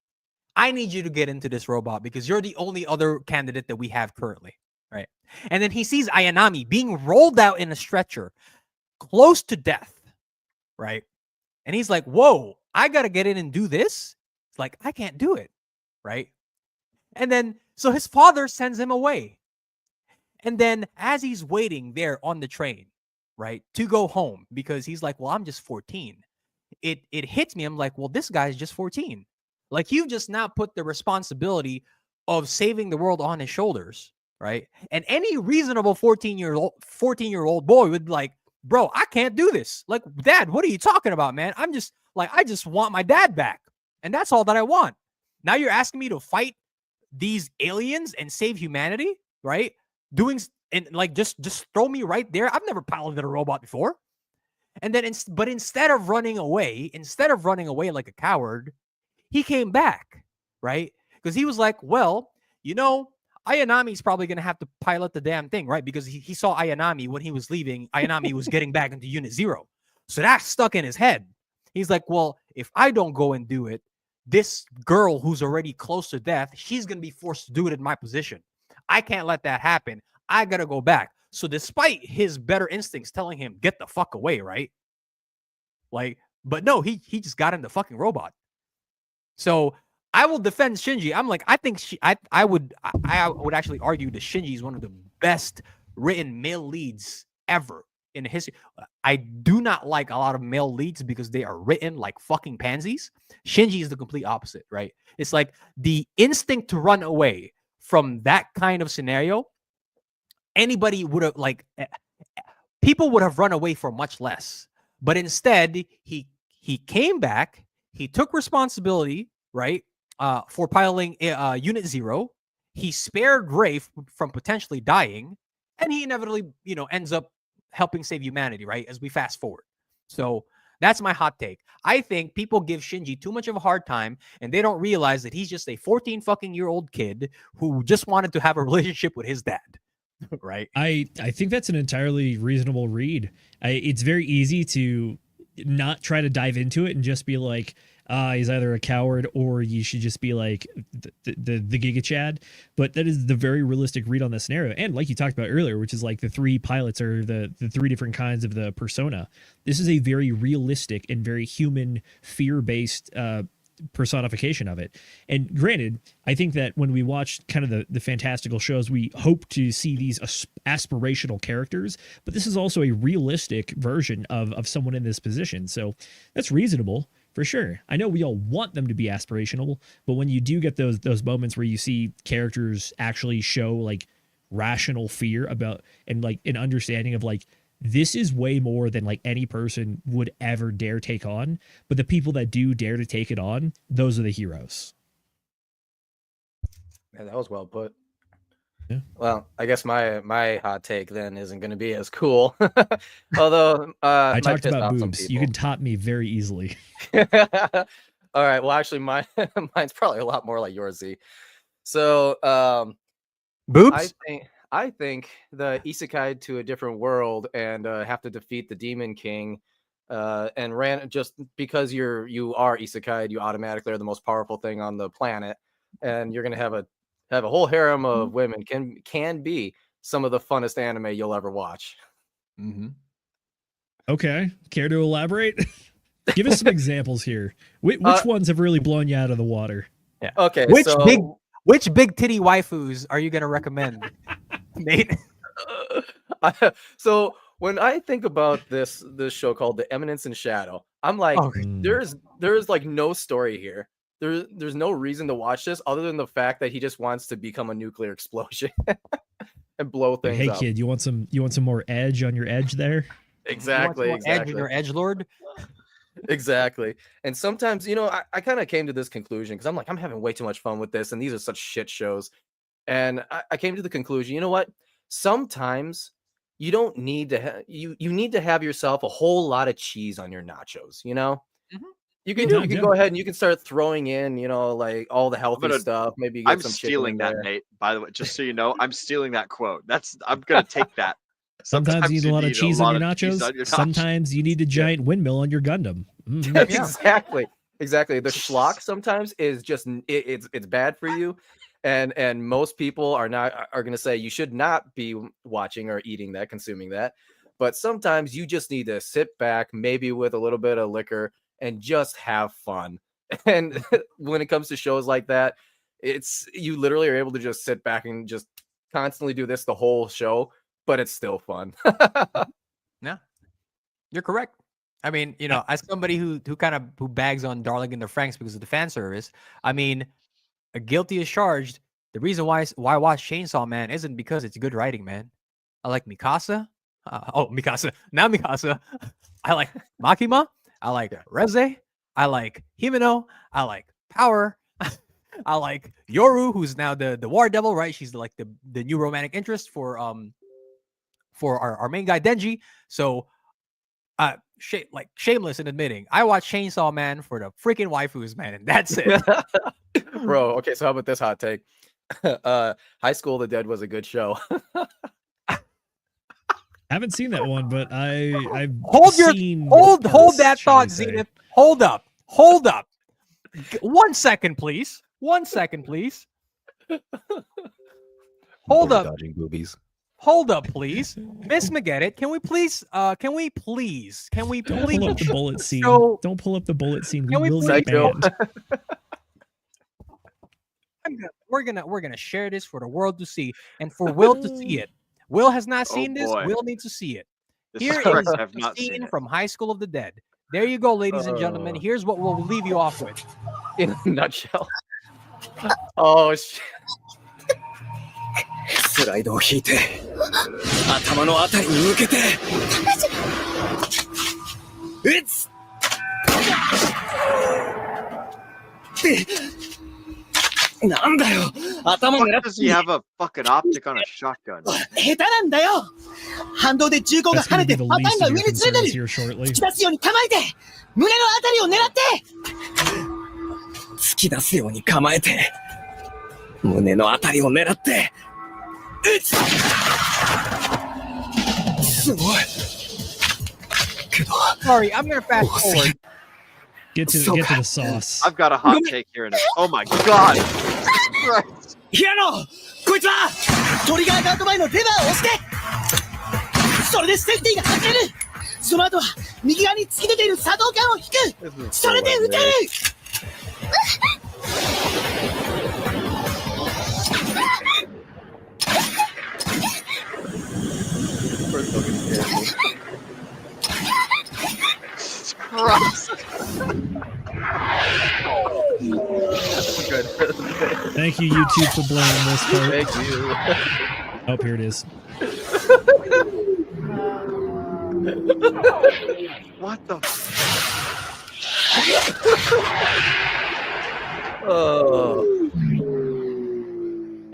I need you to get into this robot because you're the only other candidate that we have currently, right? And then he sees Ayanami being rolled out in a stretcher close to death, right? And he's like, whoa, I got to get in and do this? It's like, I can't do it, right? And then, so his father sends him away. And then as he's waiting there on the train, right, to go home, because he's like, well, I'm just 14. It hits me. I'm like, well, this guy's just 14. Like, you've just not put the responsibility of saving the world on his shoulders, right? And any reasonable 14-year-old boy would be like, bro, I can't do this. Like, Dad, what are you talking about, man? I'm just like, I just want my dad back. And that's all that I want. Now you're asking me to fight these aliens and save humanity, right? And like, just throw me right there. I've never piloted a robot before. And then, but instead of running away like a coward, he came back, right? Because he was like, well, you know, Ayanami's probably going to have to pilot the damn thing, right? Because he saw Ayanami when he was leaving. Ayanami was getting back into Unit 0. So that's stuck in his head. He's like, well, if I don't go and do it, this girl who's already close to death, she's going to be forced to do it in my position. I can't let that happen. I got to go back. So despite his better instincts telling him, get the fuck away, right? Like, but no, he just got in the fucking robot. So I will defend Shinji. I'm like, I think I would actually argue that Shinji is one of the best written male leads ever in history. I do not like a lot of male leads because they are written like fucking pansies. Shinji is the complete opposite, right? It's like the instinct to run away from that kind of scenario. Anybody would have, like, people would have run away for much less. But instead, he came back. He took responsibility, right, for piloting Unit 0. He spared Ray from potentially dying, and he inevitably, ends up helping save humanity, right, as we fast forward. So that's my hot take. I think people give Shinji too much of a hard time, and they don't realize that he's just a 14-fucking-year-old kid who just wanted to have a relationship with his dad. Right. I think that's an entirely reasonable read. It's very easy to not try to dive into it and just be like, he's either a coward or you should just be like the Giga Chad. But that is the very realistic read on the scenario. And like you talked about earlier, which is like the three pilots are the three different kinds of the persona. This is a very realistic and very human fear-based personification of it. And granted, I think that when we watch kind of the fantastical shows, we hope to see these aspirational characters, but this is also a realistic version of someone in this position. So that's reasonable for sure. I know we all want them to be aspirational, but when you do get those moments where you see characters actually show like rational fear about and like an understanding of like, this is way more than like any person would ever dare take on. But the people that do dare to take it on, those are the heroes. Yeah, that was well put. Yeah. Well, I guess my hot take then isn't going to be as cool. Although I talked about boobs. You can top me very easily. All right. Well, actually, mine's probably a lot more like yours, Z. So, boobs. I think the isekai to a different world and have to defeat the Demon King and ran just because you are isekai, you automatically are the most powerful thing on the planet, and you're gonna have a whole harem of women can be some of the funnest anime you'll ever watch. Mm-hmm. Okay, care to elaborate? Give us some examples here. Which ones have really blown you out of the water? Yeah. Okay. Which big titty waifus are you gonna recommend, Nate? So when I think about this show called The Eminence in Shadow, I'm like, there's like no story here. There's no reason to watch this other than the fact that he just wants to become a nuclear explosion and blow things up. Hey kid, you want some more edge on your edge there? Exactly. Edge in your edgelord. Exactly. And sometimes, I kind of came to this conclusion because I'm like, I'm having way too much fun with this, and these are such shit shows. And I came to the conclusion, you know what? Sometimes you don't need to you need to have yourself a whole lot of cheese on your nachos, you know? You can Sometimes, go ahead and you can start throwing in, like all the healthy gonna- stuff. Maybe you get I'm some chicken stealing in that, there. Nate. By the way, just so you know, I'm stealing that quote. I'm gonna take that. Sometimes you need a lot of cheese on your cheese nachos. on your nachos. Sometimes you need a giant windmill on your Gundam. Mhm. Exactly. The schlock sometimes is just it's bad for you, and most people are going to say you should not be watching or eating that, consuming that. But sometimes you just need to sit back, maybe with a little bit of liquor, and just have fun. And when it comes to shows like that, you literally are able to just sit back and just constantly do this the whole show, but it's still fun. Yeah, you're correct. I mean, as somebody who bags on Darling in the Franxx because of the fan service, I mean, guilty as charged. The reason why I watch Chainsaw Man isn't because it's good writing, man. I like Mikasa. Mikasa. Now Mikasa. I like Makima. I like Reze. I like Himeno. I like Power. I like Yoru, who's now the War Devil, right? She's like the new romantic interest for our main guy Denji. So shameless in admitting, I watch Chainsaw Man for the freaking waifus, man, and that's it. Bro, okay, so how about this hot take? High School of the Dead was a good show. Haven't seen that one, but I've hold parts, that shall we thought, say. Zenith. Hold up. 1 second, please. 1 second, please. Hold up. Dodging boobies. Hold up, please. Miss McGettit, can we please Don't pull up the bullet scene. show- Don't pull up the bullet scene. Can we will get Psycho. banned. we're gonna share this for the world to see and for Will to see it. Will has not seen this. boy. Will needs to see it. This Here is correct. is I have the not seen scene it. from High School of the Dead. There you go, ladies and gentlemen. Here's what we'll leave you off with. In a nutshell. Oh shit. スライドを引いて頭のあたりに向けて撃つってなんだよ頭 What 狙っ does he have a fucking optic on a shotgun? 下手なんだよ反動で銃口が That's 跳 going ね to be て the パター least ンが of 上 your に連れ concerns てる here shortly. 突き出すように構えて胸のあたりを狙って突き出すように構えて胸のあたりを狙って撃つすごいけど Sorry, I'm gonna fast forward. Get to the sauce. I've got a hot take here. Oh my god! Christ. 平野こいつはトリガーガード前のレバーを押してそれでセーフティーが外れるその後は右側に突き出ている作動桿を引くそれで撃てる Christ. Thank you, YouTube, for blowing this part. Thank you. Oh, here it is. What the? Oh.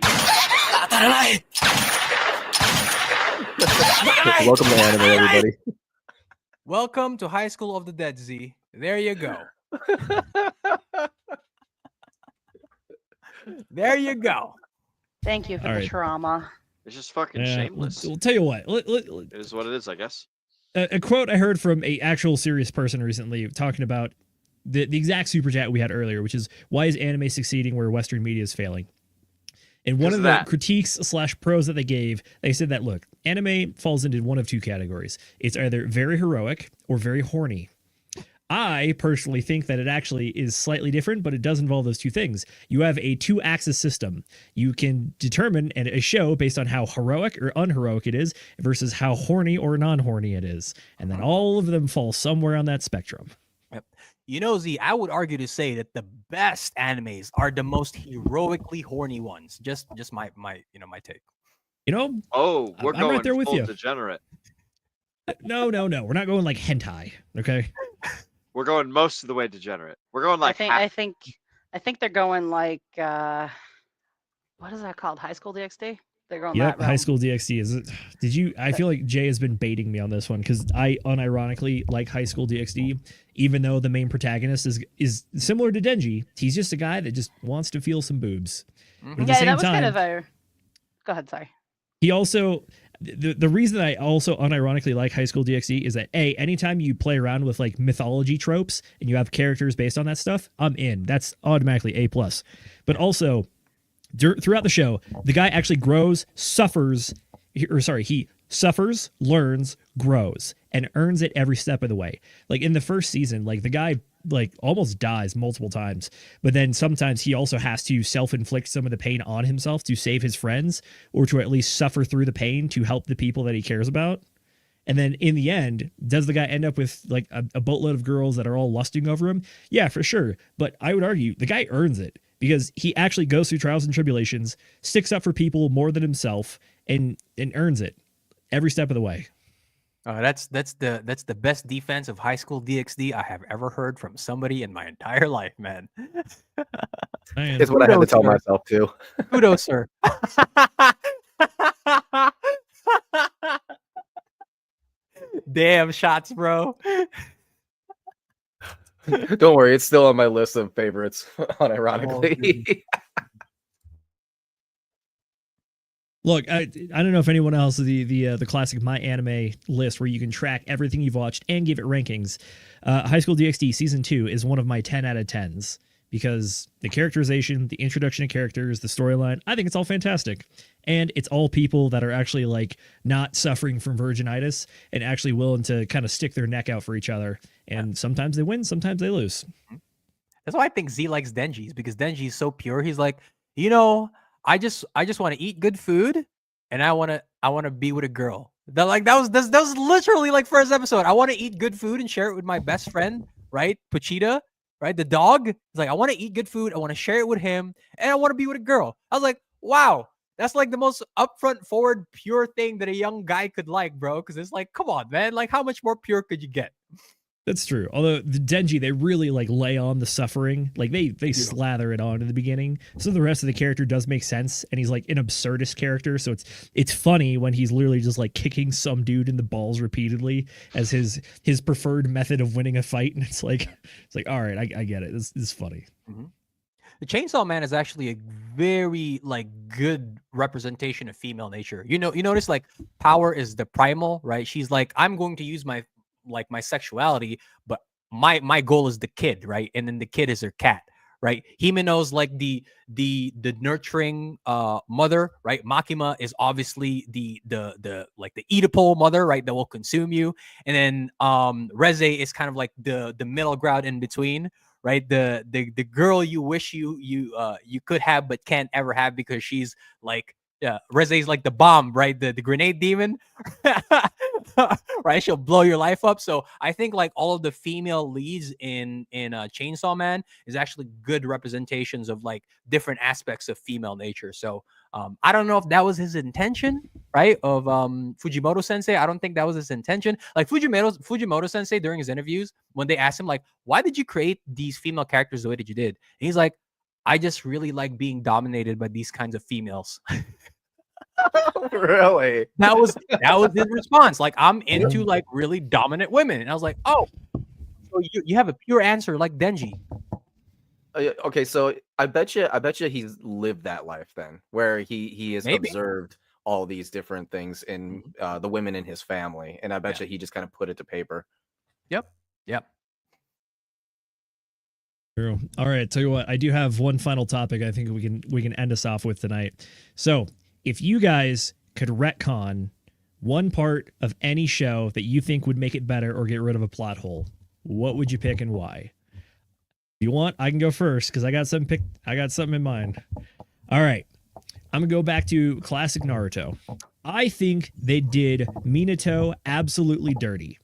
当たらない Welcome to anime, everybody. Welcome to High School of the Dead, Z. There you go. There you go. Thank you for All the right. trauma. It's just fucking shameless. We'll tell you what. It is what it is, I guess. A quote I heard from a actual serious person recently talking about the exact super chat we had earlier, which is why is anime succeeding where Western media is failing? And one of the critiques / pros that they gave, they said that, look, anime falls into one of two categories. It's either very heroic or very horny. I personally think that it actually is slightly different, but it does involve those two things. You have a 2-axis system. You can determine a show based on how heroic or unheroic it is versus how horny or non-horny it is. And then all of them fall somewhere on that spectrum. Yep. You know, Z, I would argue to say that the best animes are the most heroically horny ones. Just my take. You know? Oh, we're I'm going right there with full you. degenerate. No. We're not going like hentai, okay? We're going most of the way degenerate. We're going like I think they're going like what is that called? High School DxD? They're going Yep, that High realm. School DxD is. Did you? I feel like Jay has been baiting me on this one because I unironically like High School DxD, even though the main protagonist is similar to Denji. He's just a guy that just wants to feel some boobs. But at the Yeah, same that was time, kind of a. Go ahead, sorry. he also the reason I also unironically like High School DxD is that anytime you play around with like mythology tropes and you have characters based on that stuff, I'm in. That's automatically A+. But also throughout the show, the guy actually grows, he suffers, learns, grows, and earns it every step of the way. Like in the first season, like the guy like almost dies multiple times, but then sometimes he also has to self-inflict some of the pain on himself to save his friends or to at least suffer through the pain to help the people that he cares about. And then in the end, does the guy end up with like a boatload of girls that are all lusting over him? Yeah, for sure. But I would argue the guy earns it because he actually goes through trials and tribulations, sticks up for people more than himself, and earns it every step of the way. That's the best defense of High School DxD I have ever heard from somebody in my entire life, man. It's what I had to tell myself too. Kudos, sir. Damn shots, bro. Don't worry, it's still on my list of favorites, unironically. Look, I don't know if anyone else the classic My Anime list where you can track everything you've watched and give it rankings. High School DxD Season 2 is one of my 10 out of 10s because the characterization, the introduction of characters, the storyline, I think it's all fantastic. And it's all people that are actually like not suffering from virginitis and actually willing to kind of stick their neck out for each other. And sometimes they win, sometimes they lose. That's why I think Z likes Denji's, because Denji is so pure. He's like, I just want to eat good food, and I want to be with a girl. That was literally like first episode. I want to eat good food and share it with my best friend, right? Pachita, right? The dog. He's like, I want to eat good food. I want to share it with him, and I want to be with a girl. I was like, wow, that's like the most upfront, forward, pure thing that a young guy could like, bro. Because it's like, come on, man. Like, how much more pure could you get? That's true. Although the Denji, they really like lay on the suffering. Like they slather it on in the beginning. So the rest of the character does make sense. And he's like an absurdist character. So it's funny when he's literally just like kicking some dude in the balls repeatedly as his preferred method of winning a fight. And it's like, all right, I get it. This is funny. Mm-hmm. The Chainsaw Man is actually a very like good representation of female nature. You notice like Power is the primal, right? She's like, I'm going to use my sexuality, but my goal is the kid, right? And then the kid is her cat, right? Himeno's like the nurturing mother, right? Makima is obviously the like the Oedipal mother, right? That will consume you. And then Reze is kind of like the middle ground in between, right? The girl you wish you could have but can't ever have because she's like, yeah, Reze's like the bomb, right? The grenade demon, right? She'll blow your life up. So I think like all of the female leads in Chainsaw Man is actually good representations of like different aspects of female nature. So I don't know if that was his intention, right? Of Fujimoto Sensei. I don't think that was his intention. Like Fujimoto Sensei during his interviews, when they asked him like, why did you create these female characters the way that you did? And he's like, I just really like being dominated by these kinds of females. Really? That was his response. Like, I'm into like really dominant women. And I was like, oh, so you have a pure answer like Denji. Okay, so I bet you he's lived that life then, where he has observed all these different things in the women in his family, and I bet you he just kind of put it to paper. Yep. True. All right, tell you what, I do have one final topic I think we can end us off with tonight. So, if you guys could retcon one part of any show that you think would make it better or get rid of a plot hole, what would you pick and why? If you want, I can go first because I got something in mind. All right. I'm going to go back to classic Naruto. I think they did Minato absolutely dirty.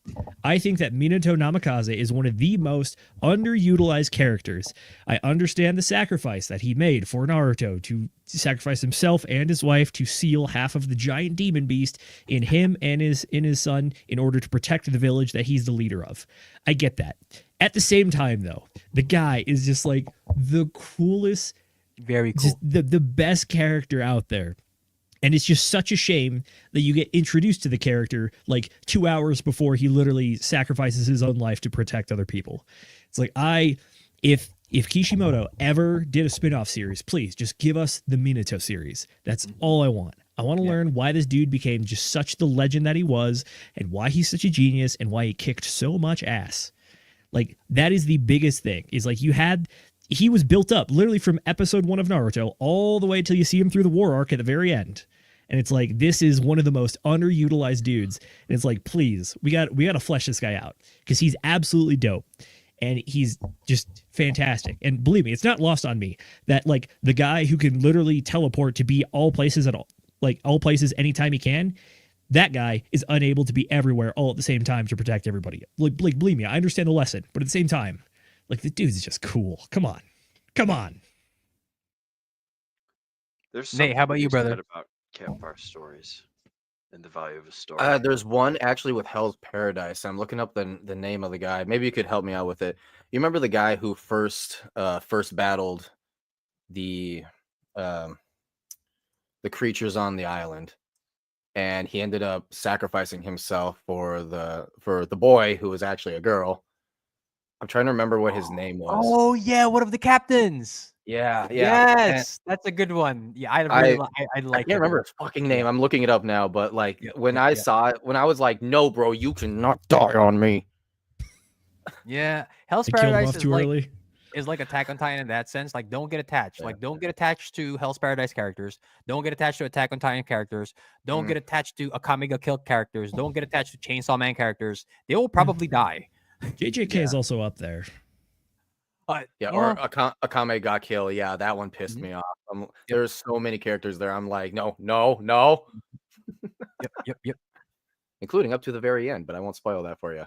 I think that Minato Namikaze is one of the most underutilized characters. I understand the sacrifice that he made for Naruto to sacrifice himself and his wife to seal half of the giant demon beast in him and his son in order to protect the village that he's the leader of. I get that. At the same time, though, the guy is just like the coolest, very cool, just the best character out there. And it's just such a shame that you get introduced to the character like 2 hours before he literally sacrifices his own life to protect other people. It's like, if Kishimoto ever did a spin-off series, please just give us the Minato series. That's all I want. I want to learn why this dude became just such the legend that he was, and why he's such a genius, and why he kicked so much ass. Like, that is the biggest thing, is like he was built up literally from episode 1 of Naruto all the way till you see him through the war arc at the very end. And it's like, this is one of the most underutilized dudes. And it's like, please, we got to flesh this guy out, because he's absolutely dope. And he's just fantastic. And believe me, it's not lost on me that like the guy who can literally teleport to be all places anytime he can, that guy is unable to be everywhere all at the same time to protect everybody. Like believe me, I understand the lesson, but at the same time, like, the dude's just cool. Come on. There's Nate, how about you, brother? About campfire stories and the value of a story. There's one actually with Hell's Paradise. I'm looking up the name of the guy. Maybe you could help me out with it. You remember the guy who first battled the creatures on the island, and he ended up sacrificing himself for the boy who was actually a girl. I'm trying to remember what his name was. Oh yeah, one of the captains. Yeah. Yes, that's a good one. Yeah, I can't remember his fucking name. I'm looking it up now, but like when I saw it, when I was like, "No, bro, you cannot die on me." Yeah, Hell's Paradise is like Attack on Titan in that sense. Like, don't get attached. Like, don't get attached to Hell's Paradise characters. Don't get attached to Attack on Titan characters. Don't get attached to Akame ga Kill characters. Don't get attached to Chainsaw Man characters. They will probably die. JJK is also up there. Or Akame ga Kill. Yeah, that one pissed me off. There's so many characters there. I'm like, no. Yep. Including up to the very end, but I won't spoil that for you.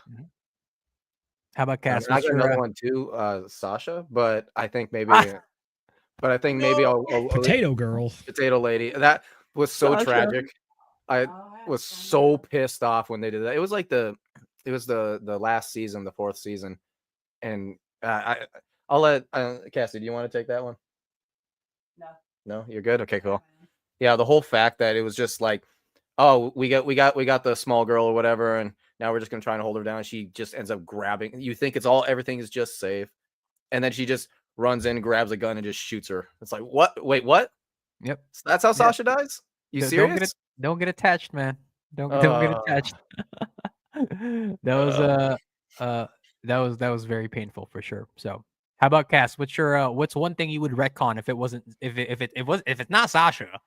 How about Cass? I got another one too, Sasha. But I think maybe, I'll Potato Girl, Potato Lady. That was so tragic. I was so pissed off when they did that. It was like the last season, the 4th season, and I'll let Cassie. Do you want to take that one? No, you're good. Okay, cool. Yeah, the whole fact that it was just like, oh, we got the small girl or whatever, and now we're just gonna try and hold her down. She just ends up grabbing. You think everything is just safe, and then she just runs in, grabs a gun, and just shoots her. It's like, what? Wait, what? Yep. So that's how Sasha dies? You serious? Don't get attached, man. Don't get attached. That was very painful for sure. So, how about Cass? What's one thing you would retcon if it's not Sasha?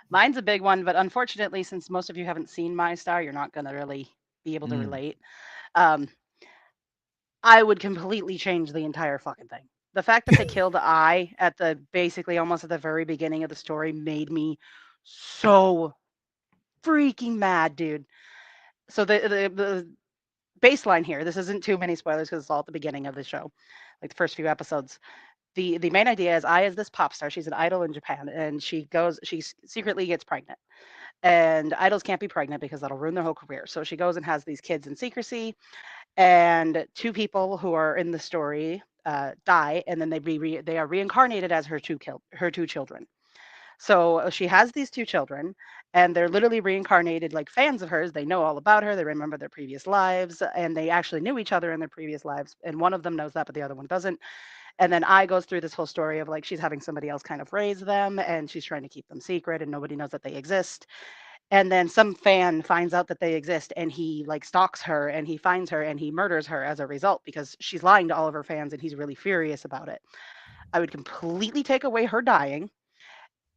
Mine's a big one, but unfortunately, since most of you haven't seen My Star, you're not going to really be able to relate. I would completely change the entire fucking thing. The fact that they killed I at basically almost at the very beginning of the story made me so freaking mad, dude. So the baseline here, this isn't too many spoilers because it's all at the beginning of the show, like the first few episodes. The main idea is I is this pop star. She's an idol in Japan, and she secretly gets pregnant. And idols can't be pregnant because that'll ruin their whole career. So she goes and has these kids in secrecy, and 2 people who are in the story die, and then they are reincarnated as her two children. So she has these 2 children, and they're literally reincarnated like fans of hers. They know all about her. They remember their previous lives, and they actually knew each other in their previous lives. And one of them knows that, but the other one doesn't. And then I goes through this whole story of like she's having somebody else kind of raise them, and she's trying to keep them secret, and nobody knows that they exist. And then some fan finds out that they exist, and he like stalks her, and he finds her, and he murders her as a result because she's lying to all of her fans, and he's really furious about it. I would completely take away her dying,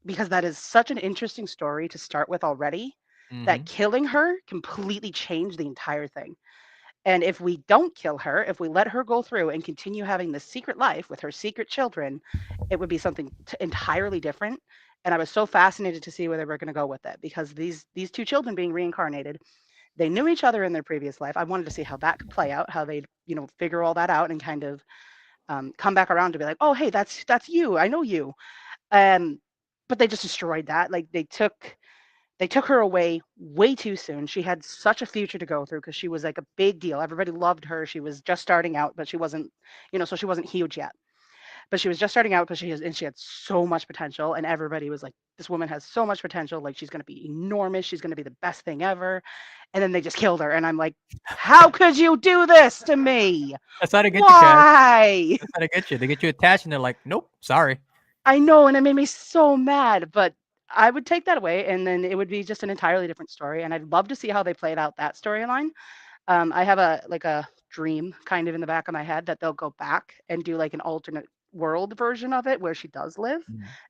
because that is such an interesting story to start with already, that killing her completely changed the entire thing. And if we don't kill her, if we let her go through and continue having this secret life with her secret children, it would be something entirely different. And I was so fascinated to see where they were going to go with it, because these 2 children being reincarnated, they knew each other in their previous life. I wanted to see how that could play out, how they'd figure all that out and kind of come back around to be like, oh, hey, that's you. I know you. But they just destroyed that. Like they took her away way too soon. She had such a future to go through because she was like a big deal. Everybody loved her. She was just starting out, but she wasn't, so she wasn't huge yet. but she was just starting out because she had so much potential, and everybody was like, this woman has so much potential, like she's going to be enormous, she's going to be the best thing ever. And then they just killed her, and I'm like, how could you do this to me? That's how they get Why? you, Cash. That's how they get you. They get you attached, and they're like, nope, sorry. I know, and it made me so mad, but I would take that away, and then it would be just an entirely different story, and I'd love to see how they played out that storyline. I have a dream kind of in the back of my head that they'll go back and do like an alternate world version of it where she does live,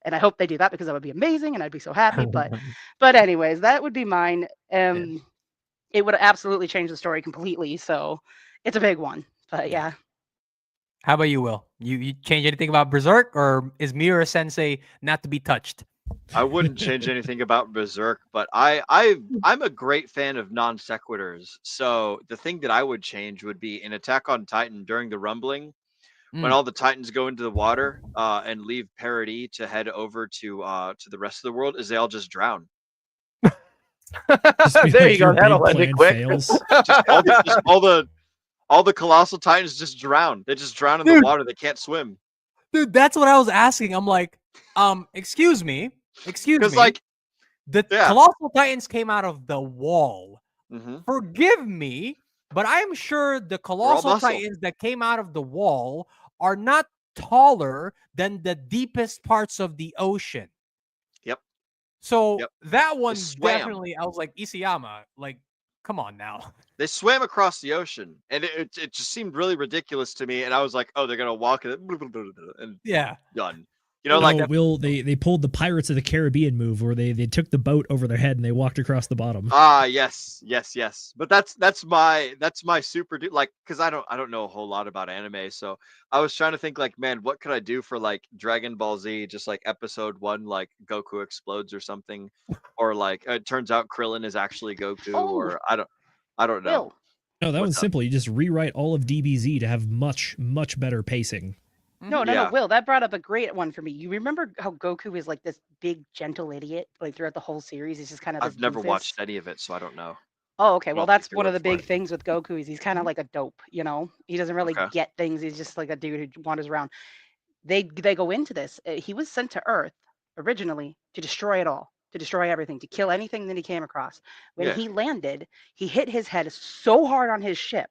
and I hope they do that because that would be amazing, and I'd be so happy. But anyways, that would be mine. It would absolutely change the story completely, so it's a big one. But yeah. How about you, Will? You change anything about Berserk, or is Miura Sensei not to be touched? I wouldn't change anything about Berserk, but I'm a great fan of non sequiturs. So the thing that I would change would be in Attack on Titan during the rumbling, when all the Titans go into the water and leave Parody to head over to the rest of the world, is they all just drown. There you go. That'll end it quick. All the colossal Titans just drown. They just drown in the water. They can't swim. Dude, that's what I was asking. I'm like, excuse me. Like the colossal Titans came out of the wall. Forgive me, but I'm sure the colossal Titans that came out of the wall are not taller than the deepest parts of the ocean. Yep. So that one definitely, I was like, Isayama, like, come on now. They swam across the ocean, and it just seemed really ridiculous to me. And I was like, oh, they're gonna walk it, and done. You know, like Will they pulled the Pirates of the Caribbean move where they took the boat over their head and they walked across the bottom. Yes. But that's my super like, because I don't know a whole lot about anime, so I was trying to think like, man, what could I do for like Dragon Ball Z, just like episode 1, like Goku explodes or something, or like it turns out Krillin is actually Goku, or I don't know. Will. No, that one's simple. You just rewrite all of DBZ to have much better pacing. No, Will, that brought up a great one for me. You remember how Goku is like this big, gentle idiot, like throughout the whole series? He's just kind of. I've never watched any of it, so I don't know. Oh, okay. Well, that's one of the big things with Goku is he's kind of like a dope. You know, he doesn't really get things. He's just like a dude who wanders around. They go into this. He was sent to Earth originally to destroy it all, to destroy everything, to kill anything that he came across. When he landed, he hit his head so hard on his ship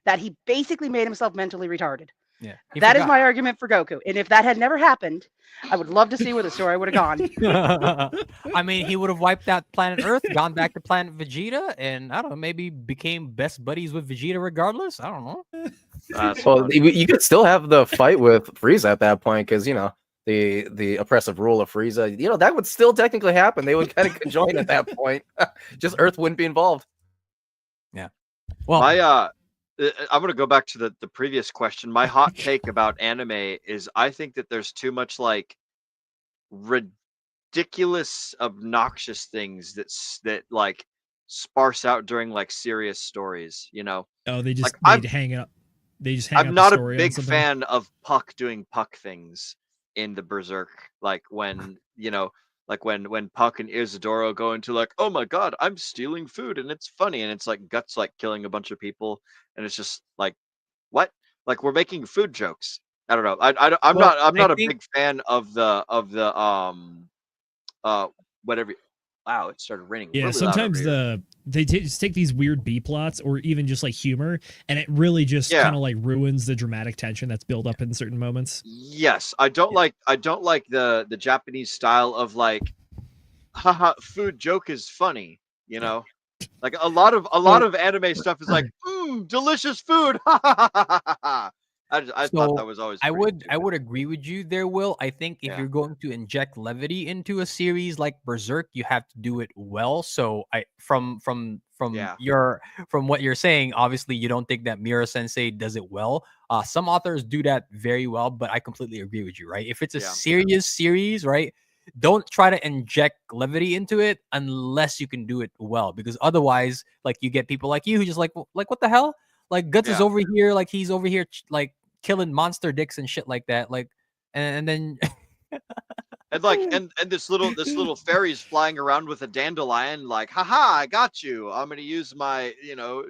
that he basically made himself mentally retarded. Yeah, that is my argument for Goku. And if that had never happened, I would love to see where the story would have gone. I mean, he would have wiped out planet Earth, gone back to planet Vegeta, and I don't know, maybe became best buddies with Vegeta regardless. I don't know. Well, you could still have the fight with Frieza at that point, because, you know, the oppressive rule of Frieza, you know, that would still technically happen. They would kind of conjoin at that point. Just Earth wouldn't be involved. Yeah. Well, I'm going to go back to the previous question. My hot take about anime is I think that there's too much like ridiculous, obnoxious things that like sparse out during like serious stories, you know? Oh, they just like, hang up. They just hang I'm up not the a story big on fan of Puck doing Puck things in the Berserk. Like when, you know, like when Puck and Isidoro go into like, oh my god, I'm stealing food and it's funny, and it's like Guts like killing a bunch of people, and it's just like, what? Like we're making food jokes. I don't know. I'm not a big fan of the whatever. Wow, it started raining. Yeah, really sometimes they just take these weird B plots or even just like humor, and it really just kind of like ruins the dramatic tension that's built up in certain moments. Yes, I don't like the Japanese style of like, haha, food joke is funny. You know, like a lot of anime stuff is like, delicious food. I thought that was always. I would agree with you there, Will. I think if you're going to inject levity into a series like Berserk, you have to do it well. So from what you're saying, obviously you don't think that Miura Sensei does it well. Some authors do that very well, but I completely agree with you, right? If it's a serious series, right, don't try to inject levity into it unless you can do it well, because otherwise, like, you get people like you who just like what the hell? Like Guts is over here, like he's over here like killing monster dicks and shit like that, like, and then and like and this little fairy's flying around with a dandelion, like, haha, I got you. I'm gonna use my, you know,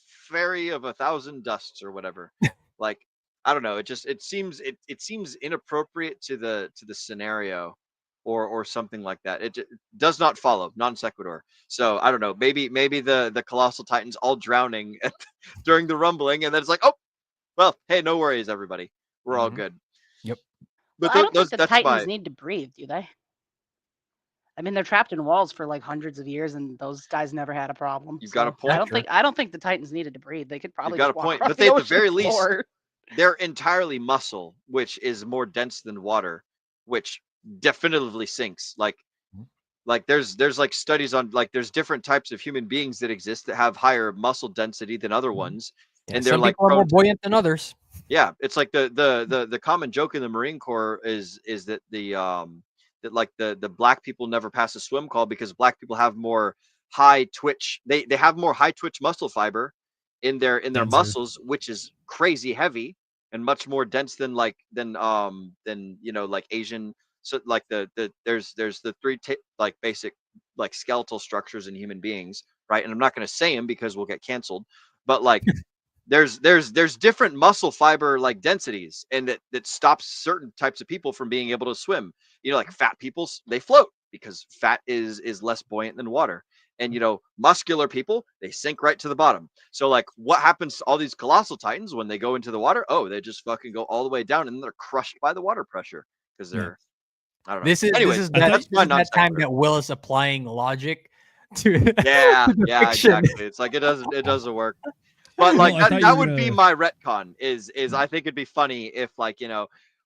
fairy of 1,000 dusts or whatever. Like, I don't know. It seems inappropriate to the scenario, or something like that. It does not follow, non sequitur. So I don't know. Maybe the colossal titans all drowning during the rumbling, and then it's like, oh, well, hey, no worries, everybody. We're all good. Yep. But Well, I don't think the that's titans my. need to breathe, do they? I mean, they're trapped in walls for like hundreds of years, and those guys never had a problem. You've got a so point. I don't think the titans needed to breathe. They could probably You've got just a walk point. across But the they, at the ocean very least, floor. they're entirely muscle, which is more dense than water, which definitively sinks. Like there's like studies on, like, there's different types of human beings that exist that have higher muscle density than other ones, and they're Some like people are more prone to- buoyant than others. Yeah, it's like the common joke in the Marine Corps is that that like the black people never pass a swim call because black people have more high twitch. They have more high twitch muscle fiber in their Denser. muscles, which is crazy heavy and much more dense than like Asian. So like there's the three like basic like skeletal structures in human beings, right? And I'm not going to say them because we'll get canceled, but like there's different muscle fiber like densities, and that stops certain types of people from being able to swim. Like fat people, they float because fat is less buoyant than water. And muscular people, they sink right to the bottom. So like what happens to all these colossal titans when they go into the water? Oh, they just fucking go all the way down, and then they're crushed by the water pressure because they're I don't know. This is that's my that time non-sequitur. that Will is applying logic to Yeah, to the yeah, fiction. exactly. It's like it doesn't work. But No, like I thought that, you were would be gonna- my retcon. Is I think it'd be funny if like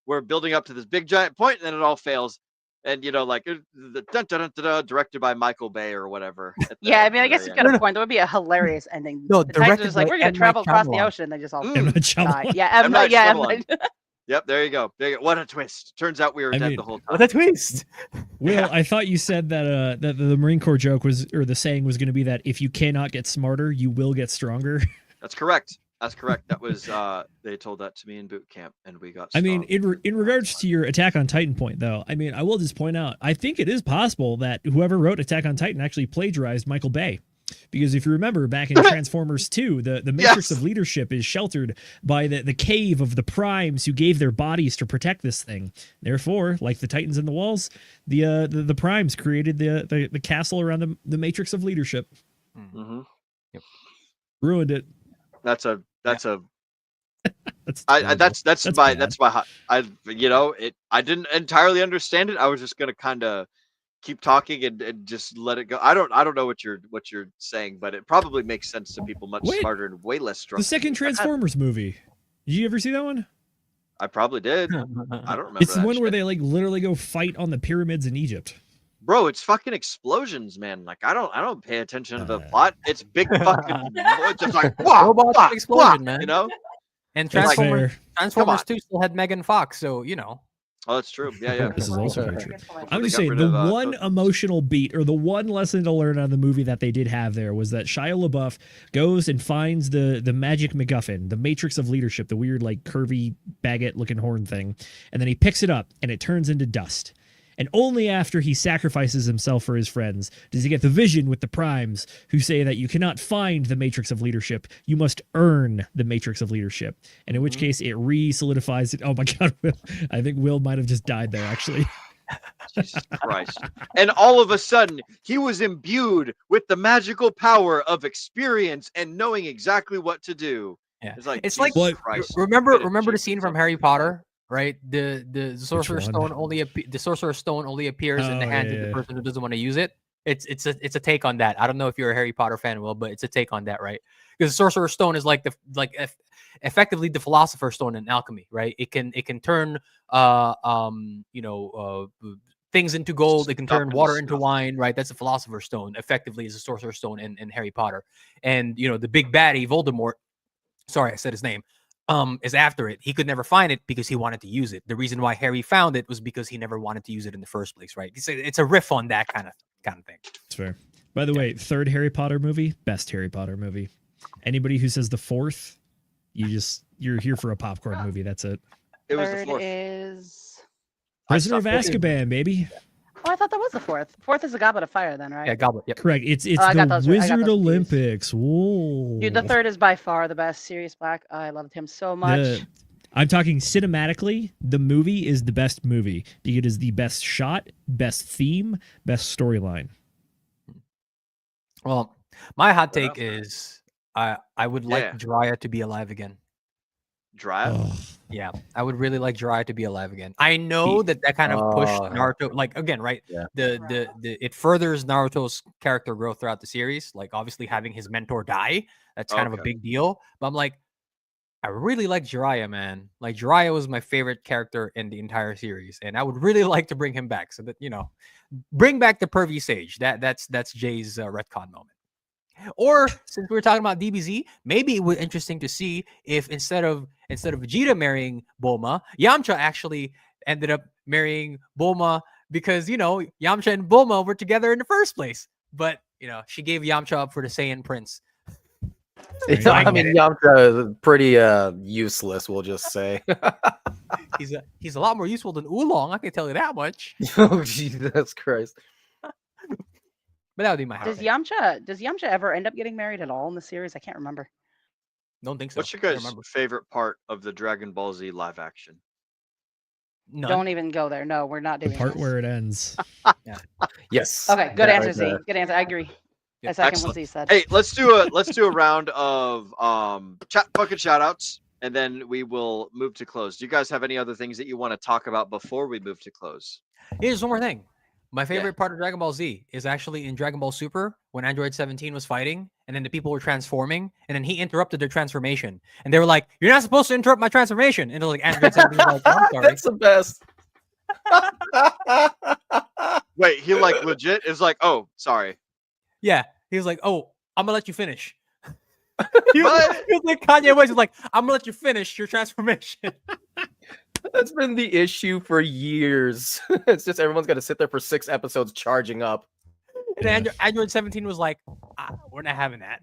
we're building up to this big giant point and then it all fails, and like the dun, dun, dun, dun, dun, directed by Michael Bay or whatever. Yeah, I mean, I guess you've got No, a point. That would be a hilarious ending. No, the titans are directed just like, by we're gonna M. Night travel across the Shyamalan. ocean. They just all M. Night die. Shyamalan. Yeah, M. Night yeah, Shyamalan. Yep, there you go. What a twist. Turns out we were I dead mean, the whole time. What a twist! Will, I thought you said that that the Marine Corps joke was, or the saying was going to be that if you cannot get smarter, you will get stronger. That's correct. That's correct. That was they told that to me in boot camp, and we got. I mean, stung. in regards to your Attack on Titan point, though, I mean, I will just point out, I think it is possible that whoever wrote Attack on Titan actually plagiarized Michael Bay. Because if you remember back in Transformers 2, the Matrix Yes. of Leadership is sheltered by the cave of the Primes who gave their bodies to protect this thing. Therefore, like the Titans in the walls, the Primes created the castle around the Matrix of Leadership. Mhm. Ruined it. That's a That's that's That's my bad. that's my I I didn't entirely understand it. I was just gonna kind of keep talking and just let it go. I don't know what you're saying, but it probably makes sense to people much Wait. smarter and way less strong. The second Transformers movie. Did you ever see that one? I probably did. I don't remember. It's the that one where shit. they like literally go fight on the pyramids in Egypt. Bro, it's fucking explosions, man. Like I don't pay attention to the plot. It's big fucking. It's just like wah, Robots wah, and explosion, wah, man. And And That's Transformers, fair. Transformers on. 2 still had Megan Fox, so Oh, that's true. Yeah. This is also very true. I'm They just got saying rid the of, one emotional beat or the one lesson to learn out of the movie that they did have there was that Shia LaBeouf goes and finds the magic MacGuffin, the Matrix of Leadership, the weird like curvy baguette looking horn thing, and then he picks it up and it turns into dust. And only after he sacrifices himself for his friends does he get the vision with the Primes who say that you cannot find the Matrix of Leadership. You must earn the Matrix of Leadership. And in which case it re-solidifies it. Oh my God, Will. I think Will might have just died there, actually. Jesus Christ. And all of a sudden, he was imbued with the magical power of experience and knowing exactly what to do. yeah. It's like, It's like Jesus Christ. remember Get it, the Jesus, scene from something Harry like Potter, right? The Sorcerer's one? Stone only appears in the Oh, hands yeah, of the yeah. person who doesn't want to use it. It's a take on that. I don't know if you're a Harry Potter fan, Will, but it's a take on that, right? Because the Sorcerer's Stone is like effectively the Philosopher's Stone in alchemy, right? It can turn things into gold. It can turn Stuff water into into stuff. wine, right? That's a Philosopher's Stone. Effectively, is a Sorcerer's Stone in Harry Potter. And the big baddie Voldemort. Sorry, I said his name. Is after it. He could never find it because he wanted to use it. The reason why Harry found it was because he never wanted to use it in the first place, right? It's a riff on that kind of thing. It's fair. By the way, third Harry Potter movie, best Harry Potter movie. Anybody who says the fourth, you're here for a popcorn movie. That's it. It was the Third fourth. is. Prisoner of stopped Azkaban, baby. Oh, I thought that was the fourth. Fourth is the Goblet of Fire, then, right? Yeah, Goblet. Yep. Correct. It's Oh, I got the those right. I got Wizard those confused. Olympics. Whoa. Dude, the third is by far the best. Sirius Black. I loved him so much. I'm talking cinematically. The movie is the best movie because it is the best shot, best theme, best storyline. Well, my hot take is I would like Jiraiya to be alive again. Jiraiya? Yeah, I would really like Jiraiya to be alive again. I know that kind of pushed Naruto, like again, right? Yeah. The it furthers Naruto's character growth throughout the series. Like obviously having his mentor die, that's kind of a big deal. But I'm like, I really like Jiraiya, man. Like Jiraiya was my favorite character in the entire series, and I would really like to bring him back so that bring back the pervy sage. That's Jay's retcon moment. Or since we were talking about DBZ, maybe it would be interesting to see if instead of Vegeta marrying Bulma, Yamcha actually ended up marrying Bulma because Yamcha and Bulma were together in the first place. But she gave Yamcha up for the Saiyan Prince. I mean, Yamcha is pretty useless. We'll just say he's a lot more useful than Oolong. I can tell you that much. Oh Jesus Christ! But that would be my house. Does Yamcha ever end up getting married at all in the series? I can't remember. Don't think so. What's your guys' favorite part of the Dragon Ball Z live action? None. Don't even go there. No, we're not doing the part this. where it ends. Yes. Okay, good answer, Z. Good answer. I agree. I second what Z said. Hey, let's do a round of chat bucket shout outs, and then we will move to close. Do you guys have any other things that you want to talk about before we move to close? Here's one more thing. My favorite part of Dragon Ball Z is actually in Dragon Ball Super when Android 17 was fighting and then the people were transforming and then he interrupted their transformation. And they were like, "You're not supposed to interrupt my transformation." And it was like, Android 17 was like, "I'm sorry." That's the best. Wait, he like legit is like, "Oh, sorry." Yeah. He was like, "Oh, I'm going to let you finish." he was like Kanye West was like, "I'm going to let you finish your transformation." That's been the issue for years. It's just everyone's got to sit there for 6 episodes charging up. And Android 17 was like, "We're not having that."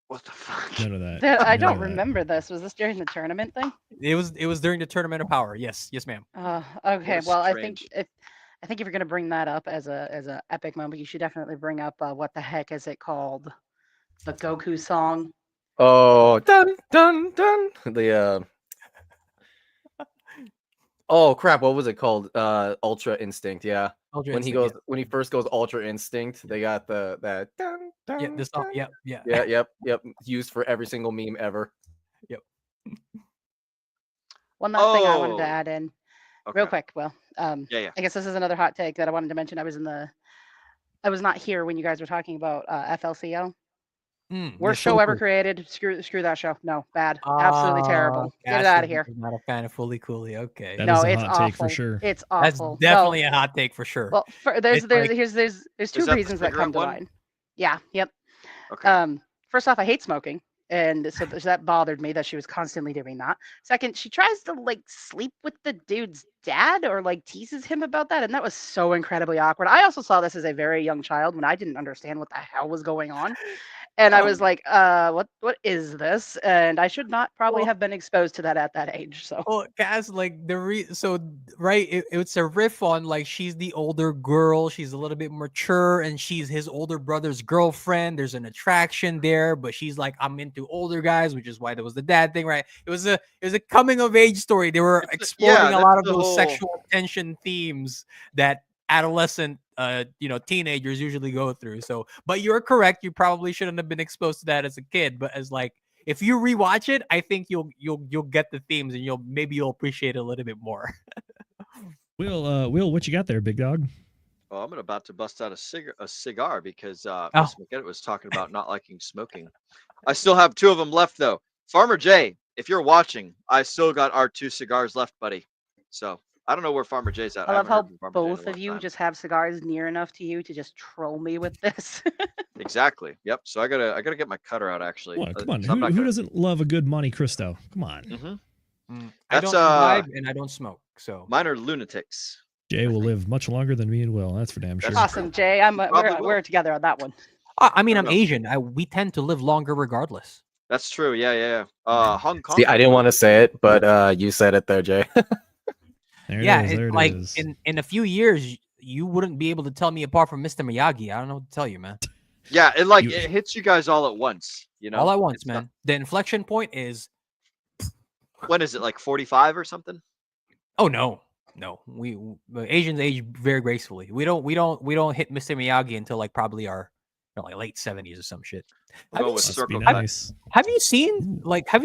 What the fuck? None of that. I don't remember this. Was this during the tournament thing? It was during the Tournament of Power. Yes, ma'am. Okay. Well, I think if you're gonna bring that up as a epic moment, you should definitely bring up what the heck is it called? The Goku song. Oh, dun dun dun. The oh crap, what was it called? Ultra Instinct, yeah. Ultra when Instinct, when he first goes Ultra Instinct, they got that dun, dun, yeah, this song, dun. yep. Used for every single meme ever. Yep. One last thing I wanted to add in, real quick. Well, I guess this is another hot take that I wanted to mention. I was not here when you guys were talking about FLCL. Worst show ever created. Screw that show. No, bad. Absolutely terrible. Get it out of here. Not a fan of Fully Cooley. Okay. That is a hot take for sure. It's awful. That's definitely a hot take for sure. Well, there's two reasons that come to mind. Yeah. Yep. Okay. First off, I hate smoking. And so that bothered me that she was constantly doing that. Second, she tries to like sleep with the dude's dad or like teases him about that. And that was so incredibly awkward. I also saw this as a very young child when I didn't understand what the hell was going on. And I was like, what is this? And I should not probably have been exposed to that at that age. So, well, Cass, like it's a riff on like she's the older girl, she's a little bit mature, and she's his older brother's girlfriend. There's an attraction there, but she's like, I'm into older guys, which is why there was the dad thing, right? It was a coming of age story. They were exploring a lot of those sexual tension themes that adolescent teenagers usually go through. So, but you're correct, you probably shouldn't have been exposed to that as a kid, but as like if you rewatch it, I think you'll get the themes and you'll appreciate it a little bit more. Will, what you got there, big dog? Oh, I'm about to bust out a cigar because Miss McGinnis was talking about not liking smoking. I still have 2 of them left though. Farmer Jay, if you're watching, I still got our 2 cigars left, buddy. So I don't know where Farmer Jay's at. I love how both of you just have cigars near enough to you to just troll me with this. Exactly. Yep. So I gotta get my cutter out actually. Well, come on. Who doesn't love a good Monte Cristo? Come on. Mm-hmm. I don't drive and I don't smoke. So mine are lunatics. Jay will live much longer than me and Will. That's for damn sure. Awesome, Jay. We're together on that one. I mean, I'm Asian. We tend to live longer regardless. That's true. Yeah. Hong Kong. See, I didn't want to say it, but you said it there, Jay. In a few years, you wouldn't be able to tell me apart from Mr. Miyagi. I don't know what to tell you, man. Yeah, it hits you guys all at once. All at once, man. The inflection point is When is it, like 45 or something? Oh no, we Asians age very gracefully. We don't hit Mr. Miyagi until like probably our like late 70s or some shit. We'll go with Must be circle cut. nice. Have you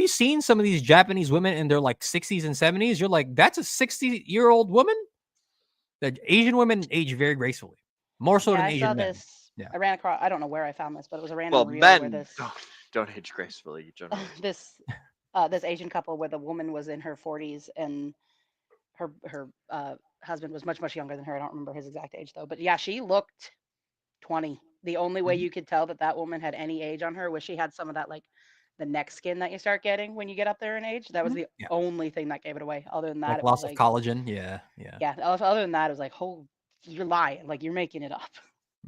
seen some of these Japanese women in their like 60s and 70s? You're like, that's a 60-year-old woman. The Asian women age very gracefully, more so Yeah, than I Asian saw men. this. Yeah. I ran across. I don't know where I found this, but it was a random Well, reel where men this don't age gracefully generally. this this Asian couple where the woman was in her 40s and her husband was much younger than her. I don't remember his exact age though, but yeah, she looked 20. The only way you could tell that woman had any age on her was she had some of that like the neck skin that you start getting when you get up there in age. That was the Yeah. only thing that gave it away. Other than that, Like it loss was of like collagen. Yeah. Other than that, it was like, oh, you're lying. Like you're making it up.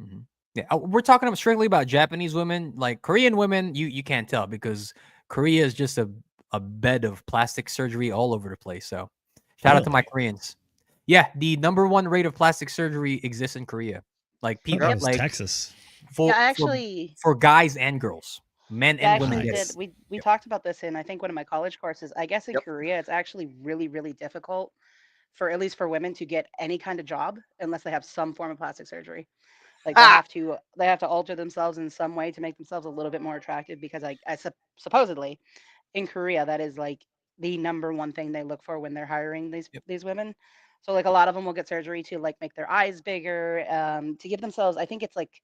Mm-hmm. Yeah, we're talking strictly about Japanese women. Like Korean women, you can't tell because Korea is just a bed of plastic surgery all over the place. So shout out to my Koreans. Yeah, the #1 rate of plastic surgery exists in Korea. Like people, That was like Texas. for guys and girls, men and women. Yes. We talked about this in I think one of my college courses. I guess in Korea it's actually really difficult for at least for women to get any kind of job unless they have some form of plastic surgery. Like they have to alter themselves in some way to make themselves a little bit more attractive because supposedly in Korea that is like the #1 thing they look for when they're hiring these women. So like a lot of them will get surgery to like make their eyes bigger, to give themselves. I think it's like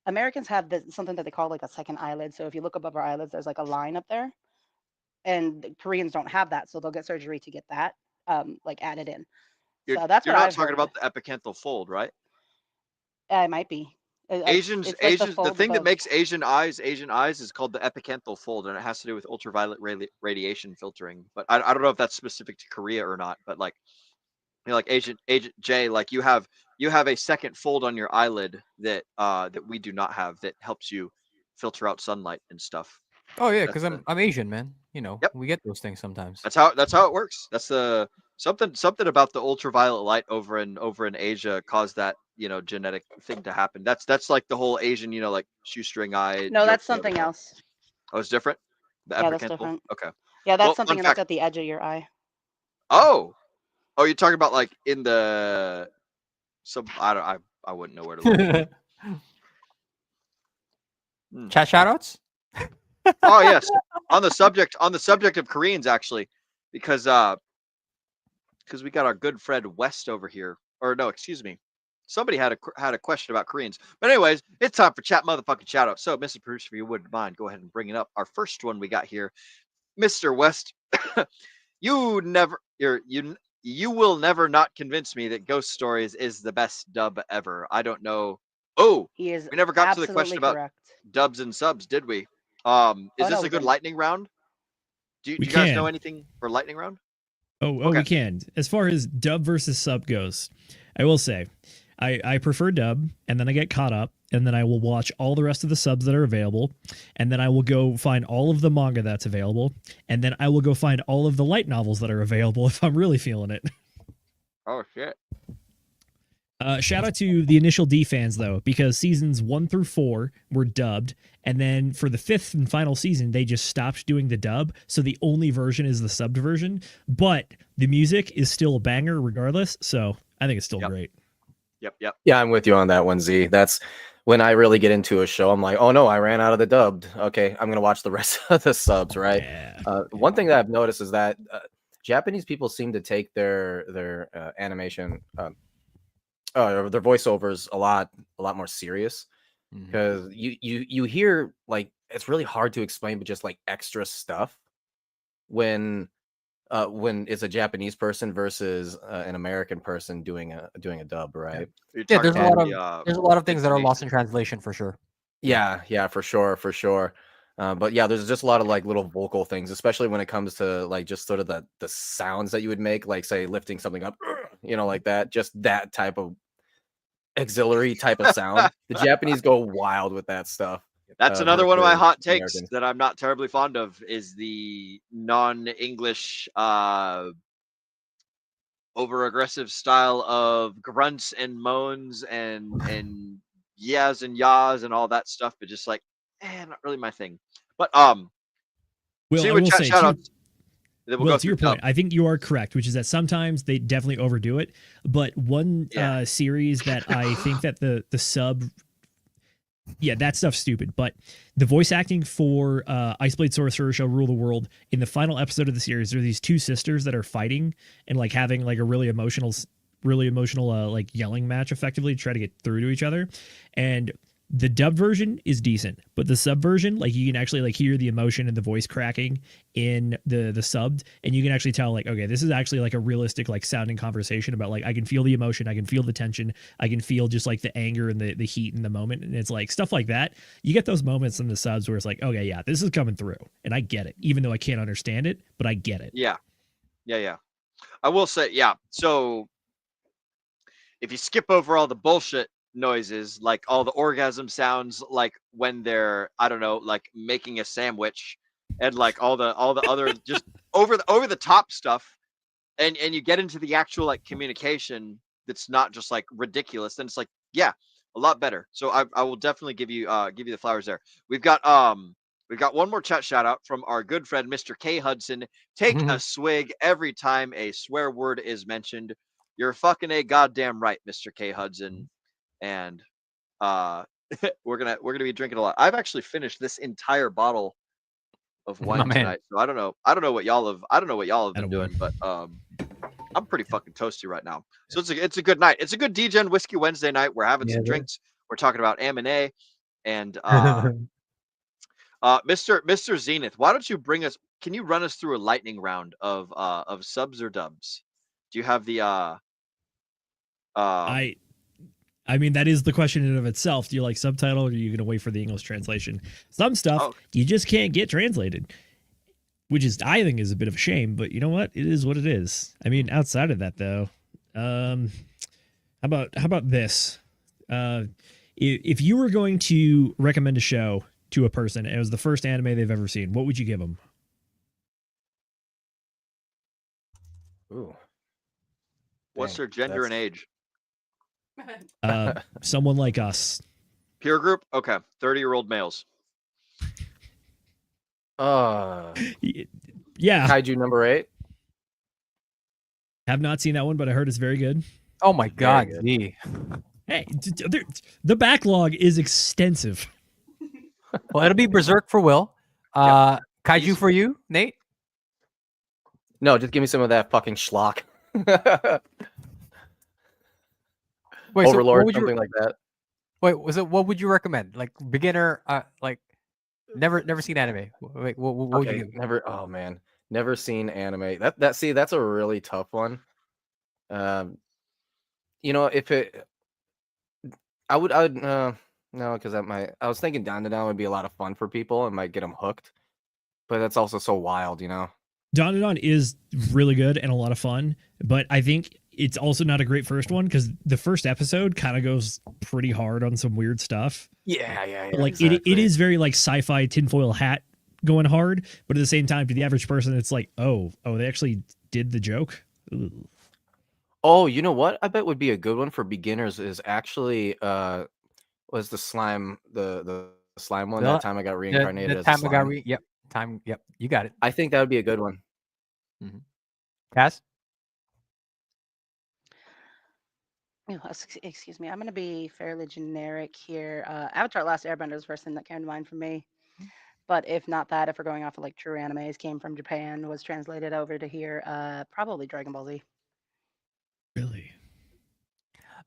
Americans have something that they call like a second eyelid. So if you look above our eyelids, there's like a line up there, and Koreans don't have that, so they'll get surgery to get that like added in. So that's You're what not I've talking heard. about the epicanthal fold, right? It might be. Asians, it's like the thing that above. makes Asian eyes is called the epicanthal fold, and it has to do with ultraviolet radiation filtering. But I don't know if that's specific to Korea or not. But like, you know, like Agent J, like you have a second fold on your eyelid that that we do not have that helps you filter out sunlight and stuff. Oh yeah, because I'm Asian, man. You know, we get those things sometimes. That's how it works. That's the something about the ultraviolet light over in Asia caused that, you know, genetic thing to happen. That's like the whole Asian, you know, like shoestring eye. No, that's something else. Oh, it's different. The Yeah, that's epicanthal? different. Okay. Yeah, that's Well, something fun that's fact. at the edge of your eye. Oh, you're talking about like in the I wouldn't know where to look. Chat shoutouts? Oh yes, on the subject of Koreans actually, because we got our good friend West over here, or no, excuse me, somebody had a question about Koreans. But anyways, it's time for chat motherfucking shoutout. So, Mr. Producer, if you wouldn't mind, go ahead and bring it up. Our first one we got here, Mr. West. You will never not convince me that Ghost Stories is the best dub ever. I don't know. Oh, He is we never got to the question about correct. dubs and subs, did we? Is Oh, this no, a we good didn't. lightning round? Do you We guys can. know anything for lightning round? Oh, we can. As far as dub versus sub goes, I will say I prefer dub, and then I get caught up, and then I will watch all the rest of the subs that are available, and then I will go find all of the manga that's available, and then I will go find all of the light novels that are available if I'm really feeling it. Oh shit. Shout out to the Initial D fans though, because seasons 1 through 4 were dubbed, and then for the 5th and final season, they just stopped doing the dub, so the only version is the subbed version. But the music is still a banger regardless, so I think it's still great. Yep. Yeah, I'm with you on that one, Z. That's when I really get into a show. I'm like, oh no, I ran out of the dubbed. Okay, I'm gonna watch the rest of the subs, right? Yeah. One thing that I've noticed is that Japanese people seem to take their animation. Their voiceovers a lot more serious, because you hear, like, it's really hard to explain, but just like extra stuff when it's a Japanese person versus an American person doing a dub, right? Yeah, there's a lot of things that are lost in translation for sure. Yeah, for sure. But yeah, there's just a lot of like little vocal things, especially when it comes to like just sort of the sounds that you would make, like say lifting something up, you know, like that, just that type of auxiliary type of sound. The Japanese go wild with that stuff. That's another one of my versus hot takes Americans. that I'm not terribly fond of, is the non-English over-aggressive style of grunts and moans and yeahs and yahs and all that stuff, but just like, not really my thing. But Well, see I what will chat say shout too, out. Then we'll Well, go to your through point, I think you are correct, which is that sometimes they definitely overdo it. But one Yeah. series that I think that the sub, yeah, that stuff's stupid. But the voice acting for Ice Blade Sorcerer Shall Rule the World, in the final episode of the series, there are these two sisters that are fighting and like having like a really emotional like yelling match effectively to try to get through to each other. And the dub version is decent, but the sub version, like you can actually like hear the emotion and the voice cracking in the subbed, and you can actually tell like, okay, this is actually like a realistic like sounding conversation about like I can feel the emotion, I can feel the tension, I can feel just like the anger and the heat in the moment, and it's like stuff like that. You get those moments in the subs where it's like, okay, yeah, this is coming through, and I get it, even though I can't understand it, but I get it. Yeah. I will say, yeah. So if you skip over all the bullshit noises, like all the orgasm sounds, like when they're, I don't know, like making a sandwich, and like all the other just over the top stuff, and you get into the actual like communication that's not just like ridiculous, then it's like, yeah, a lot better. So I will definitely give you the flowers there. We've got one more chat shout out from our good friend Mr. K Hudson. Take a swig every time a swear word is mentioned. You're fucking a goddamn right, Mr. K Hudson. And we're gonna be drinking a lot. I've actually finished this entire bottle of wine tonight, so I don't know what y'all have been doing, but I'm pretty fucking toasty right now. So it's a good night. It's a good DGen Whiskey Wednesday night. We're having some drinks. We're talking about M&A, and Mr. Zenith, why don't you can you run us through a lightning round of subs or dubs? Do you have the I mean, that is the question in and of itself. Do you like subtitle, or are you going to wait for the English translation? Some stuff you just can't get translated, which is, I think, is a bit of a shame. But you know what? It is what it is. I mean, outside of that, though, how about this? If you were going to recommend a show to a person, and it was the first anime they've ever seen, what would you give them? Ooh. What's their gender and age? Someone like us. Peer group? Okay. 30-year-old males. Yeah. Kaiju number 8. Have not seen that one, but I heard it's very good. Oh my god, Z. Hey, the backlog is extensive. Well, it'll be Berserk for Will. Kaiju for you, Nate? No, just give me some of that fucking schlock. Wait, Overlord, so something like that. Wait, what would you recommend? Like beginner, like never seen anime. Wait, what would you give? Never. Oh man, never seen anime. That's a really tough one. You know, if it, I would no, because I was thinking Down to Down would be a lot of fun for people and might get them hooked, but that's also so wild, you know. Dawn to Dawn is really good and a lot of fun, but I think it's also not a great first one because the first episode kind of goes pretty hard on some weird stuff. Yeah. Like exactly. It is very like sci-fi tinfoil hat going hard, but at the same time, to the average person, it's like, oh, they actually did the joke. Ooh. Oh, you know what? I bet would be a good one for beginners is actually was the slime the slime one. That time I got reincarnated as a slime. Yep, you got it. I think that would be a good one. Mm-hmm. Cass? Excuse me. I'm going to be fairly generic here. Avatar: Last Airbender is the first thing that came to mind for me. But if not that, if we're going off of like true animes, came from Japan, was translated over to here, probably Dragon Ball Z. Really?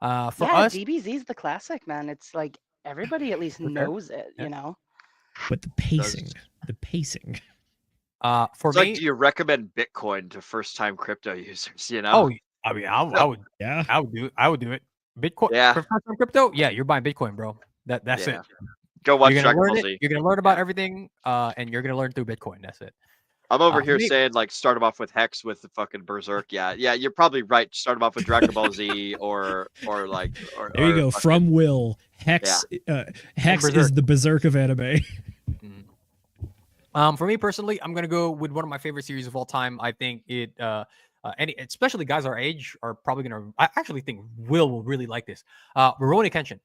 For us, DBZ's the classic, man. It's like everybody at least knows it, you know. But the pacing. For it's me, like, do you recommend Bitcoin to first-time crypto users? You know? Oh, I mean, I would do it. Bitcoin, yeah. For first-time crypto, yeah, you're buying Bitcoin, bro. That's it. Go watch Dragon Ball Z. Z. You're gonna learn about everything, and you're gonna learn through Bitcoin. That's it. I'm over here saying like start them off with Hex with the fucking Berserk. Yeah, you're probably right. Start them off with Dragon Ball Z or there you go. From Will, Hex. Yeah. Hex is the Berserk of anime. For me personally, I'm gonna go with one of my favorite series of all time. I think it, especially guys our age are probably gonna. I actually think Will really like this. Rurouni Kenshin.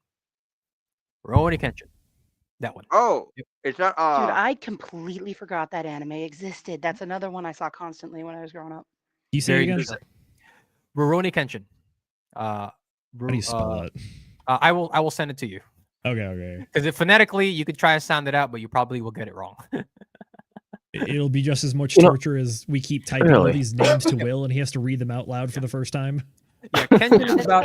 That one. Oh, Yep. it's not. Dude, I completely forgot that anime existed. That's another one I saw constantly when I was growing up. You say it again? Rurouni Kenshin. How do you spell it? I will send it to you. Okay. Because phonetically, you could try to sound it out, but you probably will get it wrong. It'll be just as much torture as we keep typing all these names to Will, and he has to read them out loud for the first time. Yeah, Kenshin is about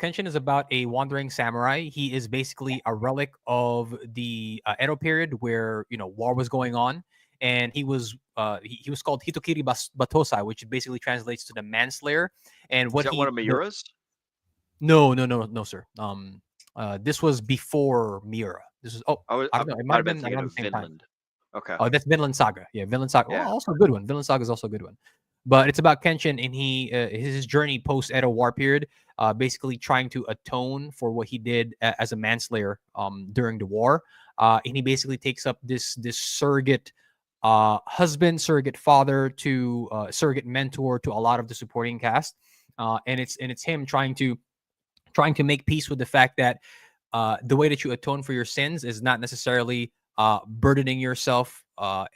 Kenshin is about a wandering samurai. He is basically a relic of the Edo period, where war was going on, and he was called Hitokiri Batosai, which basically translates to the manslayer. And what is that one of Miura's? No, sir. This was before Miura. This was I don't know. It might have been around the same Vinland. time. Okay. Oh, that's Vinland Saga. Yeah, Vinland Saga. Yeah. Oh, also a good one. Vinland Saga is also a good one. But it's about Kenshin and his journey post Edo War period, basically trying to atone for what he did as a manslayer during the war. And he basically takes up this surrogate husband, surrogate father, to surrogate mentor to a lot of the supporting cast. And it's him trying to make peace with the fact that the way that you atone for your sins is not necessarily burdening yourself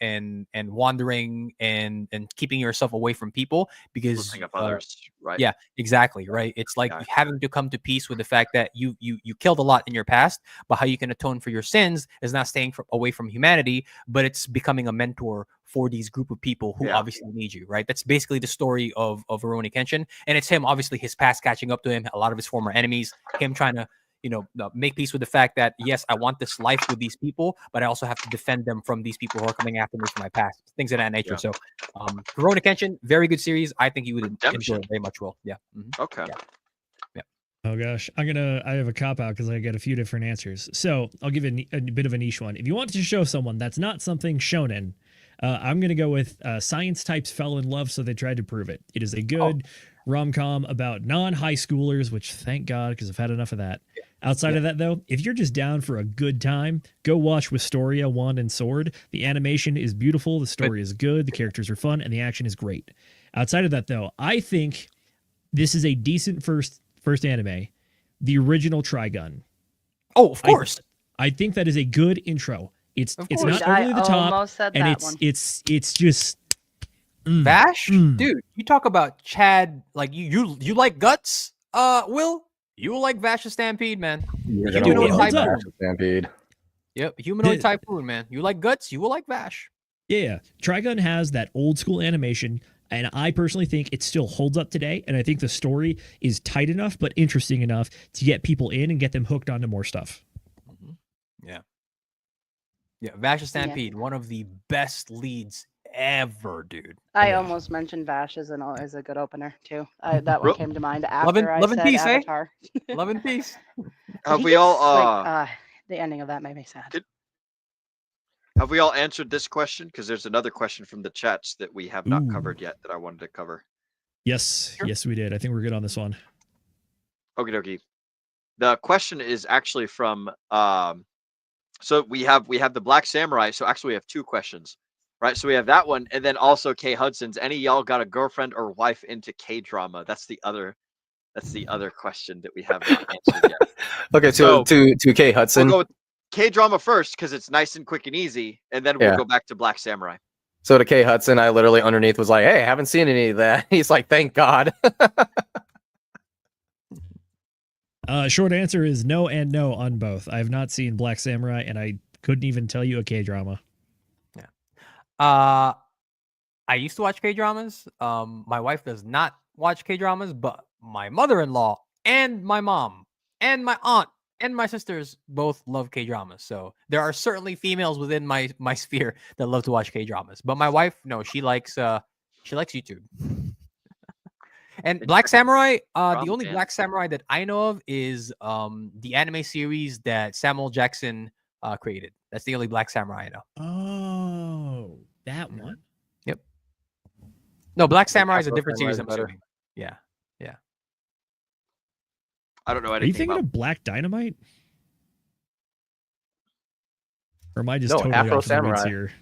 and wandering and keeping yourself away from people, because up others, right? Yeah, exactly, right. It's like having to come to peace with the fact that you killed a lot in your past, but how you can atone for your sins is not staying away from humanity, but it's becoming a mentor for these group of people who obviously need you, right? That's basically the story of Rurouni Kenshin, and it's him, obviously his past catching up to him, a lot of his former enemies, him trying to make peace with the fact that, yes, I want this life with these people, but I also have to defend them from these people who are coming after me for my past, things of that nature. So, Rurouni Kenshin, very good series. I think you would enjoy it very much. Will, yeah. Mm-hmm. Okay. Yeah. Oh gosh, I have a cop out because I got a few different answers. So I'll give a bit of a niche one. If you want to show someone that's not something shonen, I'm gonna go with Science Types Fell in Love, so they tried to prove it. It is a good rom-com about non-high schoolers, which thank God, because I've had enough of that. Outside of that, though, if you're just down for a good time, go watch Wisteria, Wand and Sword. The animation is beautiful, the story is good, the characters are fun, and the action is great. Outside of that, though, I think this is a decent first anime. The original Trigun. Oh, of course. I think that is a good intro. It's not overly the top, said and that it's just Vash, dude. You talk about Chad, like you like guts, Will. You will like Vash the Stampede, man. Humanoid Typhoon. Stampede. Yep, Humanoid Typhoon, man. You like guts, you will like Vash. Yeah. Trigun has that old school animation, and I personally think it still holds up today, and I think the story is tight enough but interesting enough to get people in and get them hooked onto more stuff. Yeah, Vash the Stampede, one of the best leads ever, dude. I almost mentioned Vash as a good opener too. That one came to mind after I said peace, Avatar. Love and peace. Have we all the ending of that made me sad. Have we all answered this question? Because there's another question from the chats that we have not covered yet that I wanted to cover. Yes, yes, we did. I think we're good on this one. Okie dokie. The question is actually from so we have the Black Samurai. So actually we have two questions. Right, so we have that one, and then also K Hudson's. Any of y'all got a girlfriend or wife into K drama? That's the other question that we have not answered yet. Okay, so to K Hudson. We'll go with K drama first because it's nice and quick and easy, and then we'll go back to Black Samurai. So to K Hudson, I literally underneath was like, "Hey, I haven't seen any of that." He's like, "Thank God." Short answer is no and no on both. I have not seen Black Samurai, and I couldn't even tell you a K drama. I used to watch K-dramas. My wife does not watch K-dramas, but my mother-in-law and my mom and my aunt and my sisters both love K-dramas. So there are certainly females within my sphere that love to watch K-dramas. But my wife, no, she likes YouTube. And Black Samurai, the only Black Samurai that I know of is the anime series that Samuel Jackson created. That's the only Black Samurai I know. Oh, that one. Yep. No, Black Samurai is a different series. I'm assuming. Yeah. I don't know anything. Are you thinking of Black Dynamite? Or am I just totally Afro off the weeds Samurai here?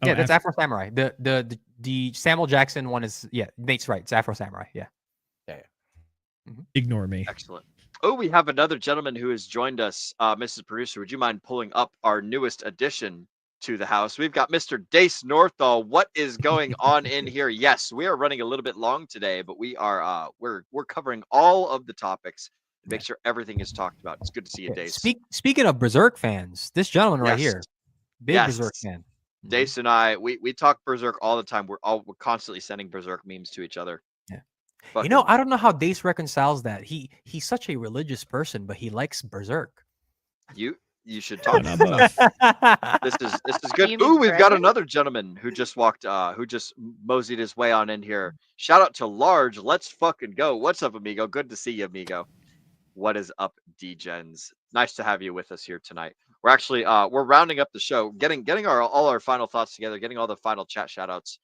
Yeah, that's Afro Samurai. The Samuel Jackson one is Nate's right. It's Afro Samurai. Yeah. Ignore me. Excellent. Oh, we have another gentleman who has joined us. Mrs. Producer, would you mind pulling up our newest addition to the house? We've got Mr. Dace Northal. What is going on in here? Yes, we are running a little bit long today, but we are we're covering all of the topics and make sure everything is talked about. It's good to see you, Dace. Speaking of Berserk fans, this gentleman right Yes. here, big Berserk fan. Dace and I, we talk Berserk all the time. We're constantly sending Berserk memes to each other. Yeah. Fucking, I don't know how Dace reconciles that. He's such a religious person, but he likes Berserk. you should talk Why not about both? this is good. You mean Ooh, we've got Dragon? another gentleman who just moseyed his way on in here. Shout out to Large. Let's fucking go. What's up, amigo? Good to see you, amigo. What is up, D-Gens? Nice to have you with us here tonight. We're actually we're rounding up the show, getting all our final thoughts together, getting all the final chat shout outs,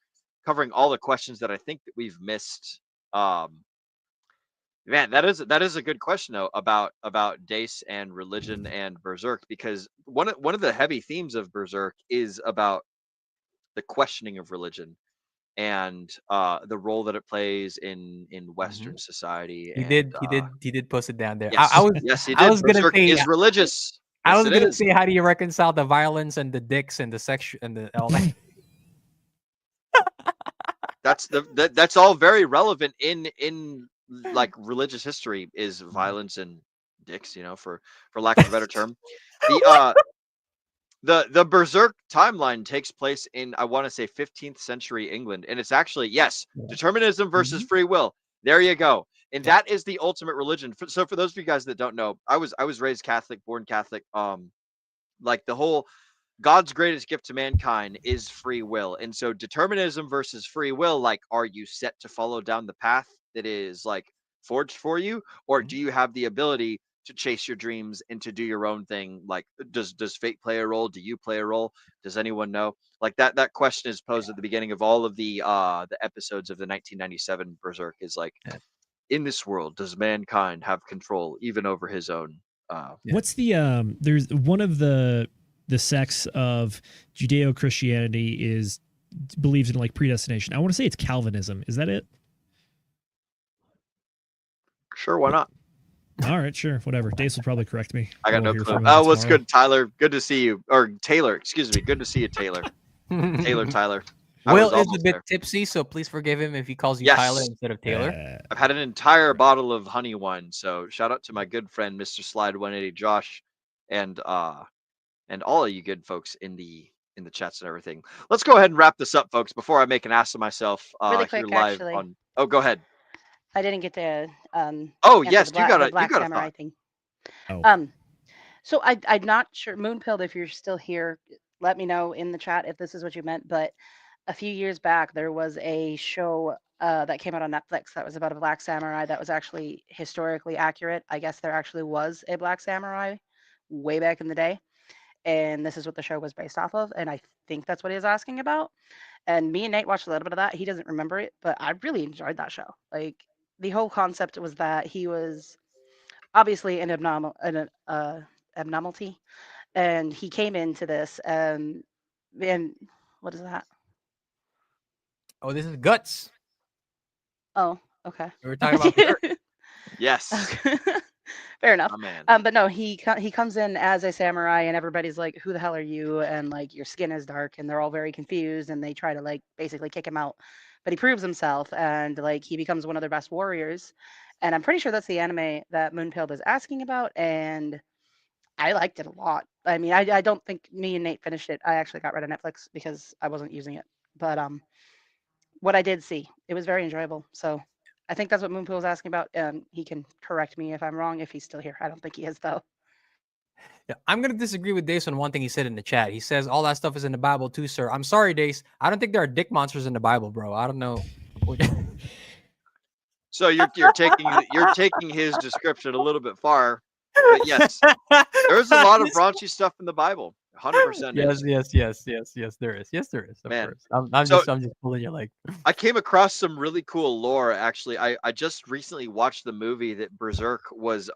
covering all the questions that I think that we've missed. Man, that is a good question though about Dace and religion and Berserk, because one of the heavy themes of Berserk is about the questioning of religion and the role that it plays in Western society. He did post it down there. Yes, I was yes, he I did. was gonna Berserk say is religious. I Yes, was it gonna is. say, how do you reconcile the violence and the dicks and the sex and the all that? That's all very relevant in like religious history, is violence and dicks, for lack of a better term. The Berserk timeline takes place in, I want to say, 15th century England, and it's actually, yes, determinism versus free will. There you go. And that is the ultimate religion. So for those of you guys that don't know, I was raised Catholic, born Catholic. Like the whole God's greatest gift to mankind is free will. And so determinism versus free will, like, are you set to follow down the path that is like forged for you, or do you have the ability to chase your dreams and to do your own thing? Like, does fate play a role? Do you play a role? Does anyone know? Like that question is posed at the beginning of all of the episodes of the 1997 Berserk, is like, in this world, does mankind have control even over his own? What's the there's one of the sects of Judeo-Christianity believes in like predestination. I want to say it's Calvinism. Is that it? Sure, why not? All right, sure, whatever. Dace will probably correct me. I got We'll no hear clue. from him Oh, what's tomorrow. good, Tyler? Good to see you. Or Taylor, excuse me. Good to see you, Taylor. Tyler. I Will was is a almost bit there. tipsy, so please forgive him if he calls you Yes. Tyler instead of Taylor. I've had an entire bottle of honey wine, so shout out to my good friend Mr. Slide 180 Josh, and all of you good folks in the chats and everything. Let's go ahead and wrap this up, folks, before I make an ass of myself Really quick, here live actually. on. Oh, go ahead. I didn't get to Oh, answer yes, the you got the a Black Samurai thought. thing. Oh. So I'm not sure, Moonpilled, if you're still here, let me know in the chat if this is what you meant. But a few years back, there was a show that came out on Netflix that was about a Black Samurai that was actually historically accurate. I guess there actually was a Black Samurai way back in the day, and this is what the show was based off of. And I think that's what he was asking about. And me and Nate watched a little bit of that. He doesn't remember it, but I really enjoyed that show. Like, the whole concept was that he was obviously an abnormality, and he came into this and what is that? Oh, this is Guts. Oh, okay. We were talking about Berserk. Yes. Fair enough. Oh, man. But no, he comes in as a samurai, and everybody's like, "Who the hell are you?" And like, your skin is dark, and they're all very confused, and they try to like basically kick him out. But he proves himself, and like he becomes one of their best warriors. And I'm pretty sure that's the anime that Moonpilled is asking about, and I liked it a lot. I mean, I don't think me and Nate finished it. I actually got rid of Netflix because I wasn't using it. But what I did see, it was very enjoyable. So I think that's what Moonpool was asking about. He can correct me if I'm wrong, if he's still here. I don't think he is, though. Yeah, I'm going to disagree with Dace on one thing he said in the chat. He says all that stuff is in the Bible too, sir. I'm sorry, Dace. I don't think there are dick monsters in the Bible, bro. I don't know. So you're taking his description a little bit far, but yes, there's a lot of raunchy stuff in the Bible. 100%. Yes, there is. Yes, there is. Of Man. course. I'm just pulling your leg. I came across some really cool lore, actually. I just recently watched the movie that Berserk was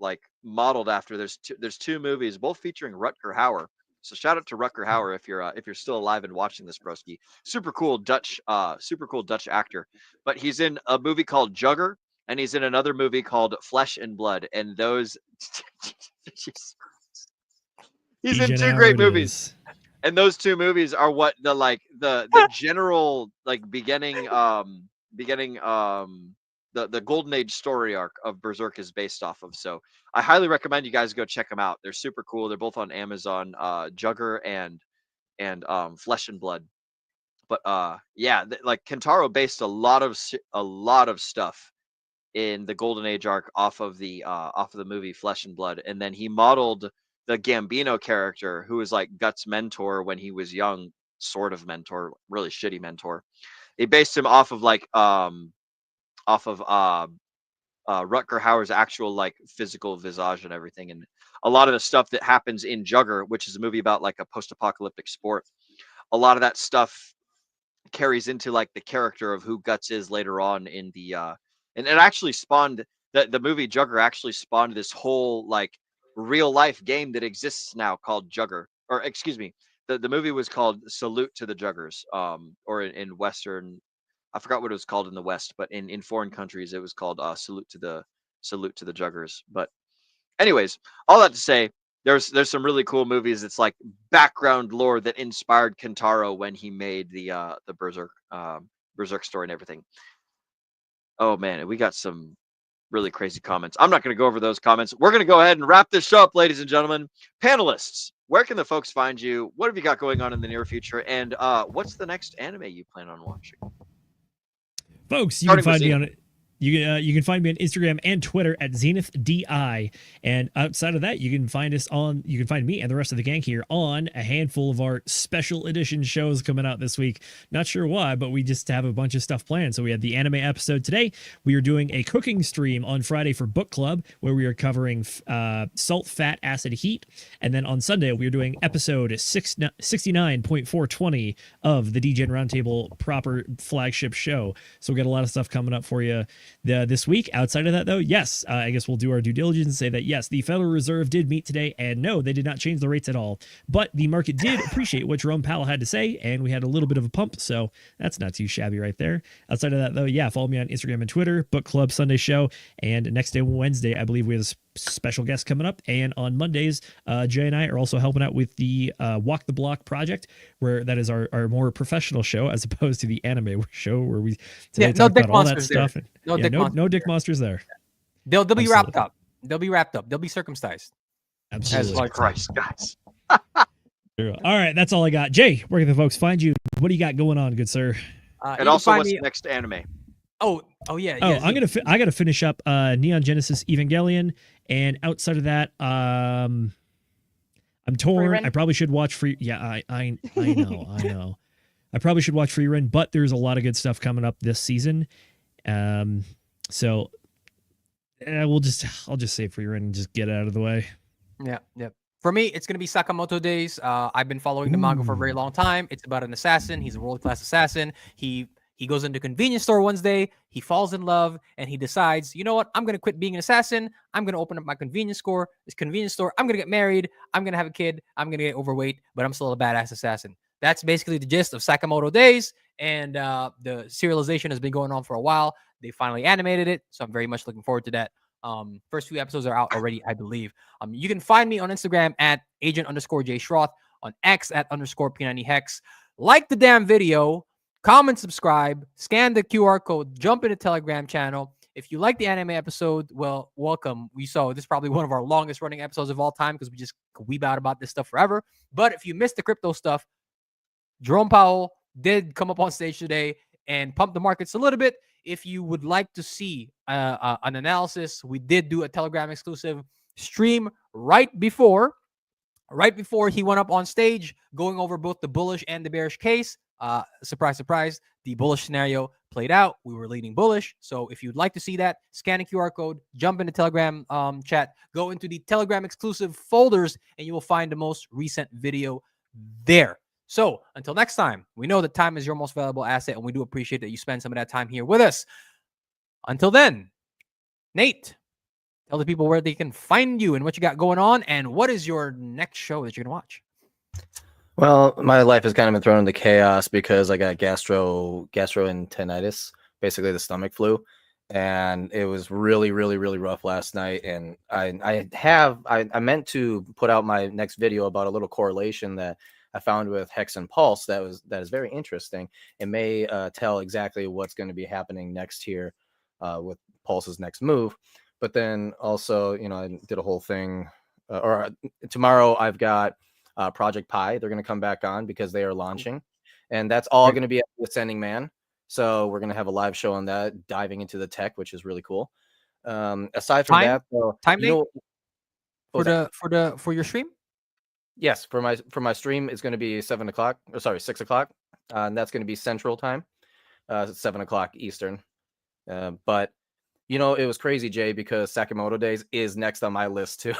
like modeled after. There's two movies, both featuring Rutger Hauer. So shout out to Rutger Hauer if you're still alive and watching this, broski. Super cool Dutch actor. But he's in a movie called Jugger, and he's in another movie called Flesh and Blood, and those. He's in two great movies, and those two movies are what the general beginning the Golden Age story arc of Berserk is based off of. So I highly recommend you guys go check them out. They're super cool. They're both on Amazon, Jugger and Flesh and Blood. But Kentaro based a lot of stuff in the Golden Age arc off of the movie Flesh and Blood, and then he modeled the Gambino character, who was like Guts' mentor when he was young, sort of mentor, really shitty mentor. He based him off of Rutger Hauer's actual physical visage and everything, and a lot of the stuff that happens in Jugger, which is a movie about a post-apocalyptic sport. A lot of that stuff carries into the character of who Guts is later on in the and it actually spawned the movie Jugger actually spawned this whole real life game that exists now called Jugger, or excuse me, the movie was called Salute to the Juggers, or in Western, I forgot what it was called in the West, but in foreign countries it was called Salute to the Juggers. But anyways, all that to say, there's some really cool movies. It's like background lore that inspired Kentaro when he made the Berserk story and everything. Oh man, we got some really crazy comments. I'm not going to go over those comments. We're going to go ahead and wrap this show up, ladies and gentlemen. Panelists, where can the folks find you? What have you got going on in the near future? And what's the next anime you plan on watching? Folks, you can find me on you can find me on Instagram and Twitter at ZenithDI. And outside of that, you can find me and the rest of the gang here on a handful of our special edition shows coming out this week. Not sure why, but we just have a bunch of stuff planned. So we had the anime episode today. We are doing a cooking stream on Friday for Book Club, where we are covering Salt, Fat, Acid, Heat. And then on Sunday, we are doing episode 69.420 of the DGen Roundtable proper flagship show. So we got a lot of stuff coming up for you this week. Outside of that, though, yes, I guess we'll do our due diligence and say that yes, the Federal Reserve did meet today, and no, they did not change the rates at all. But the market did appreciate what Jerome Powell had to say, and we had a little bit of a pump, so that's not too shabby right there. Outside of that, though, yeah, follow me on Instagram and Twitter, Book Club Sunday show, and next day, Wednesday, I believe we have a special guest coming up, and on Mondays, Jay and I are also helping out with the Walk the Block project, where that is our more professional show as opposed to the anime show where we talk about all that stuff. No dick monsters there. They'll be wrapped up. They'll be wrapped up. They'll be circumcised. Absolutely. As Christ, guys. All right, that's all I got. Jay, where can the folks find you? What do you got going on, good sir? And also, what's the next anime? Oh yeah. I gotta finish up Neon Genesis Evangelion, and outside of that, I'm torn. I probably should watch Free. Yeah, I know. I probably should watch Free Run, but there's a lot of good stuff coming up this season. So I'll just say Free Run and just get it out of the way. Yeah. For me, it's gonna be Sakamoto Days. I've been following the manga for a very long time. It's about an assassin. He's a world-class assassin. He goes into a convenience store one day, he falls in love, and he decides, you know what? I'm going to quit being an assassin. I'm going to open up my convenience store. I'm going to get married. I'm going to have a kid. I'm going to get overweight, but I'm still a badass assassin. That's basically the gist of Sakamoto Days, and the serialization has been going on for a while. They finally animated it, so I'm very much looking forward to that. First few episodes are out already, I believe. You can find me on Instagram at agent_J Schroth, on X at _P90Hex. Like the damn video. Comment, subscribe, scan the QR code, jump in the Telegram channel. If you like the anime episode, well, welcome. This is probably one of our longest running episodes of all time because we just weeb out about this stuff forever. But if you missed the crypto stuff, Jerome Powell did come up on stage today and pump the markets a little bit. If you would like to see an analysis, we did do a Telegram exclusive stream right before he went up on stage, going over both the bullish and the bearish case. Surprise, surprise, the bullish scenario played out. We were leaning bullish. So if you'd like to see that, scan a QR code, jump in the Telegram chat, go into the Telegram exclusive folders, and you will find the most recent video there. So until next time, we know that time is your most valuable asset, and we do appreciate that you spend some of that time here with us. Until then, Nate, tell the people where they can find you and what you got going on, and what is your next show that you're going to watch? Well, my life has kind of been thrown into chaos because I got gastroenteritis, basically the stomach flu. and it was really, really, really rough last night. And I meant to put out my next video about a little correlation that I found with Hex and Pulse that is very interesting. It may tell exactly what's going to be happening next here with Pulse's next move. But then also, you know, I did a whole thing. Tomorrow I've got Project Pi. They're going to come back on because they are launching, and that's all going to be at the Ascending Man. So we're going to have a live show on that, diving into the tech, which is really cool. Aside from that, though, for your stream? Yes, for my stream, it's going to be 7 o'clock. Or sorry, 6 o'clock, and that's going to be Central Time, 7 o'clock Eastern. But you know, it was crazy, Jay, because Sakamoto Days is next on my list too.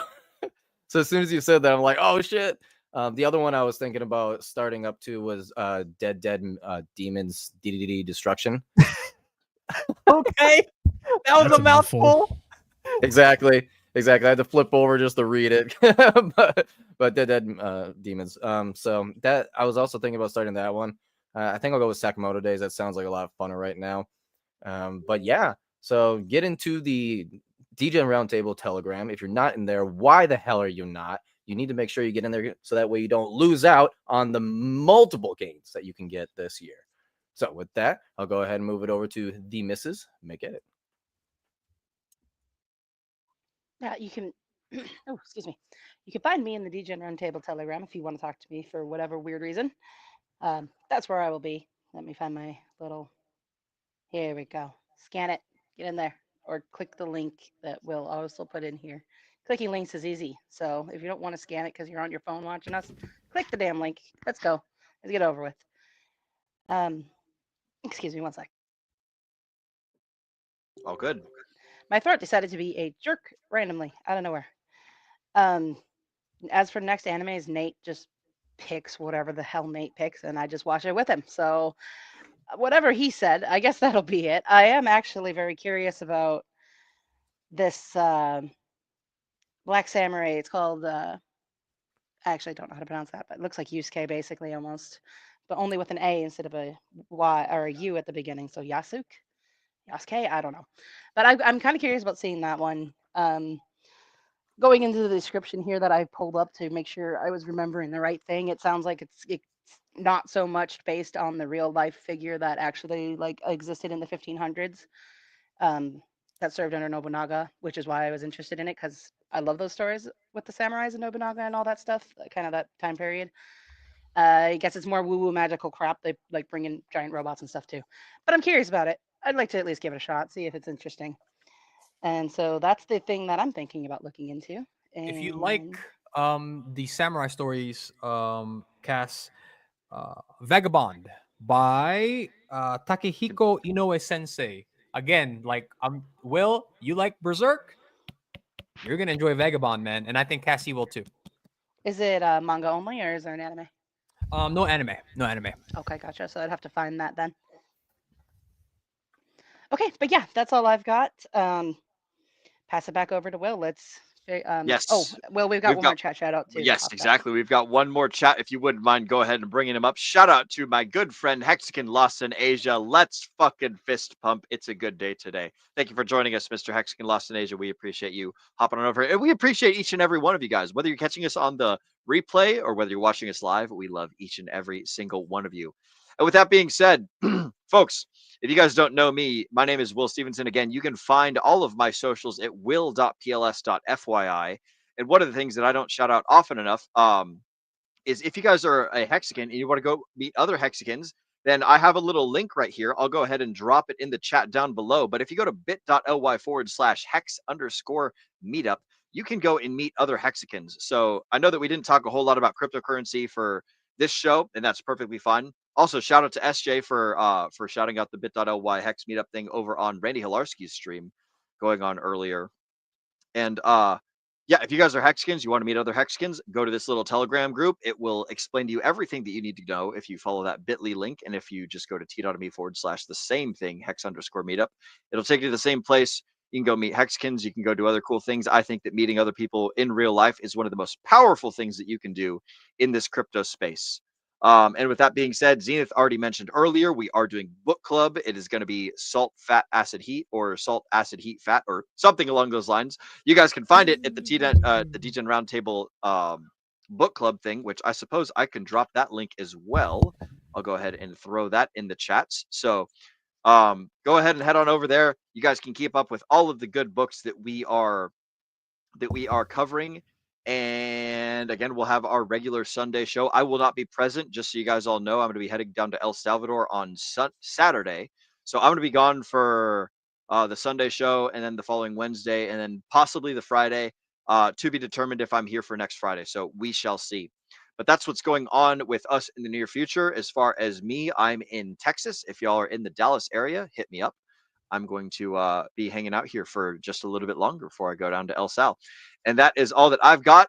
So as soon as you said that, I'm like, oh shit. The other one I was thinking about starting up to was Dead Demons DDD Destruction. Okay, that was a mouthful. Exactly. I had to flip over just to read it. but Dead Demons. So that I was also thinking about starting that one. I think I'll go with Sakamoto Days. That sounds like a lot of fun right now. But yeah, so get into the DJ Roundtable Telegram. If you're not in there, why the hell are you not? You need to make sure you get in there so that way you don't lose out on the multiple games that you can get this year. So with that, I'll go ahead and move it over to the Mrs. Make It. Yeah, you can. Oh, excuse me. You can find me in the DJ Roundtable Telegram if you want to talk to me for whatever weird reason. That's where I will be. Let me find my little. Here we go. Scan it. Get in there, or click the link that we'll also put in here. Clicking links is easy. So if you don't want to scan it because you're on your phone watching us, click the damn link. Let's go. Let's get over with. Excuse me one sec. All good. My throat decided to be a jerk randomly out of nowhere. As for next animes, Nate just picks whatever the hell Nate picks, and I just watch it with him. So whatever he said, I guess that'll be it. I am actually very curious about this Black Samurai. It's called. I actually don't know how to pronounce that, but it looks like Yusuke basically almost, but only with an A instead of a Y or a U at the beginning. So Yasuke, I don't know, but I'm kind of curious about seeing that one. Going into the description here that I pulled up to make sure I was remembering the right thing, it sounds like it's not so much based on the real life figure that actually like existed in the 1500s that served under Nobunaga, which is why I was interested in it because I love those stories with the samurais and Nobunaga and all that stuff, kind of that time period. I guess it's more woo-woo magical crap. They like bring in giant robots and stuff too, but I'm curious about it. I'd like to at least give it a shot, see if it's interesting. And so that's the thing that I'm thinking about looking into. And if you like the samurai stories, Cass, Vagabond by Takehiko Inoue Sensei. Again, like Will, you like Berserk? You're gonna enjoy Vagabond, man, and I think Cassie will too. Is it manga only, or is there an anime? No anime. Okay, gotcha. So I'd have to find that then. Okay, but yeah, that's all I've got. Pass it back over to Will. Let's. Yes. Oh, well, we've got one more chat shout out too. Yes, exactly. We've got one more chat. If you wouldn't mind, go ahead and bringing him up. Shout out to my good friend Hexagon Lost in Asia. Let's fucking fist pump. It's a good day today. Thank you for joining us, Mr. Hexagon Lost in Asia. We appreciate you hopping on over. And we appreciate each and every one of you guys, whether you're catching us on the replay or whether you're watching us live. We love each and every single one of you. And with that being said, folks, if you guys don't know me, my name is Will Stevenson. Again, you can find all of my socials at will.pls.fyi. And one of the things that I don't shout out often enough is if you guys are a Hexican and you want to go meet other Hexicans, then I have a little link right here. I'll go ahead and drop it in the chat down below. But if you go to bit.ly/hex_meetup, you can go and meet other Hexicans. So I know that we didn't talk a whole lot about cryptocurrency for this show, and that's perfectly fine. Also, shout out to SJ for shouting out the bit.ly Hex Meetup thing over on Randy Hilarski's stream going on earlier. And yeah, if you guys are Hexicans, you want to meet other Hexicans, go to this little Telegram group. It will explain to you everything that you need to know if you follow that bit.ly link. And if you just go to t.me/the same thing, hex_meetup, it'll take you to the same place. You can go meet Hexicans. You can go do other cool things. I think that meeting other people in real life is one of the most powerful things that you can do in this crypto space. And with that being said, Zenith already mentioned earlier, we are doing book club. It is going to be salt, fat, acid, heat, or salt, acid, heat, fat, or something along those lines. You guys can find it at the DGen Roundtable book club thing, which I suppose I can drop that link as well. I'll go ahead and throw that in the chats. So go ahead and head on over there. You guys can keep up with all of the good books that we are covering. And again, we'll have our regular Sunday show. I will not be present, just so you guys all know. I'm going to be heading down to El Salvador on Saturday. So I'm going to be gone for the Sunday show, and then the following Wednesday, and then possibly the Friday, to be determined if I'm here for next Friday. So we shall see. But that's what's going on with us in the near future. As far as me, I'm in Texas. If y'all are in the Dallas area, hit me up. I'm going to be hanging out here for just a little bit longer before I go down to El Sal. And that is all that I've got.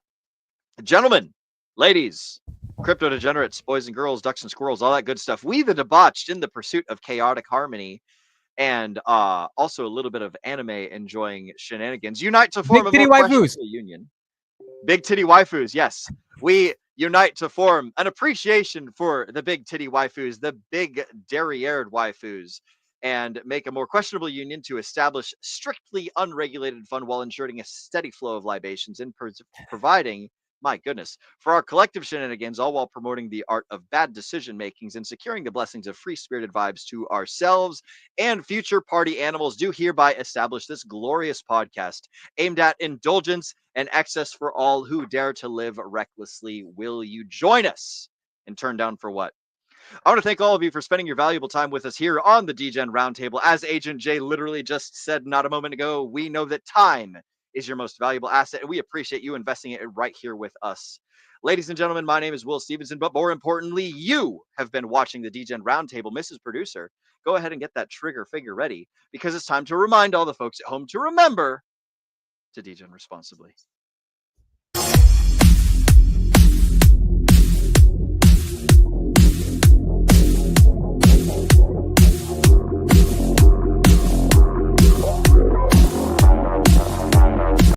Gentlemen, ladies, crypto degenerates, boys and girls, ducks and squirrels, all that good stuff. We the debauched in the pursuit of chaotic harmony and also a little bit of anime enjoying shenanigans. Unite to form a more questionable union. Big titty waifus, yes. We unite to form an appreciation for the big titty waifus, the big derriered waifus, and make a more questionable union to establish strictly unregulated fun while ensuring a steady flow of libations and providing, my goodness, for our collective shenanigans, all while promoting the art of bad decision makings and securing the blessings of free-spirited vibes to ourselves and future party animals. Do hereby establish this glorious podcast aimed at indulgence and excess for all who dare to live recklessly. Will you join us and turn down for what? I want to thank all of you for spending your valuable time with us here on the DGen Roundtable. As Agent J literally just said not a moment ago, we know that time is your most valuable asset, and we appreciate you investing it right here with us. Ladies and gentlemen, my name is Will Stevenson, but more importantly, you have been watching the DGen Roundtable. Mrs. Producer, go ahead and get that trigger figure ready, because it's time to remind all the folks at home to remember to DGen responsibly.